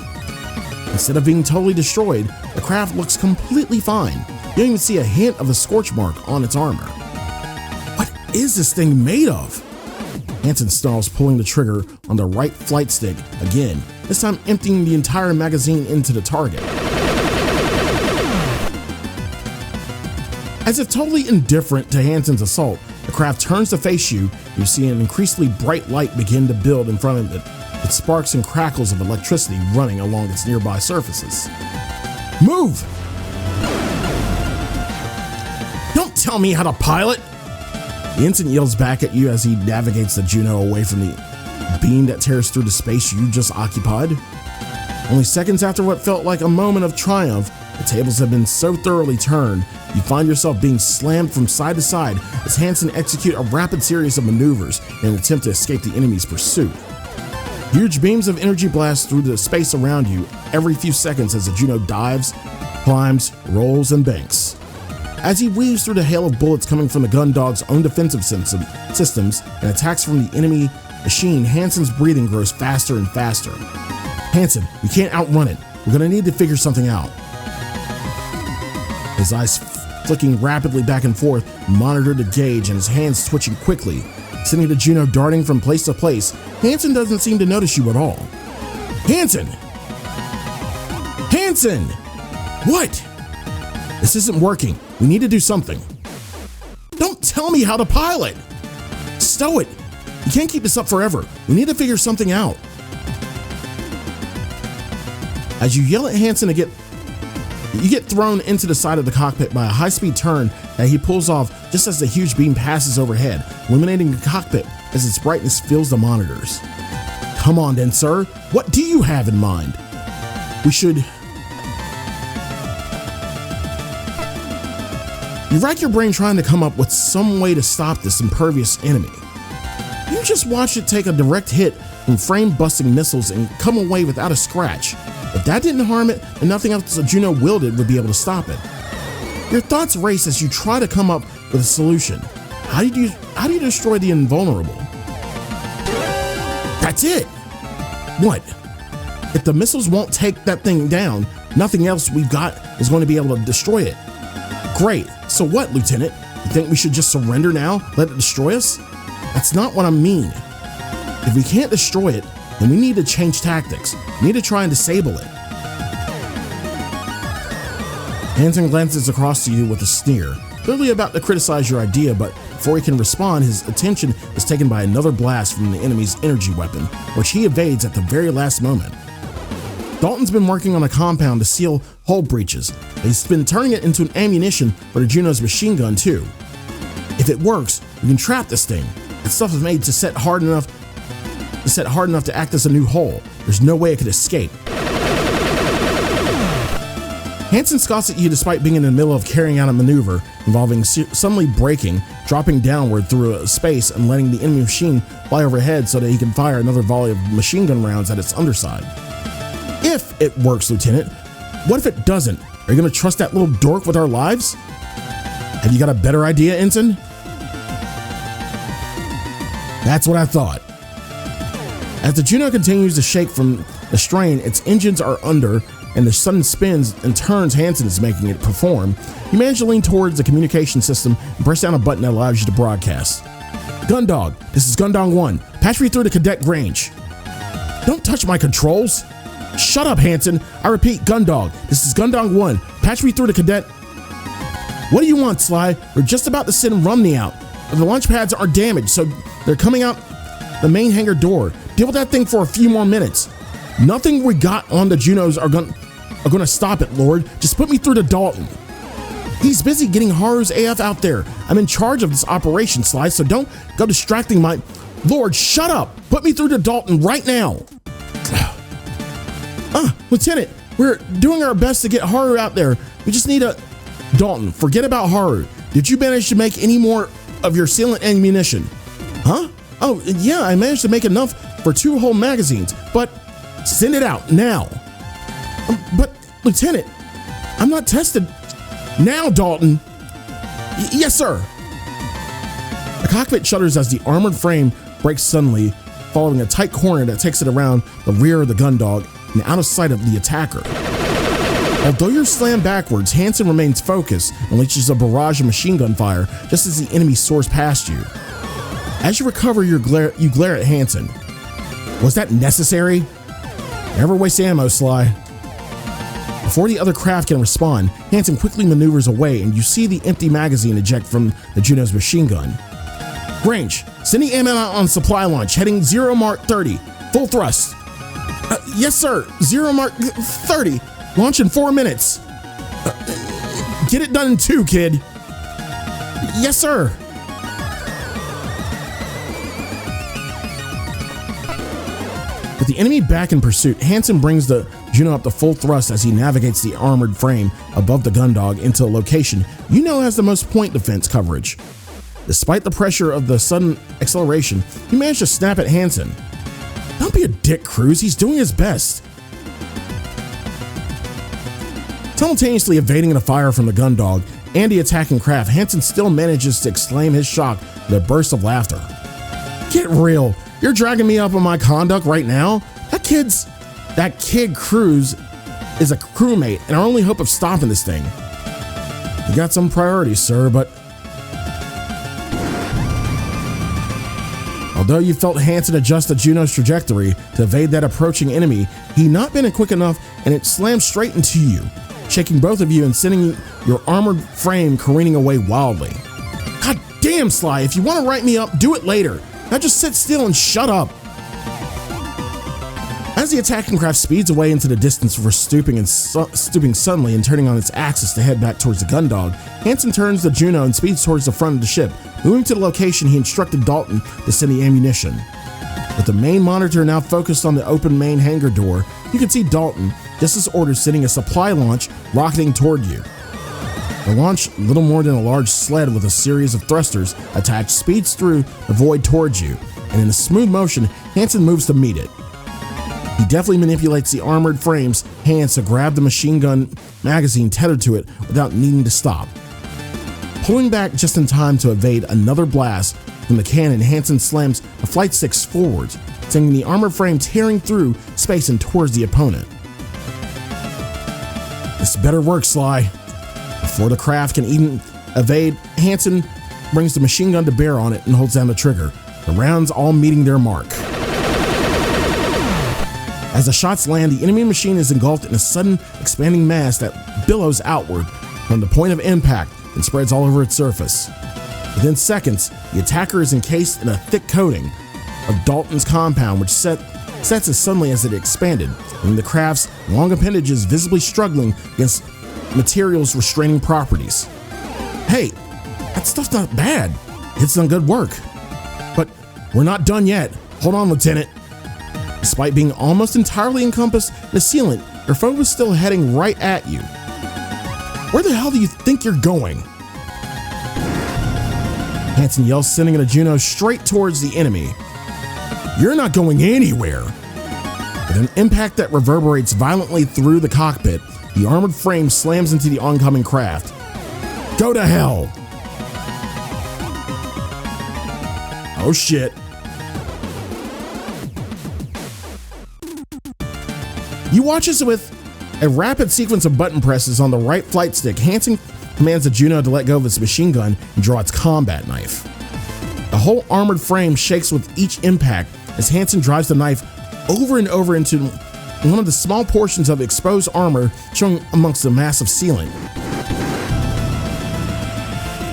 Instead of being totally destroyed, the craft looks completely fine. You don't even see a hint of a scorch mark on its armor. What is this thing made of? Hansen snarls, pulling the trigger on the right flight stick again, this time emptying the entire magazine into the target. As if totally indifferent to Hansen's assault, the craft turns to face you. You see an increasingly bright light begin to build in front of it, with sparks and crackles of electricity running along its nearby surfaces. Move! Don't tell me how to pilot! The ensign yells back at you as he navigates the Juno away from the beam that tears through the space you just occupied. Only seconds after what felt like a moment of triumph, the tables have been so thoroughly turned, you find yourself being slammed from side to side as Hansen execute a rapid series of maneuvers in an attempt to escape the enemy's pursuit. Huge beams of energy blast through the space around you every few seconds as the Juno dives, climbs, rolls, and banks. As he weaves through the hail of bullets coming from the Gundog's own defensive systems and attacks from the enemy machine, Hansen's breathing grows faster and faster. Hansen, we can't outrun it. We're gonna need to figure something out. His eyes flicking rapidly back and forth, monitor the gauge, and his hands twitching quickly, sending the Juno darting from place to place. Hansen doesn't seem to notice you at all. Hansen! Hansen! What? This isn't working. We need to do something. Don't tell me how to pilot! Stow it! You can't keep this up forever. We need to figure something out. As you yell at Hansen to get You get thrown into the side of the cockpit by a high-speed turn that he pulls off just as the huge beam passes overhead, illuminating the cockpit as its brightness fills the monitors. Come on then, sir. What do you have in mind? We should... You rack your brain trying to come up with some way to stop this impervious enemy. You just watch it take a direct hit from frame-busting missiles and come away without a scratch. If that didn't harm it, then nothing else Juno wielded would be able to stop it. Your thoughts race as you try to come up with a solution. How do you destroy the invulnerable? That's it! What? If the missiles won't take that thing down, nothing else we've got is going to be able to destroy it. Great. So what, Lieutenant? You think we should just surrender now? Let it destroy us? That's not what I mean. If we can't destroy it, then we need to change tactics. We need to try and disable it. Hansen glances across to you with a sneer, clearly about to criticize your idea, but before he can respond, his attention is taken by another blast from the enemy's energy weapon, which he evades at the very last moment. Dalton's been working on a compound to seal hull breaches. He's been turning it into an ammunition for the Juno's machine gun too. If it works, we can trap this thing. That stuff is made to set hard enough to act as a new hull. There's no way it could escape. Hansen scoffs at you despite being in the middle of carrying out a maneuver involving suddenly braking, dropping downward through space and letting the enemy machine fly overhead so that he can fire another volley of machine gun rounds at its underside. If it works, Lieutenant, what if it doesn't? Are you going to trust that little dork with our lives? Have you got a better idea, Ensign? That's what I thought. As the Juno continues to shake from the strain its engines are under and the sudden spins and turns Hansen is making it perform, you manage to lean towards the communication system and press down a button that allows you to broadcast. Gundog, this is Gundog 1. Patch me through to cadet range. Don't touch my controls. Shut up, Hansen. I repeat, Gundog, this is Gundog 1. Patch me through to cadet. What do you want, Sly? We're just about to send Rumney out. The launch pads are damaged, so they're coming out the main hangar door. Deal with that thing for a few more minutes. Nothing we got on the Junos are gonna stop it, Lord. Just put me through to Dalton. He's busy getting Haru's AF out there. I'm in charge of this operation, Sly, so don't go distracting my... Lord, shut up. Put me through to Dalton right now. Lieutenant, we're doing our best to get Haru out there. We just need a... Dalton, forget about Haru. Did you manage to make any more of your sealant ammunition? Huh? Oh, yeah, I managed to make enough for 2 whole magazines, but send it out now. But, Lieutenant, I'm not tested. Now, Dalton. Yes, sir. The cockpit shudders as the armored frame breaks suddenly, following a tight corner that takes it around the rear of the Gundog and out of sight of the attacker. Although you're slammed backwards, Hansen remains focused and unleashes a barrage of machine gun fire just as the enemy soars past you. As you recover, you glare at Hansen. Was that necessary? Never waste ammo, Sly. Before the other craft can respond, Hansen quickly maneuvers away and you see the empty magazine eject from the Juno's machine gun. Range, sending ammo out on supply launch, heading 0 Mark 30, full thrust. Yes, sir, 0 Mark 30, launch in 4 minutes. Get it done in 2, kid. Yes, sir. With the enemy back in pursuit, Hansen brings the Juno up to full thrust as he navigates the armored frame above the Gundog into a location you know has the most point defense coverage. Despite the pressure of the sudden acceleration, he managed to snap at Hansen. Don't be a dick, Crwys. He's doing his best. Simultaneously evading the fire from the Gundog and the attacking craft, Hansen still manages to exclaim his shock with a burst of laughter. Get real. You're dragging me up on my conduct right now? That kid Crwys is a crewmate and our only hope of stopping this thing. You got some priorities, sir, but... Although you felt Hansen adjust the Juno's trajectory to evade that approaching enemy, he'd not been quick enough and it slammed straight into you, shaking both of you and sending your armored frame careening away wildly. God damn, Sly, if you want to write me up, do it later. Now just sit still and shut up. As As the attacking craft speeds away into the distance before stooping suddenly and turning on its axis to head back towards the gun dog, Hansen turns the Juno and speeds towards the front of the ship, moving to the location he instructed Dalton to send the ammunition. With the main monitor now focused on the open main hangar door, you can see Dalton, just as ordered, sending a supply launch rocketing toward you. The launch, little more than a large sled with a series of thrusters attached, speeds through the void towards you, and in a smooth motion, Hansen moves to meet it. He deftly manipulates the armored frame's hands to grab the machine gun magazine tethered to it without needing to stop. Pulling back just in time to evade another blast from the cannon, Hansen slams the flight sticks forwards, sending the armored frame tearing through space and towards the opponent. This better work, Sly. Before the craft can even evade, Hansen brings the machine gun to bear on it and holds down the trigger, the rounds all meeting their mark. As the shots land, the enemy machine is engulfed in a sudden expanding mass that billows outward from the point of impact and spreads all over its surface. Within seconds, the attacker is encased in a thick coating of Dalton's compound, which sets as suddenly as it expanded, leaving the craft's long appendages visibly struggling against material's restraining properties. Hey, that stuff's not bad. It's done good work. But we're not done yet. Hold on, Lieutenant. Despite being almost entirely encompassed in the sealant, your foe was still heading right at you. Where the hell do you think you're going? Hansen yells, sending the Juno straight towards the enemy. You're not going anywhere. With an impact that reverberates violently through the cockpit, the armored frame slams into the oncoming craft. Go to hell! Oh shit. You watch as with a rapid sequence of button presses on the right flight stick, Hansen commands the Juno to let go of its machine gun and draw its combat knife. The whole armored frame shakes with each impact as Hansen drives the knife over and over into one of the small portions of exposed armor showing amongst the massive sealant.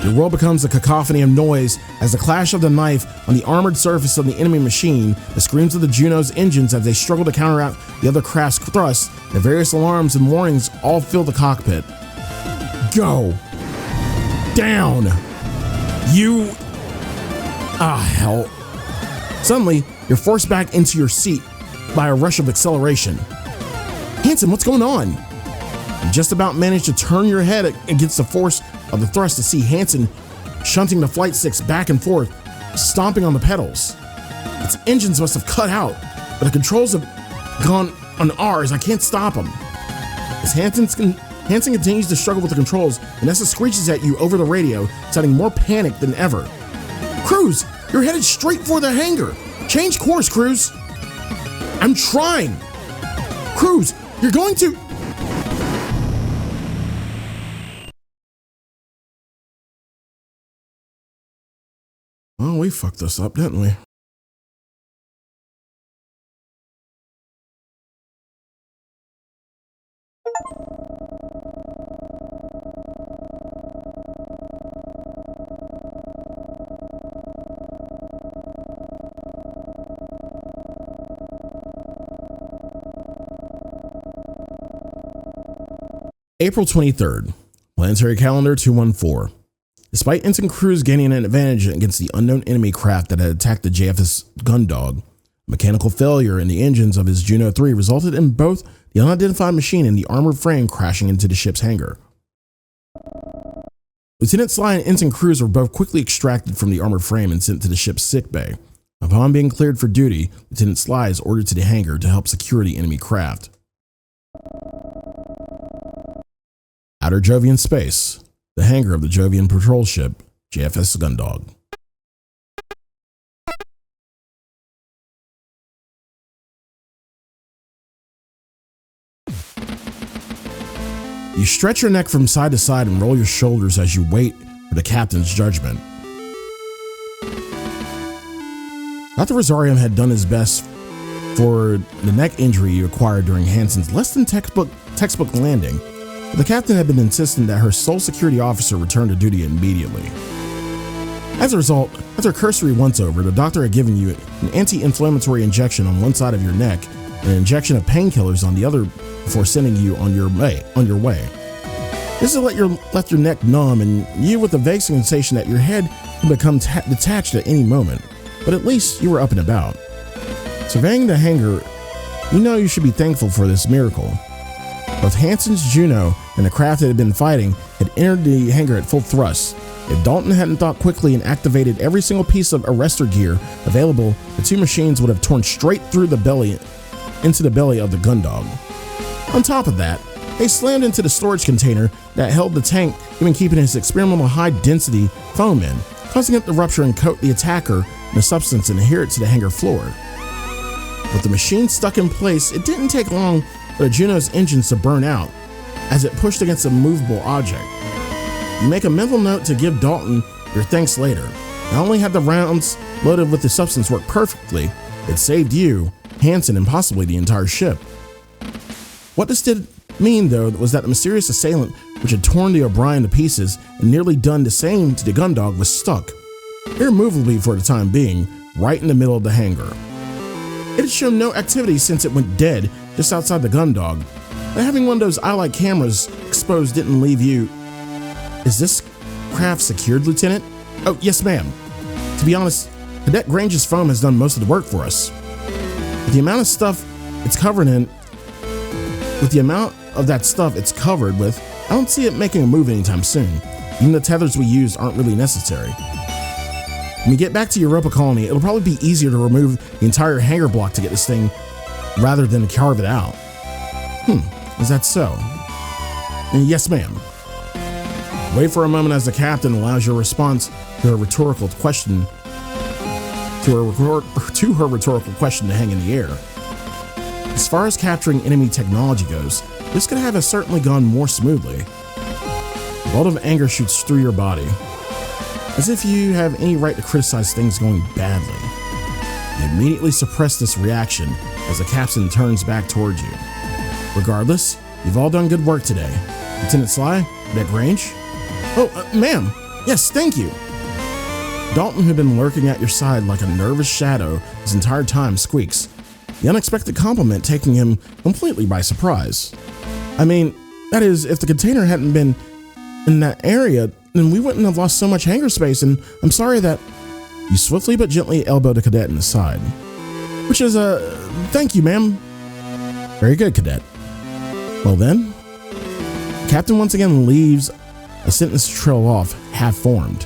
Your world becomes a cacophony of noise as the clash of the knife on the armored surface of the enemy machine, the screams of the Juno's engines as they struggle to counteract the other craft's thrust, the various alarms and warnings all fill the cockpit. Go! Down! You... hell. Suddenly, you're forced back into your seat by a rush of acceleration. Hansen, what's going on? You just about managed to turn your head against the force of the thrust to see Hansen shunting the flight sticks back and forth, stomping on the pedals. Its engines must have cut out, but the controls have gone on ours. I can't stop them. As Hansen continues to struggle with the controls, Vanessa screeches at you over the radio, sounding more panicked than ever. Crwys, you're headed straight for the hangar. Change course, Crwys. I'm trying. Crwys, you're going to... Oh, we fucked this up, didn't we? April 23rd, Planetary Calendar 214. Despite Ensign Crwys gaining an advantage against the unknown enemy craft that had attacked the JFS Gundog, mechanical failure in the engines of his Juno 3 resulted in both the unidentified machine and the armored frame crashing into the ship's hangar. Lieutenant Sly and Ensign Crwys were both quickly extracted from the armored frame and sent to the ship's sickbay. Upon being cleared for duty, Lieutenant Sly is ordered to the hangar to help secure the enemy craft. Outer Jovian space. The hangar of the Jovian patrol ship, JFS Gundog. You stretch your neck from side to side and roll your shoulders as you wait for the captain's judgment. Dr. Rosarium had done his best for the neck injury he acquired during Hansen's less than textbook landing. The captain had been insistent that her sole security officer return to duty immediately. As a result, after a cursory once-over, the doctor had given you an anti-inflammatory injection on one side of your neck and an injection of painkillers on the other before sending you on your way. This will let your neck numb and you with a vague sensation that your head can become detached at any moment, but at least you were up and about. Surveying the hangar, you know you should be thankful for this miracle. Both Hansen's Juno and the craft that had been fighting had entered the hangar at full thrust. If Dalton hadn't thought quickly and activated every single piece of arrestor gear available, the two machines would have torn straight through the belly into the belly of the Gundog. On top of that, they slammed into the storage container that held the tank, even keeping his experimental high-density foam in, causing it to rupture and coat the attacker in a substance and adhere it to the hangar floor. With the machine stuck in place, it didn't take long for Juno's engines to burn out as it pushed against a movable object. You make a mental note to give Dalton your thanks later. Not only had the rounds loaded with the substance work perfectly, it saved you, Hansen, and possibly the entire ship. What this did mean, though, was that the mysterious assailant which had torn the O'Brien to pieces and nearly done the same to the Gundog was stuck, irremovably for the time being, right in the middle of the hangar. It had shown no activity since it went dead just outside the Gundog, but having one of those eye-like cameras exposed didn't leave you. Is this craft secured, Lieutenant? Oh, yes, ma'am. To be honest, Cadet Grange's foam has done most of the work for us. With the amount of stuff it's covered with, I don't see it making a move anytime soon. Even the tethers we use aren't really necessary. When we get back to Europa Colony, it'll probably be easier to remove the entire hangar block to get this thing rather than carve it out. Is that so? Yes, ma'am. Wait for a moment as the captain allows your response to her rhetorical question to her rhetorical question to hang in the air. As far as capturing enemy technology goes, this could have certainly gone more smoothly. A bolt of anger shoots through your body, as if you have any right to criticize things going badly. You immediately suppress this reaction as the captain turns back towards you. Regardless, you've all done good work today. Lieutenant Sly, Cadet Grange? Oh, ma'am. Yes, thank you. Dalton, who'd been lurking at your side like a nervous shadow this entire time, squeaks, the unexpected compliment taking him completely by surprise. I mean, that is, if the container hadn't been in that area, then we wouldn't have lost so much hangar space, and I'm sorry that... You swiftly but gently elbow the cadet in the side. Which is thank you, ma'am. Very good, Cadet. Well then, Captain once again leaves a sentence to trail off, half-formed.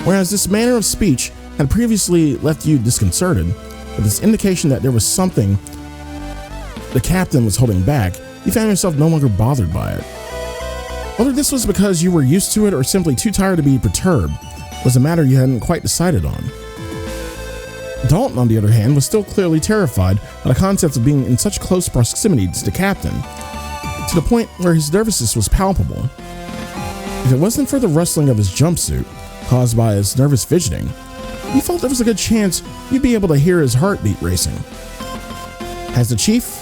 Whereas this manner of speech had previously left you disconcerted, with this indication that there was something the captain was holding back, you found yourself no longer bothered by it. Whether this was because you were used to it or simply too tired to be perturbed was a matter you hadn't quite decided on. Dalton, on the other hand, was still clearly terrified by the concept of being in such close proximity to the captain, to the point where his nervousness was palpable. If it wasn't for the rustling of his jumpsuit, caused by his nervous fidgeting, he felt there was a good chance you'd be able to hear his heartbeat racing. Has the chief...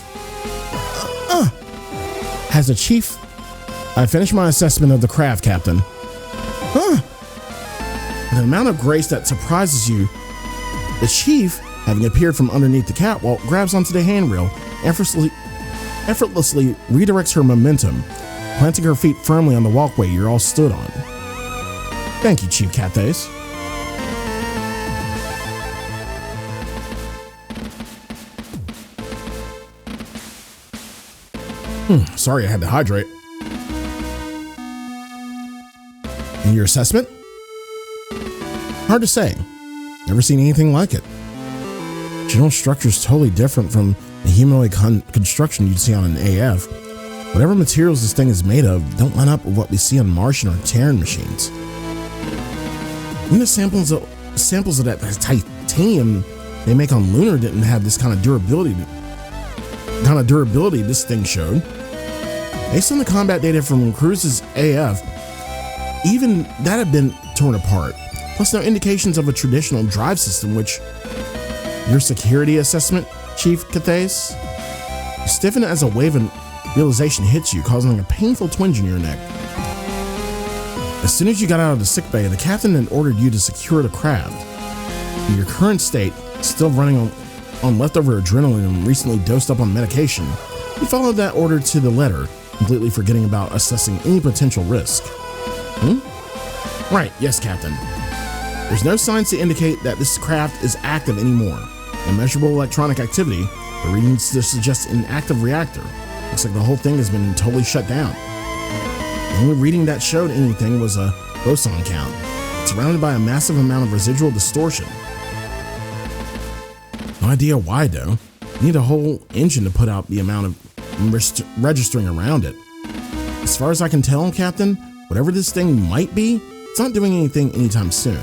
I finished my assessment of the craft, Captain. With an amount of grace that surprises you, the chief, having appeared from underneath the catwalk, grabs onto the handrail, effortlessly redirects her momentum, planting her feet firmly on the walkway you're all stood on. Thank you, Chief Cathays. Sorry I had to hydrate. And your assessment? Hard to say. Never seen anything like it. General structure is totally different from the humanoid construction you'd see on an AF. Whatever materials this thing is made of don't line up with what we see on Martian or Terran machines. Even the samples of that titanium they make on Lunar didn't have this kind of durability this thing showed. Based on the combat data from Crwys' AF, even that had been torn apart, plus no indications of a traditional drive system, which... Your security assessment, Chief Cathays? You stiffen as a wave of realization hits you, causing a painful twinge in your neck. As soon as you got out of the sickbay, the captain had ordered you to secure the craft. In your current state, still running on leftover adrenaline and recently dosed up on medication, he followed that order to the letter, completely forgetting about assessing any potential risk. Right, yes, Captain. There's no signs to indicate that this craft is active anymore. No measurable electronic activity, the readings suggest an active reactor. Looks like the whole thing has been totally shut down. The only reading that showed anything was a boson count, surrounded by a massive amount of residual distortion. No idea why, though. You need a whole engine to put out the amount of registering around it. As far as I can tell, Captain, whatever this thing might be, it's not doing anything anytime soon.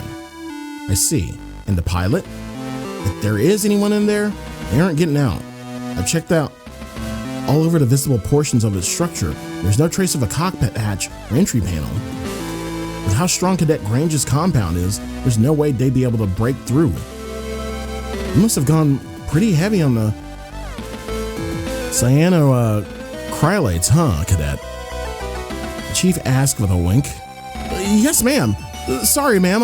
I see. And the pilot? If there is anyone in there, they aren't getting out. I've checked out all over the visible portions of its structure. There's no trace of a cockpit hatch or entry panel. With how strong Cadet Grange's compound is, there's no way they'd be able to break through. You must have gone pretty heavy on the cyanoacrylates, huh, Cadet? The chief asked with a wink. Yes, ma'am. Sorry, ma'am.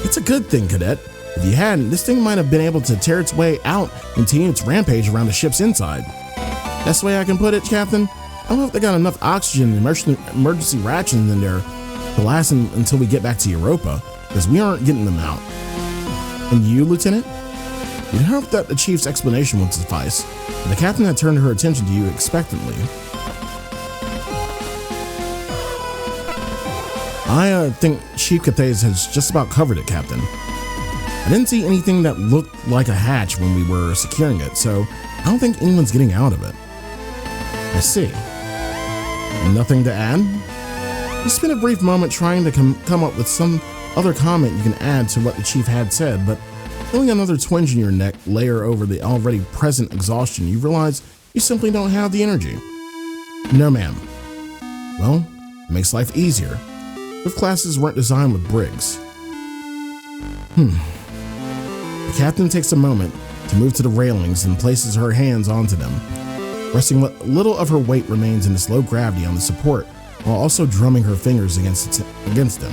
It's a good thing, Cadet. If you hadn't, this thing might have been able to tear its way out and continue its rampage around the ship's inside. Best way I can put it, Captain, I don't know if they got enough oxygen and emergency rations in there to last until we get back to Europa, because we aren't getting them out. And you, Lieutenant? You'd hope that the chief's explanation would suffice, but the captain had turned her attention to you expectantly. I think Chief Cathays has just about covered it, Captain. I didn't see anything that looked like a hatch when we were securing it, so I don't think anyone's getting out of it. I see. Nothing to add? You spent a brief moment trying to come up with some other comment you can add to what the chief had said, but feeling another twinge in your neck layer over the already present exhaustion, you realize you simply don't have the energy. No, ma'am. Well, it makes life easier. If classes weren't designed with brigs. The captain takes a moment to move to the railings and places her hands onto them, resting what little of her weight remains in this low gravity on the support, while also drumming her fingers against them.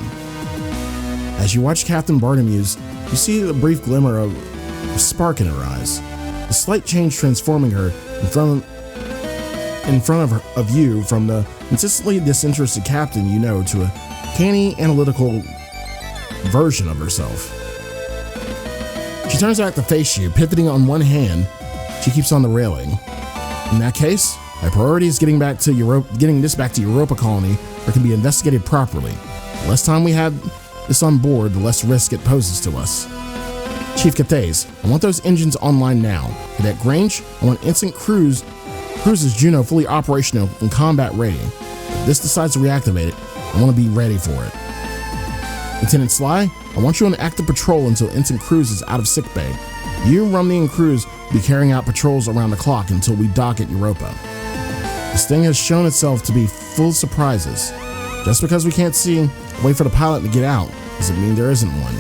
As you watch Captain Bartermews, you see a brief glimmer of a spark in her eyes, a slight change transforming her in front of you from the consistently disinterested captain you know to a canny, analytical version of herself. She turns back to face you, pivoting on one hand. She keeps on the railing. In that case, my priority is getting this back to Europa Colony where it can be investigated properly. The less time we have this on board, the less risk it poses to us. Chief Cathays, I want those engines online now. Cadet Grange, I want instant Crwys' Juno fully operational and combat ready. If this decides to reactivate it, I want to be ready for it. Lieutenant Sly, I want you on active patrol until Ensign Crwys is out of sickbay. You, Rumney, and Crwys will be carrying out patrols around the clock until we dock at Europa. This thing has shown itself to be full of surprises. Just because we can't see a way for the pilot to get out doesn't mean there isn't one.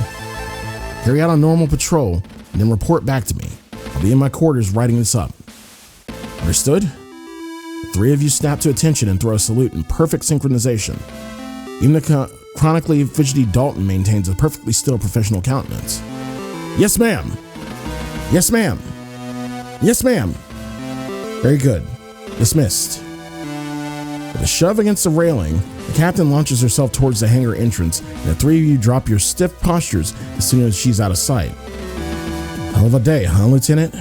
Carry out a normal patrol and then report back to me. I'll be in my quarters writing this up. Understood? The three of you snap to attention and throw a salute in perfect synchronization. Even the chronically fidgety Dalton maintains a perfectly still professional countenance. Yes, ma'am. Yes, ma'am. Yes, ma'am. Very good. Dismissed. With a shove against the railing, the captain launches herself towards the hangar entrance, and the three of you drop your stiff postures as soon as she's out of sight. Hell of a day, huh, Lieutenant?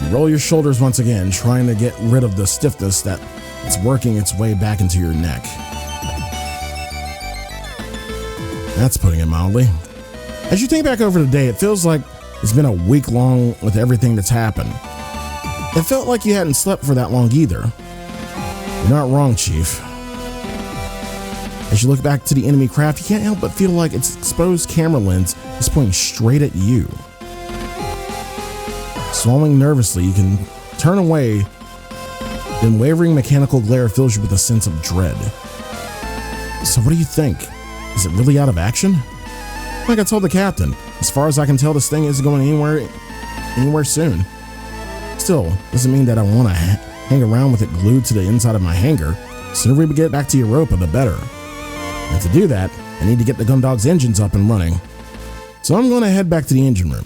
You roll your shoulders once again, trying to get rid of the stiffness that's working its way back into your neck. That's putting it mildly. As you think back over the day, it feels like it's been a week long with everything that's happened. It felt like you hadn't slept for that long either. You're not wrong, Chief. As you look back to the enemy craft, you can't help but feel like its exposed camera lens is pointing straight at you. Swallowing nervously, you can turn away, then wavering mechanical glare fills you with a sense of dread. So what do you think? Is it really out of action? Like I told the captain, as far as I can tell, this thing isn't going anywhere soon. Still, doesn't mean that I want to hang around with it glued to the inside of my hangar. The sooner we get back to Europa, the better. And to do that, I need to get the Gundog's engines up and running. So I'm going to head back to the engine room.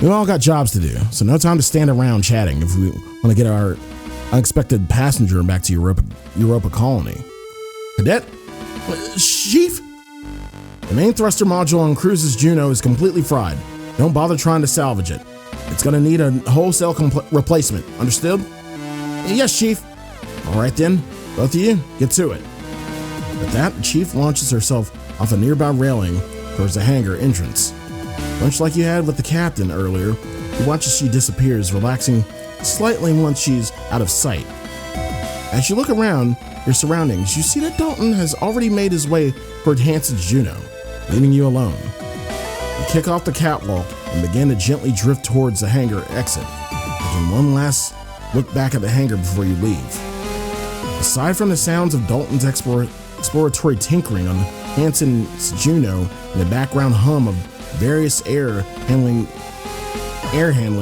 We all got jobs to do, so no time to stand around chatting if we want to get our unexpected passenger back to Europa Colony. Cadet? Chief? The main thruster module on Crwys' Juno is completely fried. Don't bother trying to salvage it. It's gonna need a wholesale replacement, understood? Yes, Chief. All right then, both of you, get to it. With that, the Chief launches herself off a nearby railing towards the hangar entrance. Much like you had with the captain earlier, you watch as she disappears, relaxing slightly once she's out of sight. As you look around your surroundings, you see that Dalton has already made his way toward Hansen's Juno, leaving you alone. You kick off the catwalk and begin to gently drift towards the hangar exit, taking one last look back at the hangar before you leave. Aside from the sounds of Dalton's exploratory tinkering on Hansen's Juno and the background hum of various air handling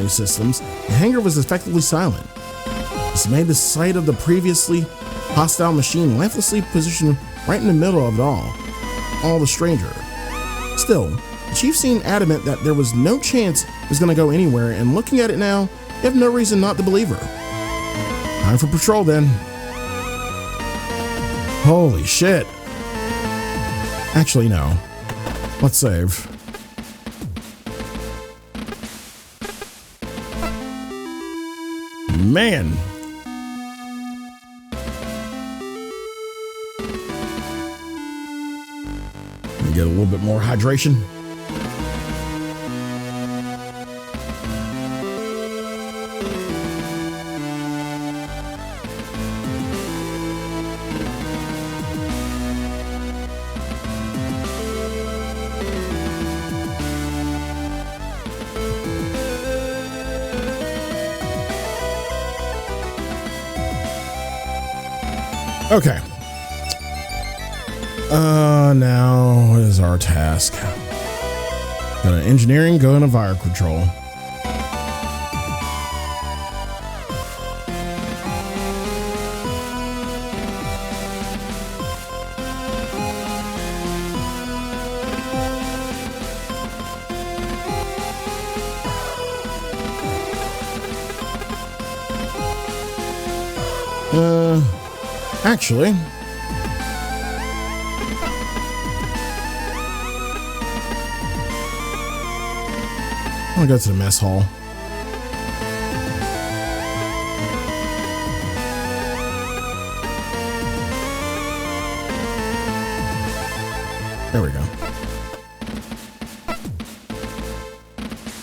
systems, the hangar was effectively silent. This made the sight of the previously hostile machine lifelessly positioned right in the middle of it all the stranger. Still, the Chief seemed adamant that there was no chance it was going to go anywhere, and looking at it now, you have no reason not to believe her. Time for patrol then. Holy shit. Actually, no. Let's save. Man. Let me get a little bit more hydration. Okay. Now what is our task? Got an engineering, go into fire control. Actually, I'm gonna go to the mess hall. There we go.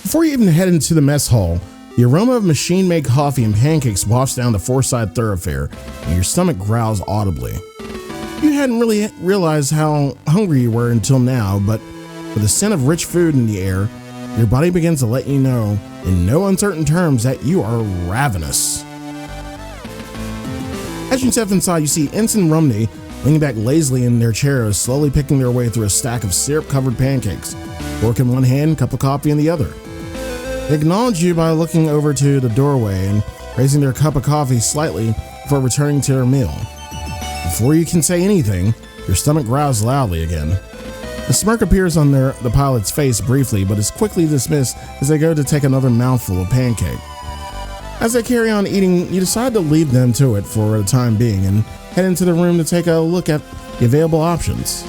Before you even head into the mess hall, the aroma of machine-made coffee and pancakes wafts down the four-side thoroughfare, and your stomach growls audibly. You hadn't really realized how hungry you were until now, but with the scent of rich food in the air, your body begins to let you know, in no uncertain terms, that you are ravenous. As you step inside, you see Ensign Rumney leaning back lazily in their chairs, slowly picking their way through a stack of syrup-covered pancakes, fork in one hand, cup of coffee in the other. They acknowledge you by looking over to the doorway and raising their cup of coffee slightly before returning to their meal. Before you can say anything, your stomach growls loudly again. A smirk appears on the pilot's face briefly, but is quickly dismissed as they go to take another mouthful of pancake. As they carry on eating, you decide to leave them to it for the time being and head into the room to take a look at the available options.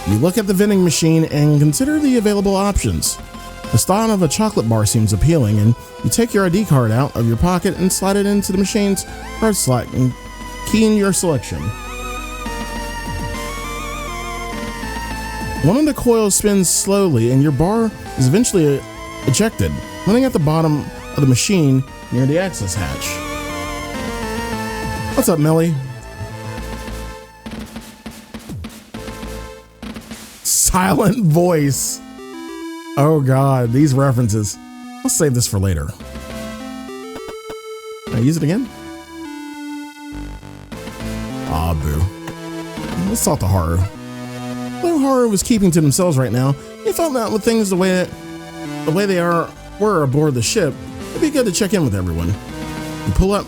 You look at the vending machine and consider the available options. The style of a chocolate bar seems appealing, and you take your ID card out of your pocket and slide it into the machine's card slot and key in your selection. One of the coils spins slowly and your bar is eventually ejected, landing at the bottom of the machine near the access hatch. What's up, Melly? Silent voice. Oh god, these references. I'll save this for later. Can I use it again? Ah, boo. Let's talk to Haru. Though Haru was keeping to themselves right now, he felt that with things the way they were aboard the ship, it'd be good to check in with everyone. You pull up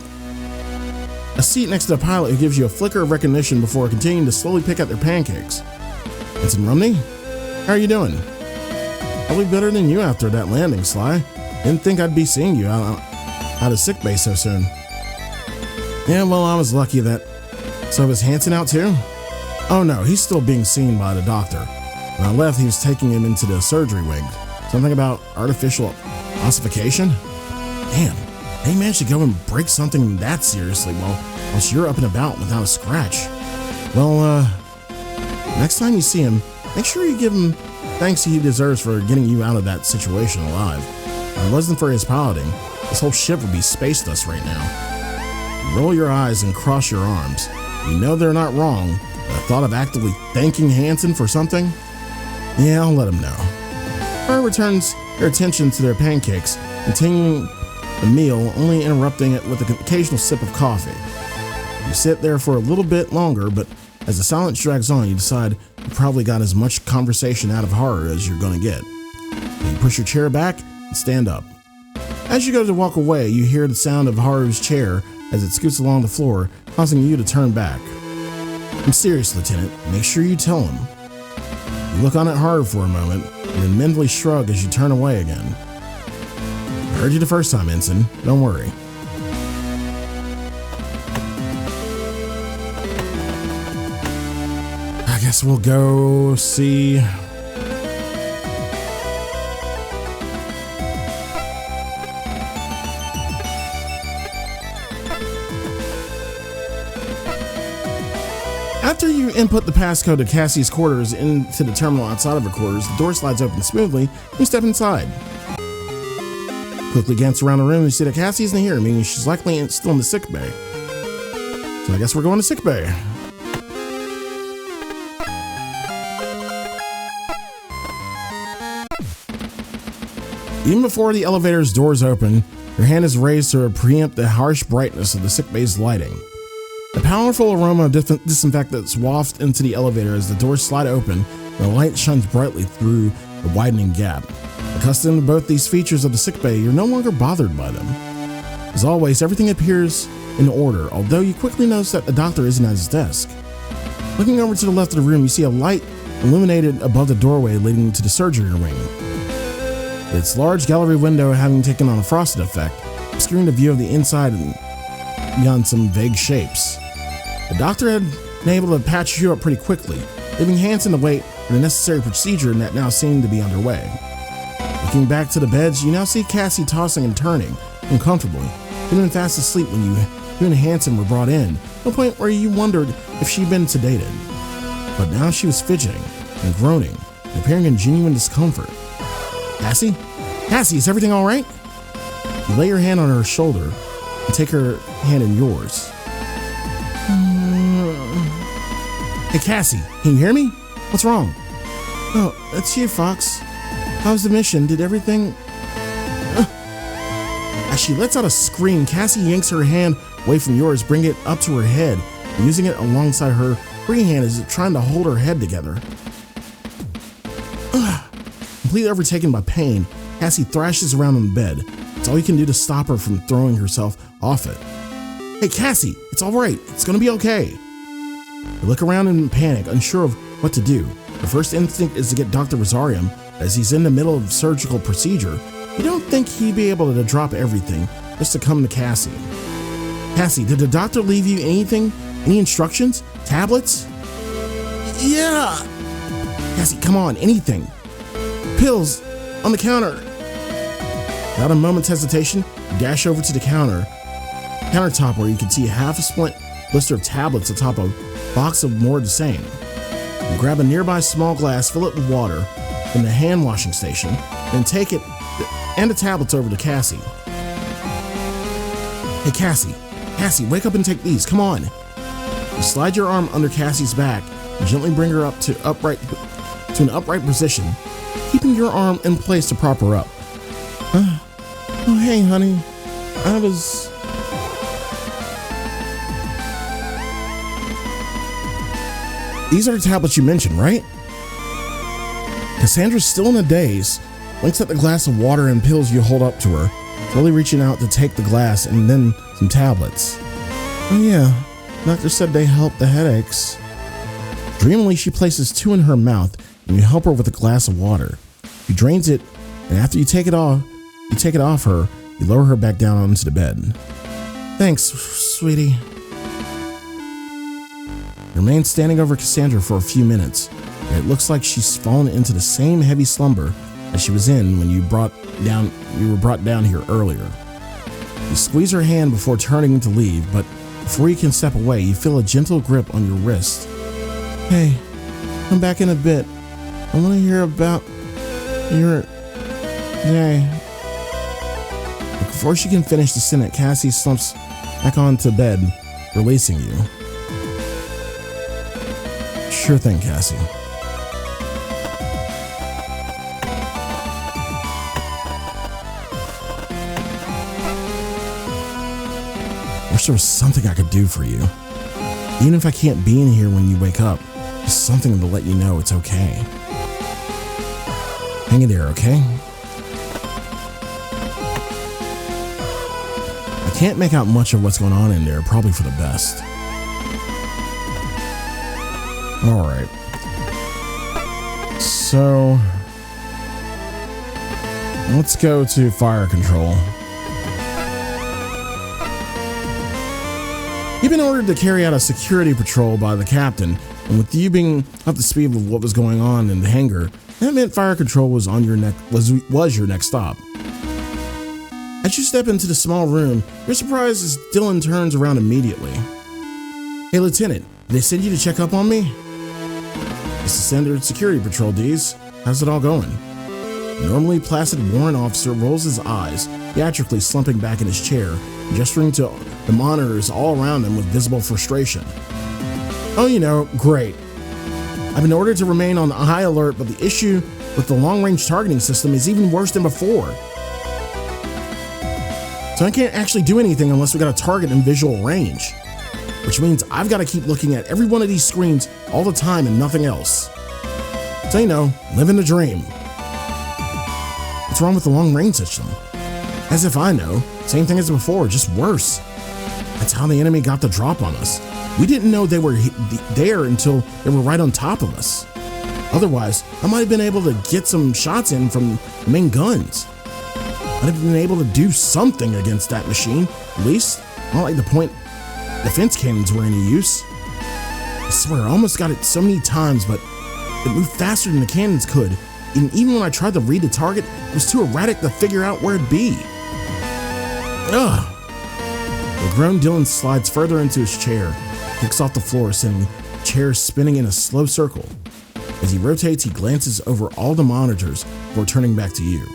a seat next to the pilot who gives you a flicker of recognition before continuing to slowly pick at their pancakes. Ensign Rumney? How are you doing? Probably better than you after that landing, Sly. Didn't think I'd be seeing you out of sickbay so soon. Yeah, well, I was lucky that... So is Hansen out too? Oh no, he's still being seen by the doctor. When I left, he was taking him into the surgery wing. Something about artificial ossification? Damn, they managed to go and break something that seriously while you're up and about without a scratch. Well, next time you see him, make sure you give him thanks he deserves for getting you out of that situation alive. If it wasn't for his piloting, this whole ship would be space dust right now. Roll your eyes and cross your arms. You know they're not wrong. The thought of actively thanking Hansen for something? Yeah, I'll let him know. Haru returns their attention to their pancakes, continuing the meal, only interrupting it with an occasional sip of coffee. You sit there for a little bit longer, but as the silence drags on, you decide you probably got as much conversation out of Haru as you're gonna get. You push your chair back and stand up. As you go to walk away, you hear the sound of Haru's chair as it scoots along the floor, causing you to turn back. I'm serious, Lieutenant. Make sure you tell him. You look on at Haru for a moment, and then mentally shrug as you turn away again. I heard you the first time, Ensign. Don't worry. I guess we'll go see... After you input the passcode to Cassie's quarters into the terminal outside of her quarters, the door slides open smoothly, and you step inside. Quickly glance around the room and you see that Cassie isn't here, meaning she's likely still in the sick bay. So I guess we're going to sick bay. Even before the elevator's doors open, your hand is raised to preempt the harsh brightness of the sick bay's lighting. A powerful aroma of disinfectants wafts into the elevator as the doors slide open and the light shines brightly through the widening gap. Accustomed to both these features of the sickbay, you're no longer bothered by them. As always, everything appears in order, although you quickly notice that the doctor isn't at his desk. Looking over to the left of the room, you see a light illuminated above the doorway leading to the surgery wing. Its large gallery window having taken on a frosted effect, obscuring the view of the inside and beyond some vague shapes. The doctor had been able to patch you up pretty quickly, leaving Hansen to wait for the necessary procedure that now seemed to be underway. Looking back to the beds, you now see Cassie tossing and turning, uncomfortably, feeling fast asleep when you and Hansen were brought in, to a point where you wondered if she'd been sedated. But now she was fidgeting and groaning, and appearing in genuine discomfort. Cassie? Cassie, is everything all right? You lay your hand on her shoulder and take her hand in yours. Hey Cassie, can you hear me? What's wrong? Oh, that's you, Fox. How's the mission? Did everything... As she lets out a scream, Cassie yanks her hand away from yours, bringing it up to her head, and using it alongside her free hand as if trying to hold her head together. Completely overtaken by pain, Cassie thrashes around on the bed. It's all you can do to stop her from throwing herself off it. Hey Cassie, it's all right. It's gonna be okay. You look around in panic, unsure of what to do. Your first instinct is to get Dr. Rosarium, as he's in the middle of a surgical procedure. You don't think he'd be able to drop everything just to come to Cassie. Cassie, did the doctor leave you anything? Any instructions? Tablets? Yeah! Cassie, come on, anything. Pills, on the counter. Without a moment's hesitation, you dash over to the countertop where you can see half a split blister of tablets atop a box of more of the same. You grab a nearby small glass, fill it with water from the hand washing station, and take it and the tablets over to Cassie. Hey Cassie, wake up and take these, come on. You slide your arm under Cassie's back and gently bring her up to an upright position, keeping your arm in place to prop her up. Oh hey honey, These are the tablets you mentioned, right? Cassandra's still in a daze, looks at the glass of water and pills you hold up to her, slowly reaching out to take the glass and then some tablets. Oh yeah, doctor said they help the headaches. Dreamily, she places two in her mouth, and you help her with a glass of water. She drains it, and after you take it off her, you lower her back down onto the bed. Thanks, sweetie. You remain standing over Cassandra for a few minutes, and it looks like she's fallen into the same heavy slumber as she was in when you were brought down here earlier. You squeeze her hand before turning to leave, but before you can step away, you feel a gentle grip on your wrist. Hey, come back in a bit. I want to hear about your day. Before she can finish the sentence, Cassie slumps back onto bed, releasing you. Sure thing, Cassie. Wish there was something I could do for you. Even if I can't be in here when you wake up, just something to let you know it's okay. Hang in there, okay? I can't make out much of what's going on in there, probably for the best. Alright. So, let's go to fire control. You've been ordered to carry out a security patrol by the captain, and with you being up to speed with what was going on in the hangar, that meant fire control was on your was your next stop. As you step into the small room, you're surprised as Dylan turns around immediately. Hey, Lieutenant, did they send you to check up on me? It's the standard security patrol, Dees. How's it all going? The normally placid warrant officer rolls his eyes, theatrically slumping back in his chair, gesturing to the monitors all around him with visible frustration. Oh, you know, great. I've been ordered to remain on high alert, but the issue with the long-range targeting system is even worse than before. So I can't actually do anything unless we got a target in visual range, which means I've got to keep looking at every one of these screens all the time and nothing else. So, you know, living the dream. What's wrong with the long-range system? As if I know. Same thing as before, just worse. That's how the enemy got the drop on us. We didn't know they were there until they were right on top of us. Otherwise, I might have been able to get some shots in from the main guns. I'd have been able to do something against that machine, at least. Not like the point defense cannons were any use. I swear, I almost got it so many times, but it moved faster than the cannons could. And even when I tried to read the target, it was too erratic to figure out where it'd be. Ugh. The grown Dylan slides further into his chair, kicks off the floor, sending the chair spinning in a slow circle. As he rotates, he glances over all the monitors before turning back to you.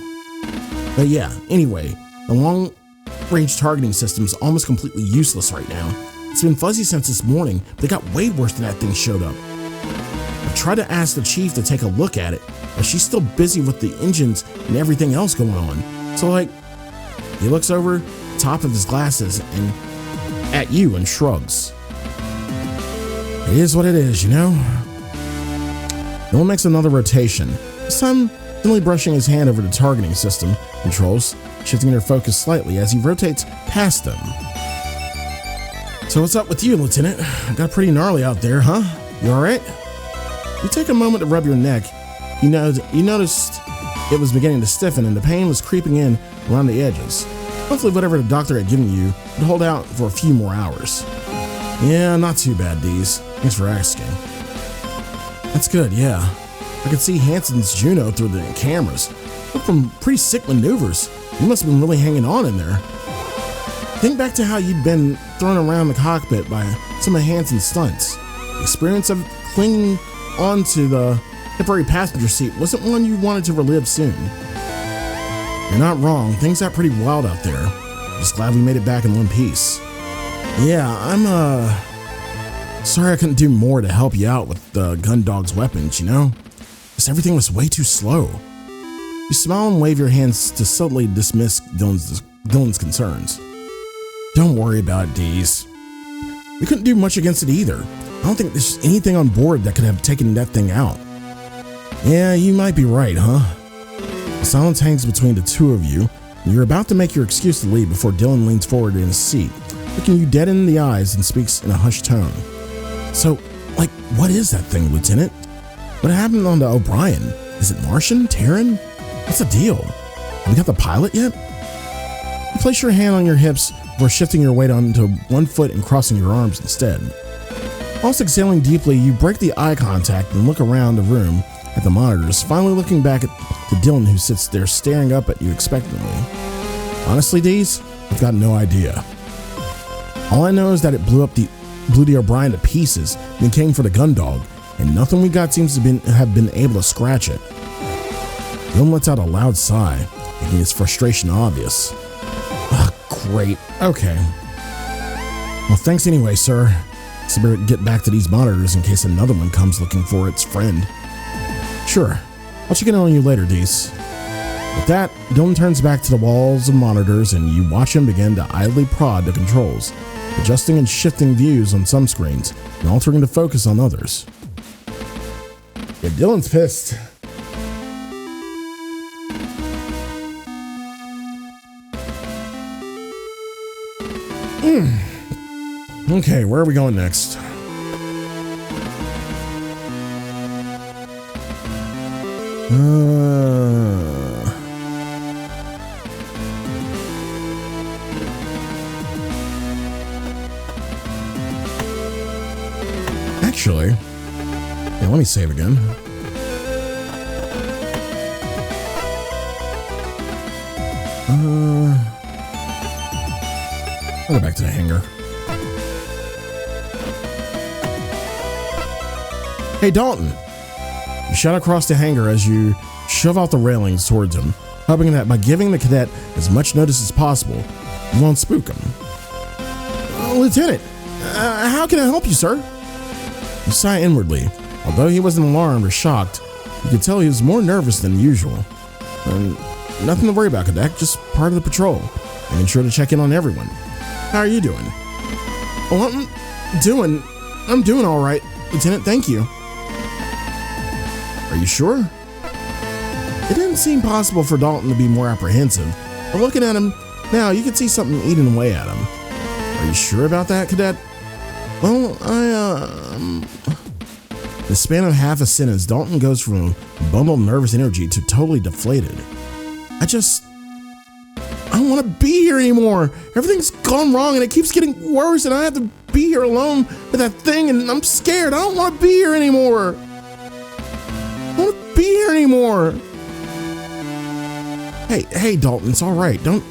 But yeah, anyway, the long-range targeting system is almost completely useless right now. It's been fuzzy since this morning, but it got way worse than that thing showed up. I tried to ask the chief to take a look at it, but she's still busy with the engines and everything else going on. So he looks over the top of his glasses and at you and shrugs. It is what it is, you know? Dylan makes another rotation, this time gently brushing his hand over the targeting system controls, shifting their focus slightly as he rotates past them. So what's up with you, Lieutenant? Got pretty gnarly out there, huh? You alright? You take a moment to rub your neck. You noticed it was beginning to stiffen and the pain was creeping in around the edges. Hopefully whatever the doctor had given you would hold out for a few more hours. Yeah, not too bad, Dees. Thanks for asking. That's good, yeah. I could see Hansen's Juno through the cameras. Looked from pretty sick maneuvers. You must have been really hanging on in there. Think back to how you'd been thrown around the cockpit by some of Hansen's stunts. The experience of clinging onto the temporary passenger seat wasn't one you wanted to relive soon. You're not wrong, things got pretty wild out there. Just glad we made it back in one piece. Yeah, I'm sorry I couldn't do more to help you out with the gun dog's weapons, you know? Just everything was way too slow. You smile and wave your hands to subtly dismiss Dylan's concerns. Don't worry about it, Dees. We couldn't do much against it either. I don't think there's anything on board that could have taken that thing out. Yeah, you might be right, huh? The silence hangs between the two of you, and you're about to make your excuse to leave before Dylan leans forward in his seat, looking you dead in the eyes and speaks in a hushed tone. So, what is that thing, Lieutenant? What happened on the O'Brien? Is it Martian? Terran? What's the deal? Have you got the pilot yet? You place your hand on your hips before shifting your weight onto one foot and crossing your arms instead. Whilst exhaling deeply, you break the eye contact and look around the room at the monitors, finally looking back at Dylan, who sits there staring up at you expectantly. Honestly, Dees, I've got no idea. All I know is that it blew the O'Brien to pieces and came for the gun dog, and nothing we got seems to have been able to scratch it. Dylan lets out a loud sigh, making his frustration obvious. Ugh, great. Okay. Well, thanks anyway, sir. So better get back to these monitors in case another one comes looking for its friend. Sure. I'll check in on you later, Dees. With that, Dylan turns back to the walls of monitors and you watch him begin to idly prod the controls, adjusting and shifting views on some screens and altering the focus on others. Yeah, Dylan's pissed. Okay, where are we going next? Actually, yeah, let me save again. I'll go back to the hangar. Hey, Dalton! You shout across the hangar as you shove out the railings towards him, hoping that by giving the cadet as much notice as possible, you won't spook him. Lieutenant, how can I help you, sir? You sigh inwardly. Although he wasn't alarmed or shocked, you could tell he was more nervous than usual. Nothing to worry about, cadet, just part of the patrol, making sure to check in on everyone. How are you doing? Well, I'm doing all right, Lieutenant, thank you. Are you sure? It didn't seem possible for Dalton to be more apprehensive, but looking at him now, you could see something eating away at him. Are you sure about that, cadet? Well, The span of half a sentence, Dalton goes from a bundle of nervous energy to totally deflated. I don't want to be here anymore. Everything's gone wrong and it keeps getting worse and I have to be here alone with that thing and I'm scared. I don't want to be here anymore. I don't want to be here anymore. Hey, Dalton, it's all right. Don't.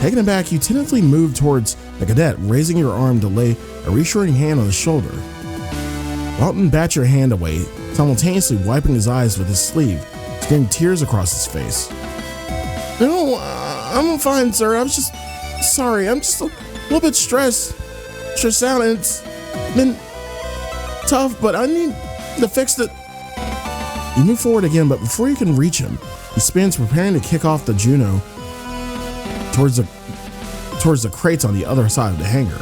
Taken aback, you tentatively move towards the cadet, raising your arm to lay a reassuring hand on his shoulder. Dalton bats your hand away, simultaneously wiping his eyes with his sleeve, smearing tears across his face. No, I'm fine, sir. I was just sorry. I'm just a little bit stressed out, and it's been tough, but I need to fix it. You move forward again, but before you can reach him, he spins, preparing to kick off the Juno towards the crates on the other side of the hangar.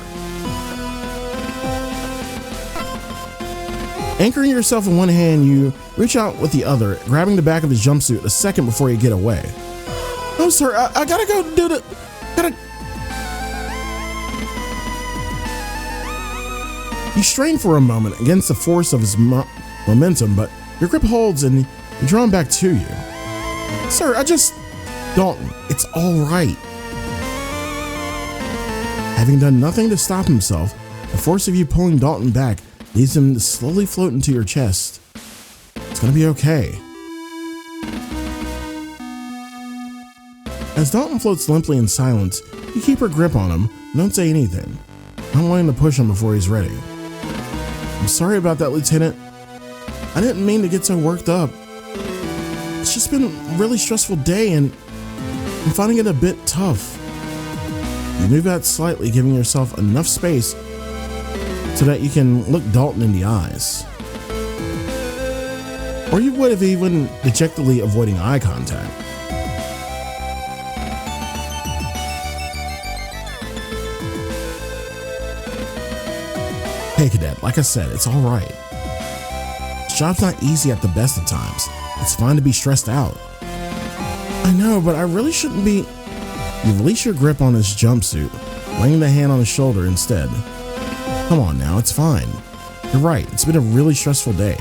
Anchoring yourself in one hand, you reach out with the other, grabbing the back of his jumpsuit a second before you get away. Oh, sir, I gotta go do the... You strain for a moment against the force of his momentum, but your grip holds and you're drawn back to you. Sir, Dalton, it's all right. Having done nothing to stop himself, the force of you pulling Dalton back leaves him to slowly float into your chest. It's gonna be okay. As Dalton floats limply in silence, you keep her grip on him and don't say anything, not wanting to push him before he's ready. I'm sorry about that, Lieutenant. I didn't mean to get so worked up. It's just been a really stressful day and I'm finding it a bit tough. You move out slightly, giving yourself enough space so that you can look Dalton in the eyes. Or you would have even dejectedly avoiding eye contact. Hey, cadet, like I said, it's all right. This job's not easy at the best of times. It's fine to be stressed out. I know, but I really shouldn't be. You release your grip on his jumpsuit, laying the hand on his shoulder instead. Come on now, it's fine. You're right, it's been a really stressful day.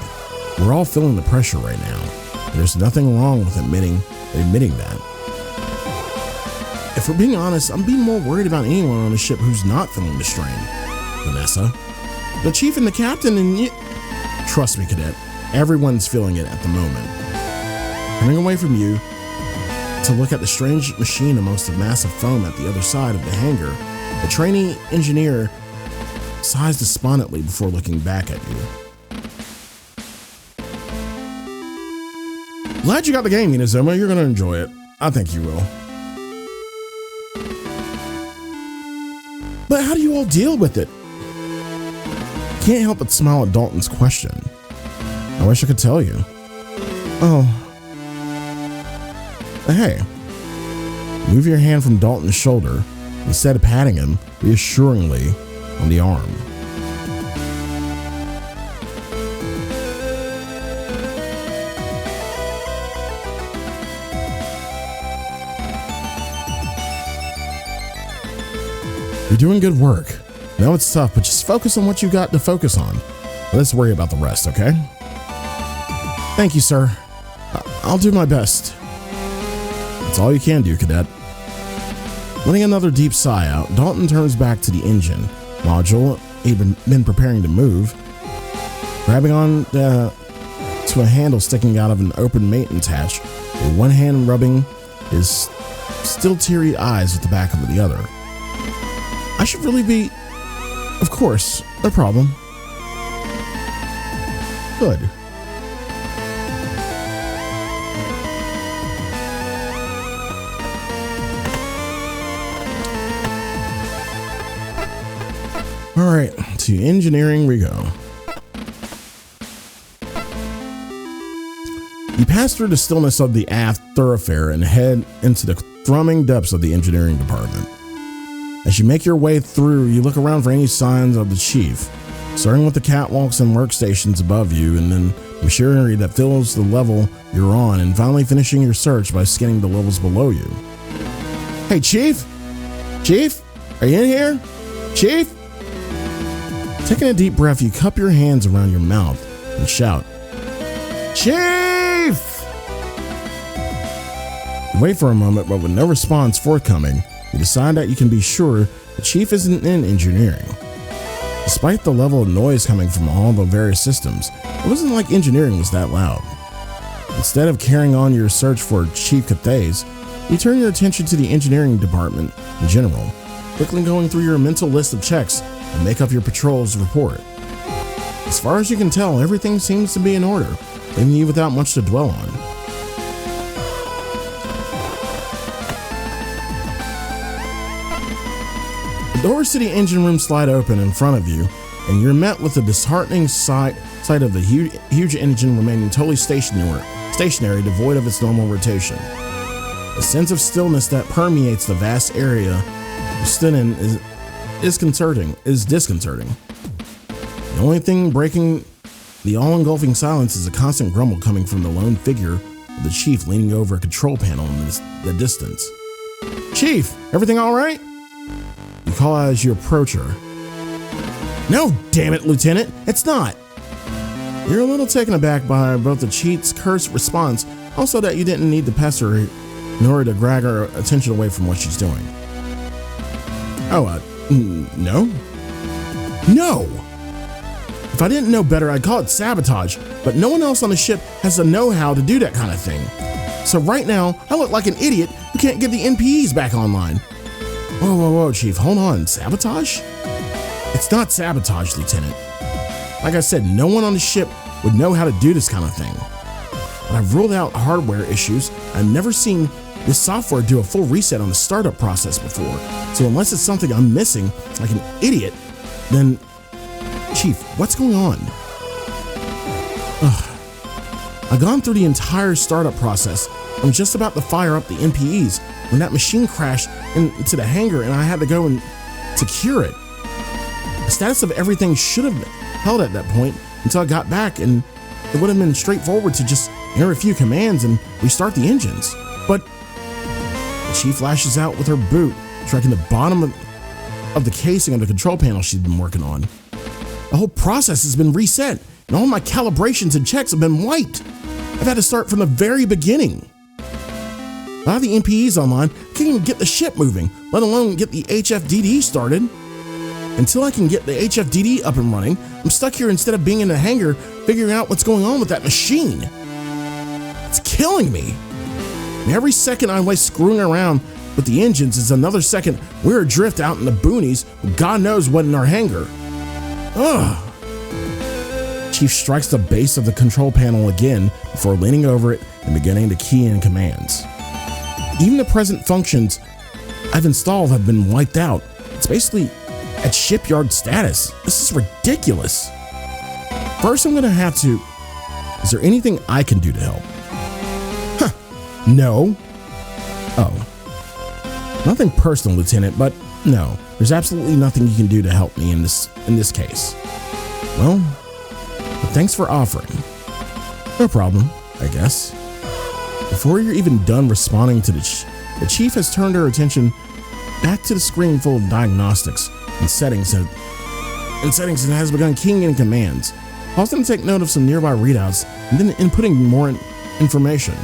We're all feeling the pressure right now. There's nothing wrong with admitting that. If we're being honest, I'm being more worried about anyone on the ship who's not feeling the strain. Vanessa, the chief and the captain, and you. Trust me, Cadet, everyone's feeling it at the moment. Turning away from you to look at the strange machine amongst the massive foam at the other side of the hangar, the trainee engineer sighs despondently before looking back at you. Glad you got the game, Inazuma. You're going to enjoy it. I think you will. But how do you all deal with it? Can't help but smile at Dalton's question. I wish I could tell you. Oh. Hey. Move your hand from Dalton's shoulder instead of patting him reassuringly on the arm. You're doing good work. I know it's tough, but just focus on what you got to focus on. Let's worry about the rest, okay? Thank you, sir. I'll do my best. That's all you can do, Cadet. Letting another deep sigh out, Dalton turns back to the engine module he'd been preparing to move, grabbing on to a handle sticking out of an open maintenance hatch, with one hand rubbing his still teary eyes with the back of the other. I should really be... Of course, no problem. Good. All right, to engineering we go. You pass through the stillness of the aft thoroughfare and head into the thrumming depths of the engineering department. As you make your way through, you look around for any signs of the chief, starting with the catwalks and workstations above you, and then machinery that fills the level you're on, and finally finishing your search by scanning the levels below you. Hey, Chief? Chief? Are you in here? Chief? Taking a deep breath, you cup your hands around your mouth and shout, Chief! You wait for a moment, but with no response forthcoming, you decide that you can be sure the chief isn't in engineering. Despite the level of noise coming from all the various systems, it wasn't like engineering was that loud. Instead of carrying on your search for Chief Cathays, you turn your attention to the engineering department in general, quickly going through your mental list of checks and make up your patrol's report. As far as you can tell, everything seems to be in order, leaving you without much to dwell on. The doors to the engine room slide open in front of you, and you're met with the disheartening sight of the huge engine remaining totally stationary, devoid of its normal rotation. The sense of stillness that permeates the vast area you stood in is disconcerting. The only thing breaking the all-engulfing silence is a constant grumble coming from the lone figure of the chief leaning over a control panel in the distance. Chief, everything all right? You call out as you approach her. No, damn it, Lieutenant, it's not. You're a little taken aback by both the chief's cursed response, also that you didn't need to pester her in order to drag her attention away from what she's doing. Oh, no? No! If I didn't know better, I'd call it sabotage, but no one else on the ship has the know-how to do that kind of thing. So right now, I look like an idiot who can't get the NPEs back online. Whoa, Chief, hold on, sabotage? It's not sabotage, Lieutenant. Like I said, no one on the ship would know how to do this kind of thing. But I've ruled out hardware issues. I've never seen this software do a full reset on the startup process before. So unless it's something I'm missing, like an idiot, then... Chief, what's going on? I've gone through the entire startup process. I'm just about to fire up the NPEs when that machine crashed into the hangar and I had to go and secure it. The status of everything should have held at that point until I got back, and it would have been straightforward to just enter a few commands and restart the engines. But the chief lashes out with her boot, striking the bottom of the casing of the control panel she'd been working on. The whole process has been reset, and all my calibrations and checks have been wiped. I've had to start from the very beginning. A lot of the MPEs online can't even get the ship moving, let alone get the HFDD started. Until I can get the HFDD up and running, I'm stuck here instead of being in the hangar figuring out what's going on with that machine. It's killing me. And every second I waste screwing around with the engines is another second we're adrift out in the boonies with God knows what in our hangar. Ugh. Chief strikes the base of the control panel again before leaning over it and beginning to key in commands. Even the present functions I've installed have been wiped out. It's basically at shipyard status. This is ridiculous. First, I'm gonna have to... Is there anything I can do to help? Huh. No. Oh. Nothing personal, Lieutenant, but no. There's absolutely nothing you can do to help me in this case. Well, but thanks for offering. No problem, I guess. Before you're even done responding to the Chief has turned her attention back to the screen full of diagnostics and settings and has begun keying in commands, pausing to take note of some nearby readouts and then inputting more information.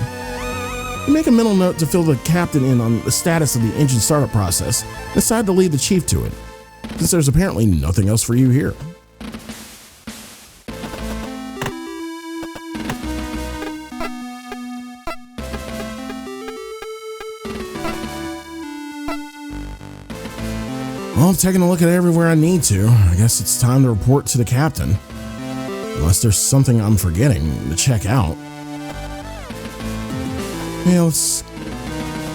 You make a mental note to fill the captain in on the status of the engine startup process and decide to lead the Chief to it, since there's apparently nothing else for you here. Well, I've taken a look at everywhere I need to. I guess it's time to report to the captain. Unless there's something I'm forgetting to check out. Yeah, let's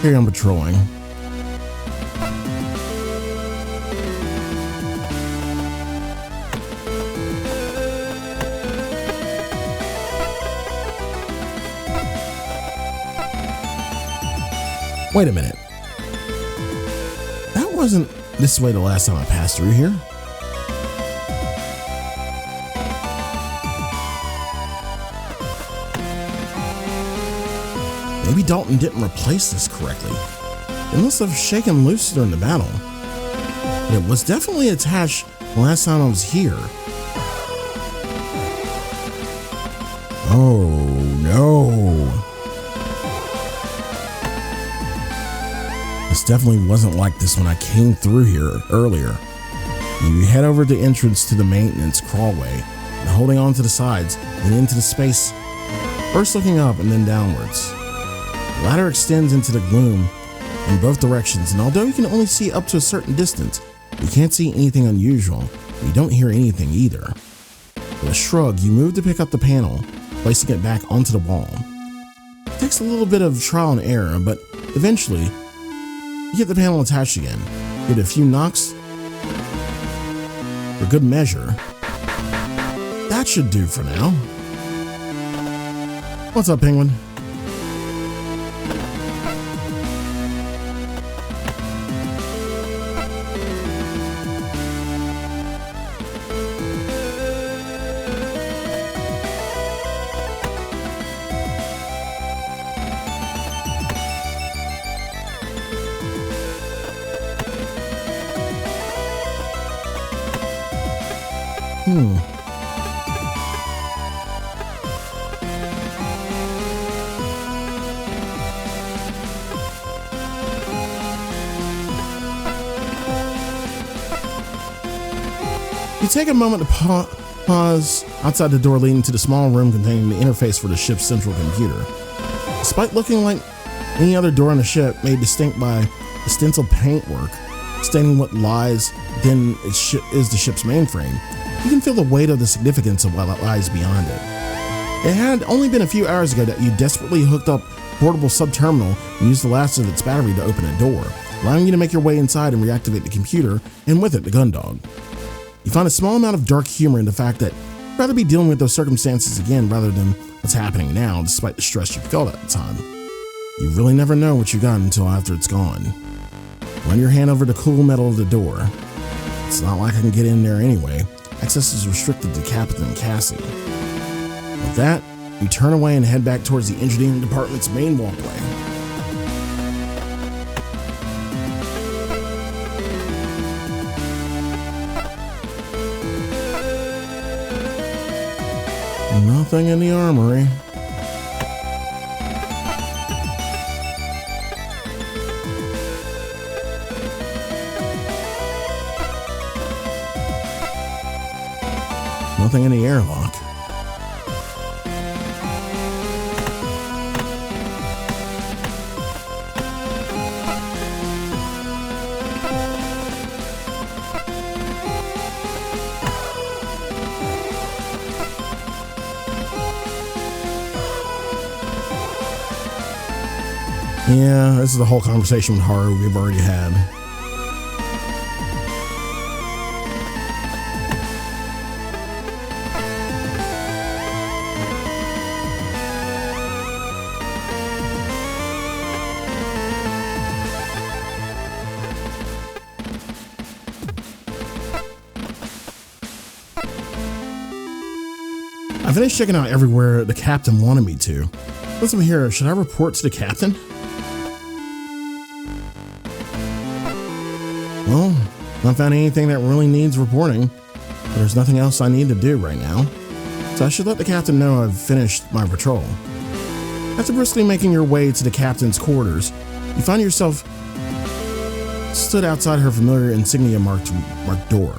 carry on patrolling. Wait a minute. That wasn't this way the last time I passed through here. Maybe Dalton didn't replace this correctly. It must have shaken loose during the battle. It was definitely attached the last time I was here. Oh no. This definitely wasn't like this when I came through here earlier. You head over the entrance to the maintenance crawlway and holding on to the sides and into the space, first looking up and then downwards. The ladder extends into the gloom in both directions, and although you can only see up to a certain distance, you can't see anything unusual. You don't hear anything either. With a shrug, you move to pick up the panel, placing it back onto the wall. It takes a little bit of trial and error, but eventually, you get the panel attached again. Give it a few knocks for good measure. That should do for now. What's up, Penguin? You take a moment to pause outside the door leading to the small room containing the interface for the ship's central computer. Despite looking like any other door on the ship made distinct by the stencil paintwork stating what lies within is the ship's mainframe, you can feel the weight of the significance of what lies beyond it. It had only been a few hours ago that you desperately hooked up a portable sub-terminal and used the last of its battery to open a door, allowing you to make your way inside and reactivate the computer, and with it, the gun dog. You find a small amount of dark humor in the fact that you'd rather be dealing with those circumstances again rather than what's happening now, despite the stress you felt at the time. You really never know what you got until after it's gone. Run your hand over the cool metal of the door. It's not like I can get in there anyway. Access is restricted to Captain and Cassie. With that, you turn away and head back towards the engineering department's main walkway. Nothing in the armory. Nothing in the airlock. Yeah, this is the whole conversation with Haru we've already had. I finished checking out everywhere the captain wanted me to. Listen here, should I report to the captain? Well, I haven't found anything that really needs reporting, but there's nothing else I need to do right now, so I should let the captain know I've finished my patrol. After briskly making your way to the captain's quarters, you find yourself stood outside her familiar insignia marked door.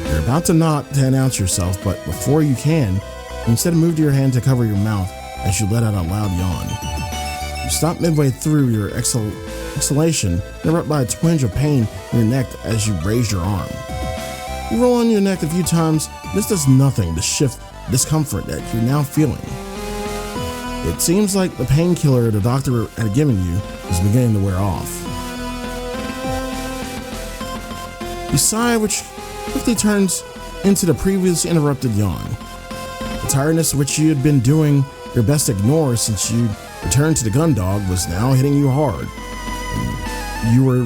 You're about to knock to announce yourself, but before you can, you instead move your hand to cover your mouth as you let out a loud yawn. You stop midway through your exhalation, interrupted by a twinge of pain in your neck as you raise your arm. You roll on your neck a few times. This does nothing to shift the discomfort that you're now feeling. It seems like the painkiller the doctor had given you is beginning to wear off. You sigh, which quickly turns into the previously interrupted yawn. The tiredness which you had been doing your best to ignore since you returned to the gun dog was now hitting you hard. You were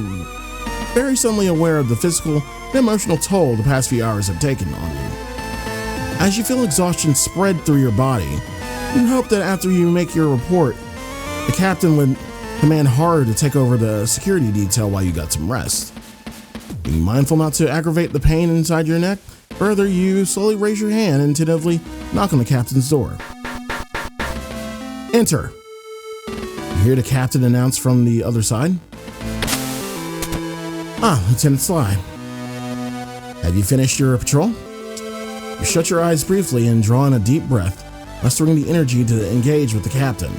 very suddenly aware of the physical and emotional toll the past few hours have taken on you. As you feel exhaustion spread through your body, you hope that after you make your report, the captain would command Haru to take over the security detail while you got some rest. Being mindful not to aggravate the pain inside your neck, further you slowly raise your hand and tentatively knock on the captain's door. Enter. You hear the captain announce from the other side. Ah, Lieutenant Sly. Have you finished your patrol? You shut your eyes briefly and draw in a deep breath, mustering the energy to engage with the captain.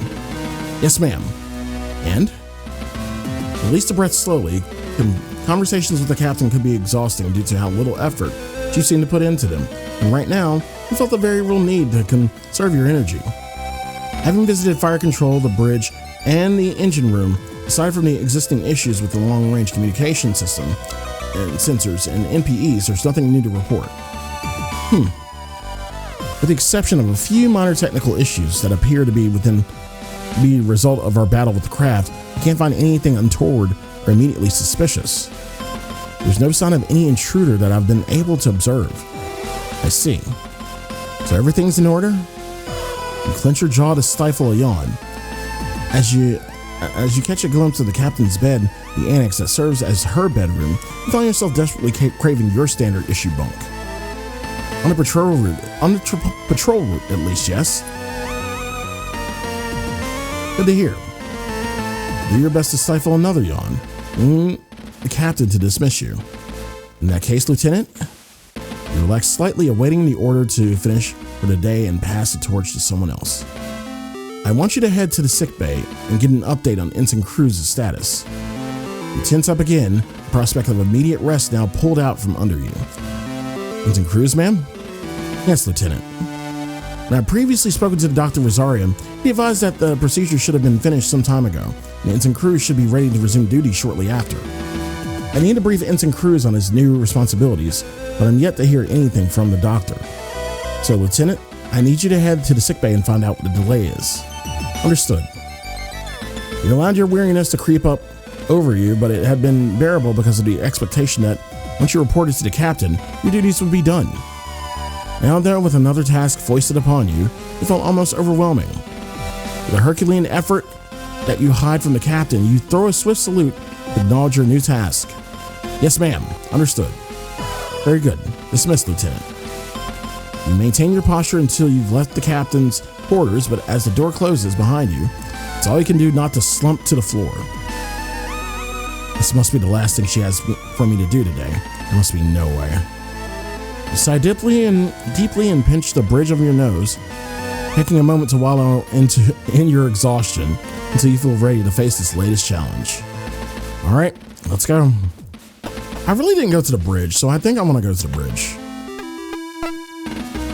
Yes, ma'am. And? Release the breath slowly. Conversations with the captain could be exhausting due to how little effort you seem to put into them, and right now, you felt a very real need to conserve your energy. Having visited fire control, the bridge, and the engine room, aside from the existing issues with the long-range communication system, and sensors, and NPEs, there's nothing new to report. With the exception of a few minor technical issues that appear to be the result of our battle with the craft, you can't find anything untoward or immediately suspicious. There's no sign of any intruder that I've been able to observe. I see. So everything's in order? You clench your jaw to stifle a yawn. As you catch a glimpse of the captain's bed, the annex that serves as her bedroom, you find yourself desperately craving your standard issue bunk. On the patrol route at least, yes? Good to hear. Do your best to stifle another yawn. The captain to dismiss you. In that case, Lieutenant, you relax slightly, awaiting the order to finish for the day and pass the torch to someone else. I want you to head to the sickbay and get an update on Ensign Crwys' status. You tense up again, the prospect of immediate rest now pulled out from under you. Ensign Crwys, ma'am? Yes, Lieutenant. When I previously spoken to Dr. Rosarium, he advised that the procedure should have been finished some time ago, and Ensign Crwys should be ready to resume duty shortly after. I need to brief Ensign Crwys on his new responsibilities, but I'm yet to hear anything from the doctor. So, Lieutenant, I need you to head to the sickbay and find out what the delay is. Understood. You allowed your weariness to creep up over you, but it had been bearable because of the expectation that once you reported to the captain, your duties would be done. Now there, with another task foisted upon you, it felt almost overwhelming. With a Herculean effort that you hide from the captain, you throw a swift salute to acknowledge your new task. Yes, ma'am. Understood. Very good. Dismissed, Lieutenant. You maintain your posture until you've left the captain's quarters, but as the door closes behind you, it's all you can do not to slump to the floor. This must be the last thing she has for me to do today. There must be no way. You sigh deeply and pinch the bridge of your nose, taking a moment to wallow in your exhaustion until you feel ready to face this latest challenge. All right, let's go. I really didn't go to the bridge, so I think I'm gonna go to the bridge.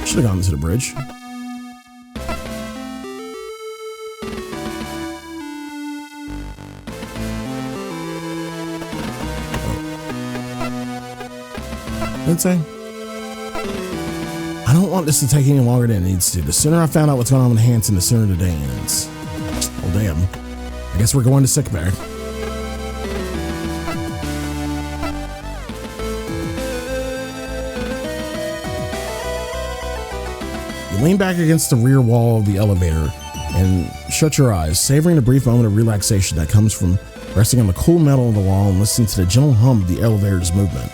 Should have gone to the bridge. I'd say I don't want this to take any longer than it needs to. The sooner I found out what's going on with Hansen, the sooner the day ends. Oh damn. I guess we're going to sickbay. You lean back against the rear wall of the elevator and shut your eyes, savoring the brief moment of relaxation that comes from resting on the cool metal of the wall and listening to the gentle hum of the elevator's movement.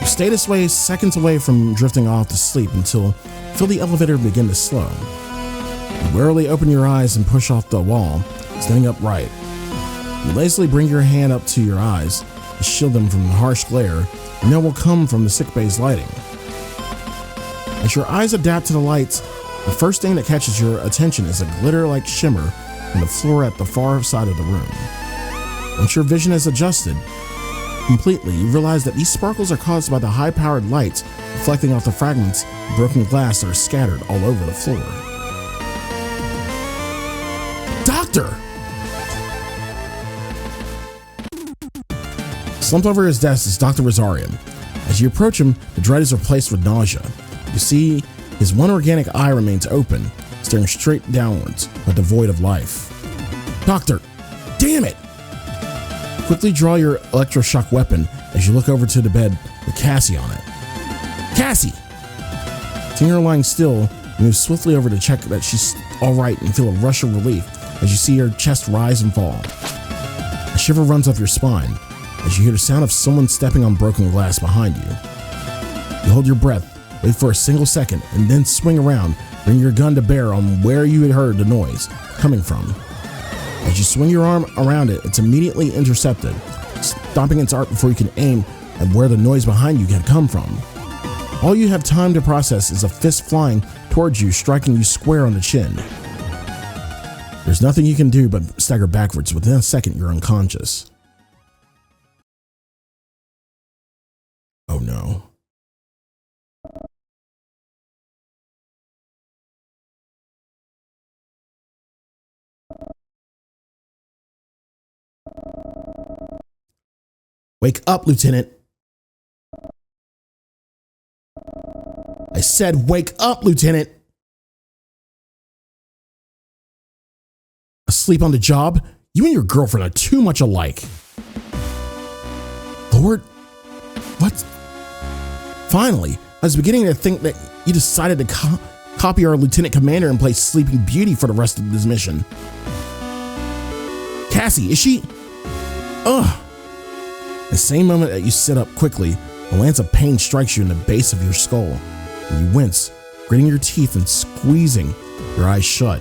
You stay this way seconds away from drifting off to sleep until you feel the elevator begin to slow. You warily open your eyes and push off the wall, standing upright. You lazily bring your hand up to your eyes to shield them from the harsh glare and that will come from the sickbay's lighting. As your eyes adapt to the lights, the first thing that catches your attention is a glitter-like shimmer on the floor at the far side of the room. Once your vision is adjusted completely, you realize that these sparkles are caused by the high-powered lights reflecting off the fragments of broken glass that are scattered all over the floor. Doctor! Slumped over his desk is Dr. Rosarium. As you approach him, the dread is replaced with nausea. You see his one organic eye remains open, staring straight downwards, but devoid of life. Doctor! Damn it! Quickly draw your electroshock weapon as you look over to the bed with Cassie on it. Cassie! Seeing her lying still, you move swiftly over to check that she's alright and feel a rush of relief as you see her chest rise and fall. A shiver runs up your spine as you hear the sound of someone stepping on broken glass behind you. You hold your breath, wait for a single second, and then swing around, bring your gun to bear on where you had heard the noise coming from. As you swing your arm around it, it's immediately intercepted, stopping its arc before you can aim at where the noise behind you had come from. All you have time to process is a fist flying towards you, striking you square on the chin. There's nothing you can do but stagger backwards. Within a second, you're unconscious. Oh no. Wake up, Lieutenant. I said wake up, Lieutenant. Asleep on the job? You and your girlfriend are too much alike. Lord? What? Finally, I was beginning to think that you decided to copy our Lieutenant Commander and play Sleeping Beauty for the rest of this mission. Cassie, is she? Ugh. The same moment that you sit up quickly, a lance of pain strikes you in the base of your skull, and you wince, gritting your teeth and squeezing your eyes shut.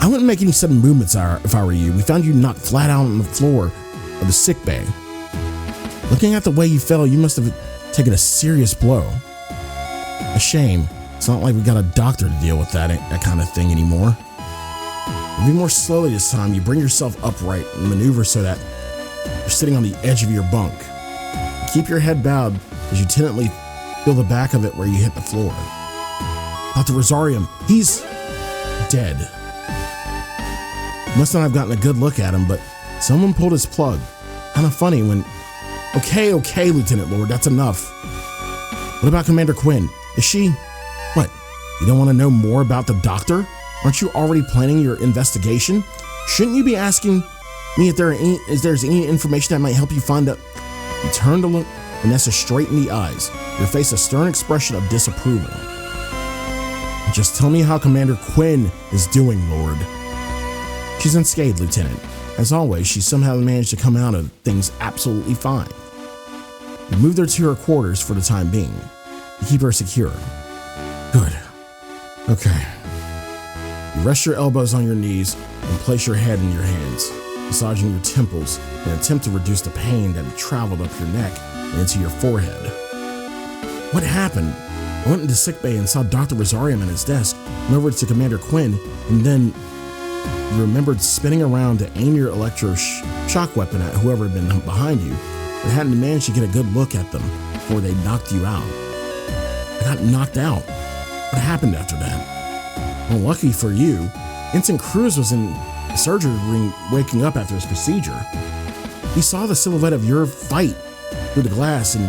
I wouldn't make any sudden movements if I were you. We found you knocked flat out on the floor of the sick bay. Looking at the way you fell, you must have taken a serious blow. A shame. It's not like we got a doctor to deal with that kind of thing anymore. Moving more slowly this time, you bring yourself upright and maneuver so that you're sitting on the edge of your bunk. You keep your head bowed as you tentatively feel the back of it where you hit the floor. Dr. Rosarium, he's dead. You must not have gotten a good look at him, but someone pulled his plug. Kind of funny when... Okay, Lieutenant Lord, that's enough. What about Commander Quinn? Is she... What? You don't want to know more about the doctor? Aren't you already planning your investigation? Shouldn't you be asking me if there's any information that might help you find out? You turn to look Vanessa straight in the eyes, your face a stern expression of disapproval. Just tell me how Commander Quinn is doing, Lord. She's unscathed, Lieutenant. As always, she somehow managed to come out of things absolutely fine. You moved her to her quarters for the time being. to keep her secure. Good. Okay. You rest your elbows on your knees and place your head in your hands, massaging your temples in an attempt to reduce the pain that had traveled up your neck and into your forehead. What happened? I went into sickbay and saw Dr. Rosarium at his desk, and over to Commander Quinn, and then you remembered spinning around to aim your shock weapon at whoever had been behind you, but hadn't managed to get a good look at them before they knocked you out. I got knocked out. What happened after that? Well, lucky for you, Ensign Crwys was in the surgery room waking up after his procedure. He saw the silhouette of your fight through the glass and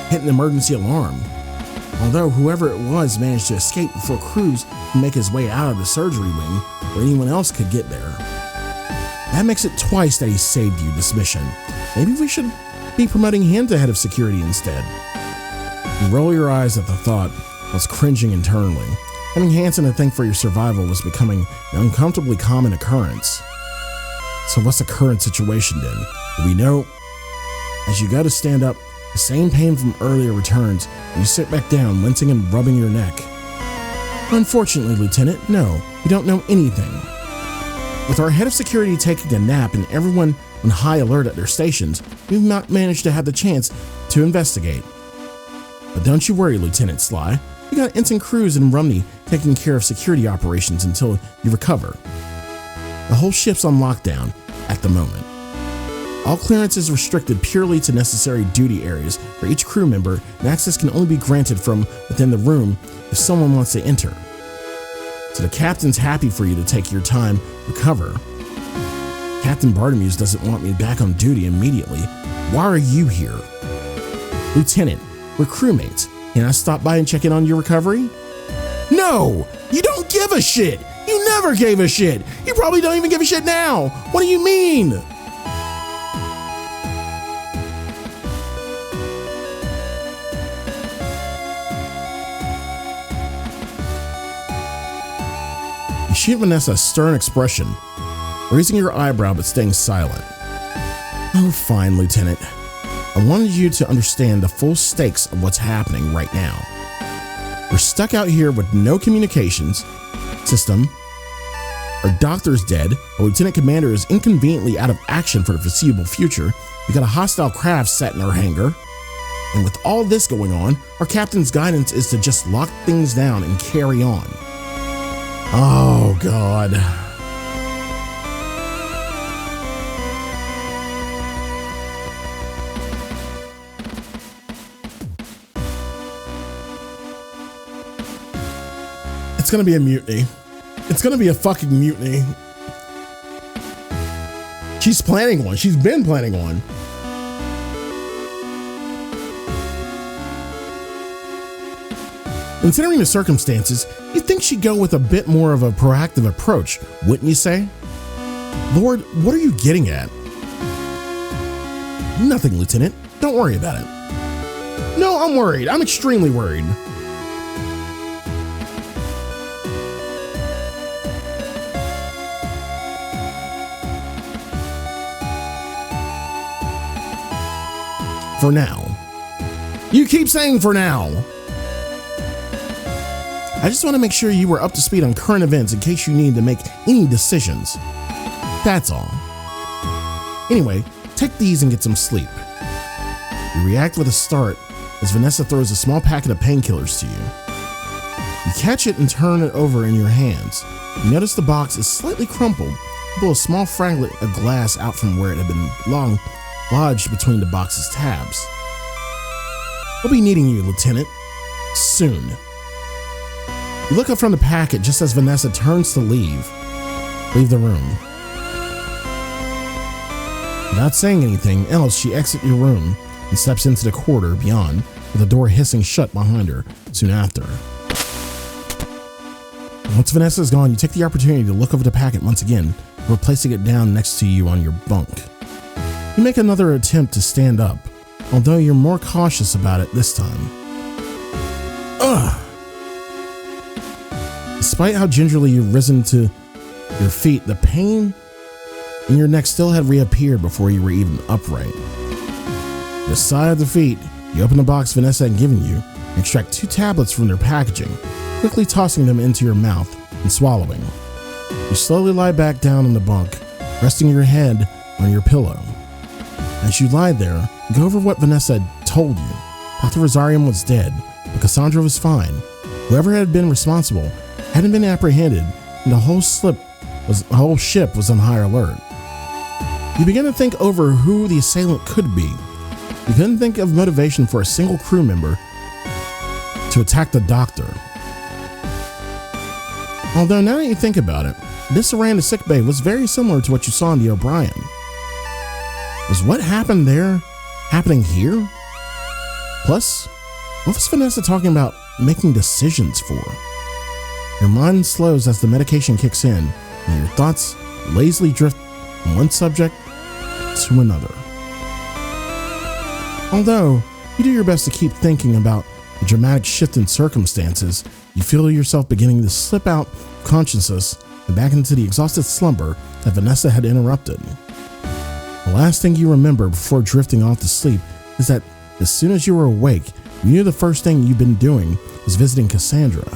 hit an emergency alarm. Although whoever it was managed to escape before Crwys could make his way out of the surgery wing or anyone else could get there. That makes it twice that he saved you this mission. Maybe we should be promoting him to head of security instead. You roll your eyes at the thought, while cringing internally. Having Hansen to thank for your survival was becoming an uncomfortably common occurrence. So what's the current situation then? Do we know? As you go to stand up, the same pain from earlier returns, and you sit back down, wincing and rubbing your neck. Unfortunately, Lieutenant, no, we don't know anything. With our head of security taking a nap and everyone on high alert at their stations, we've not managed to have the chance to investigate. But don't you worry, Lieutenant Sly. We got Ensign Crwys and Rumney taking care of security operations until you recover. The whole ship's on lockdown at the moment. All clearance is restricted purely to necessary duty areas for each crew member, and access can only be granted from within the room if someone wants to enter. So the captain's happy for you to take your time to recover. Captain Bartermews doesn't want me back on duty immediately. Why are you here? Lieutenant, we're crewmates. Can I stop by and check in on your recovery? No! You don't give a shit! You never gave a shit! You probably don't even give a shit now! What do you mean? You shoot Vanessa a stern expression, raising your eyebrow but staying silent. Oh, fine, Lieutenant. I wanted you to understand the full stakes of what's happening right now. We're stuck out here with no communications system. Our doctor's dead. Our lieutenant commander is inconveniently out of action for the foreseeable future. We got a hostile craft set in our hangar. And with all this going on, our captain's guidance is to just lock things down and carry on. Oh, God. It's gonna be a mutiny. It's gonna be a fucking mutiny. She's planning one. She's been planning one. Considering the circumstances, you'd think she'd go with a bit more of a proactive approach, wouldn't you say? Lord, what are you getting at? Nothing, Lieutenant. Don't worry about it. No, I'm worried. I'm extremely worried. For now. You keep saying for now. I just want to make sure you were up to speed on current events in case you need to make any decisions. That's all. Anyway, take these and get some sleep. You react with a start as Vanessa throws a small packet of painkillers to you. You catch it and turn it over in your hands. You notice the box is slightly crumpled. You pull a small fragment of glass out from where it had been long lodged between the box's tabs. We'll be needing you, Lieutenant. Soon. You look up from the packet just as Vanessa turns to leave the room. Without saying anything else, she exits your room and steps into the corridor beyond, with the door hissing shut behind her soon after. Once Vanessa is gone, you take the opportunity to look over the packet once again before placing it down next to you on your bunk. You make another attempt to stand up, although you're more cautious about it this time. Ugh! Despite how gingerly you've risen to your feet, the pain in your neck still had reappeared before you were even upright. The side of the feet, you open the box Vanessa had given you and extract 2 tablets from their packaging, quickly tossing them into your mouth and swallowing. You slowly lie back down in the bunk, resting your head on your pillow. As you lie there, you go over what Vanessa had told you. Dr. Rosarium was dead, but Cassandra was fine. Whoever had been responsible hadn't been apprehended, and the whole ship was on high alert. You begin to think over who the assailant could be. You couldn't think of motivation for a single crew member to attack the doctor. Although now that you think about it, this array in the sickbay was very similar to what you saw in the O'Brien. Was what happened there happening here? Plus, what was Vanessa talking about making decisions for? Your mind slows as the medication kicks in, and your thoughts lazily drift from one subject to another. Although you do your best to keep thinking about the dramatic shift in circumstances, you feel yourself beginning to slip out of consciousness and back into the exhausted slumber that Vanessa had interrupted. The last thing you remember before drifting off to sleep is that as soon as you were awake, you knew the first thing you'd been doing was visiting Cassandra.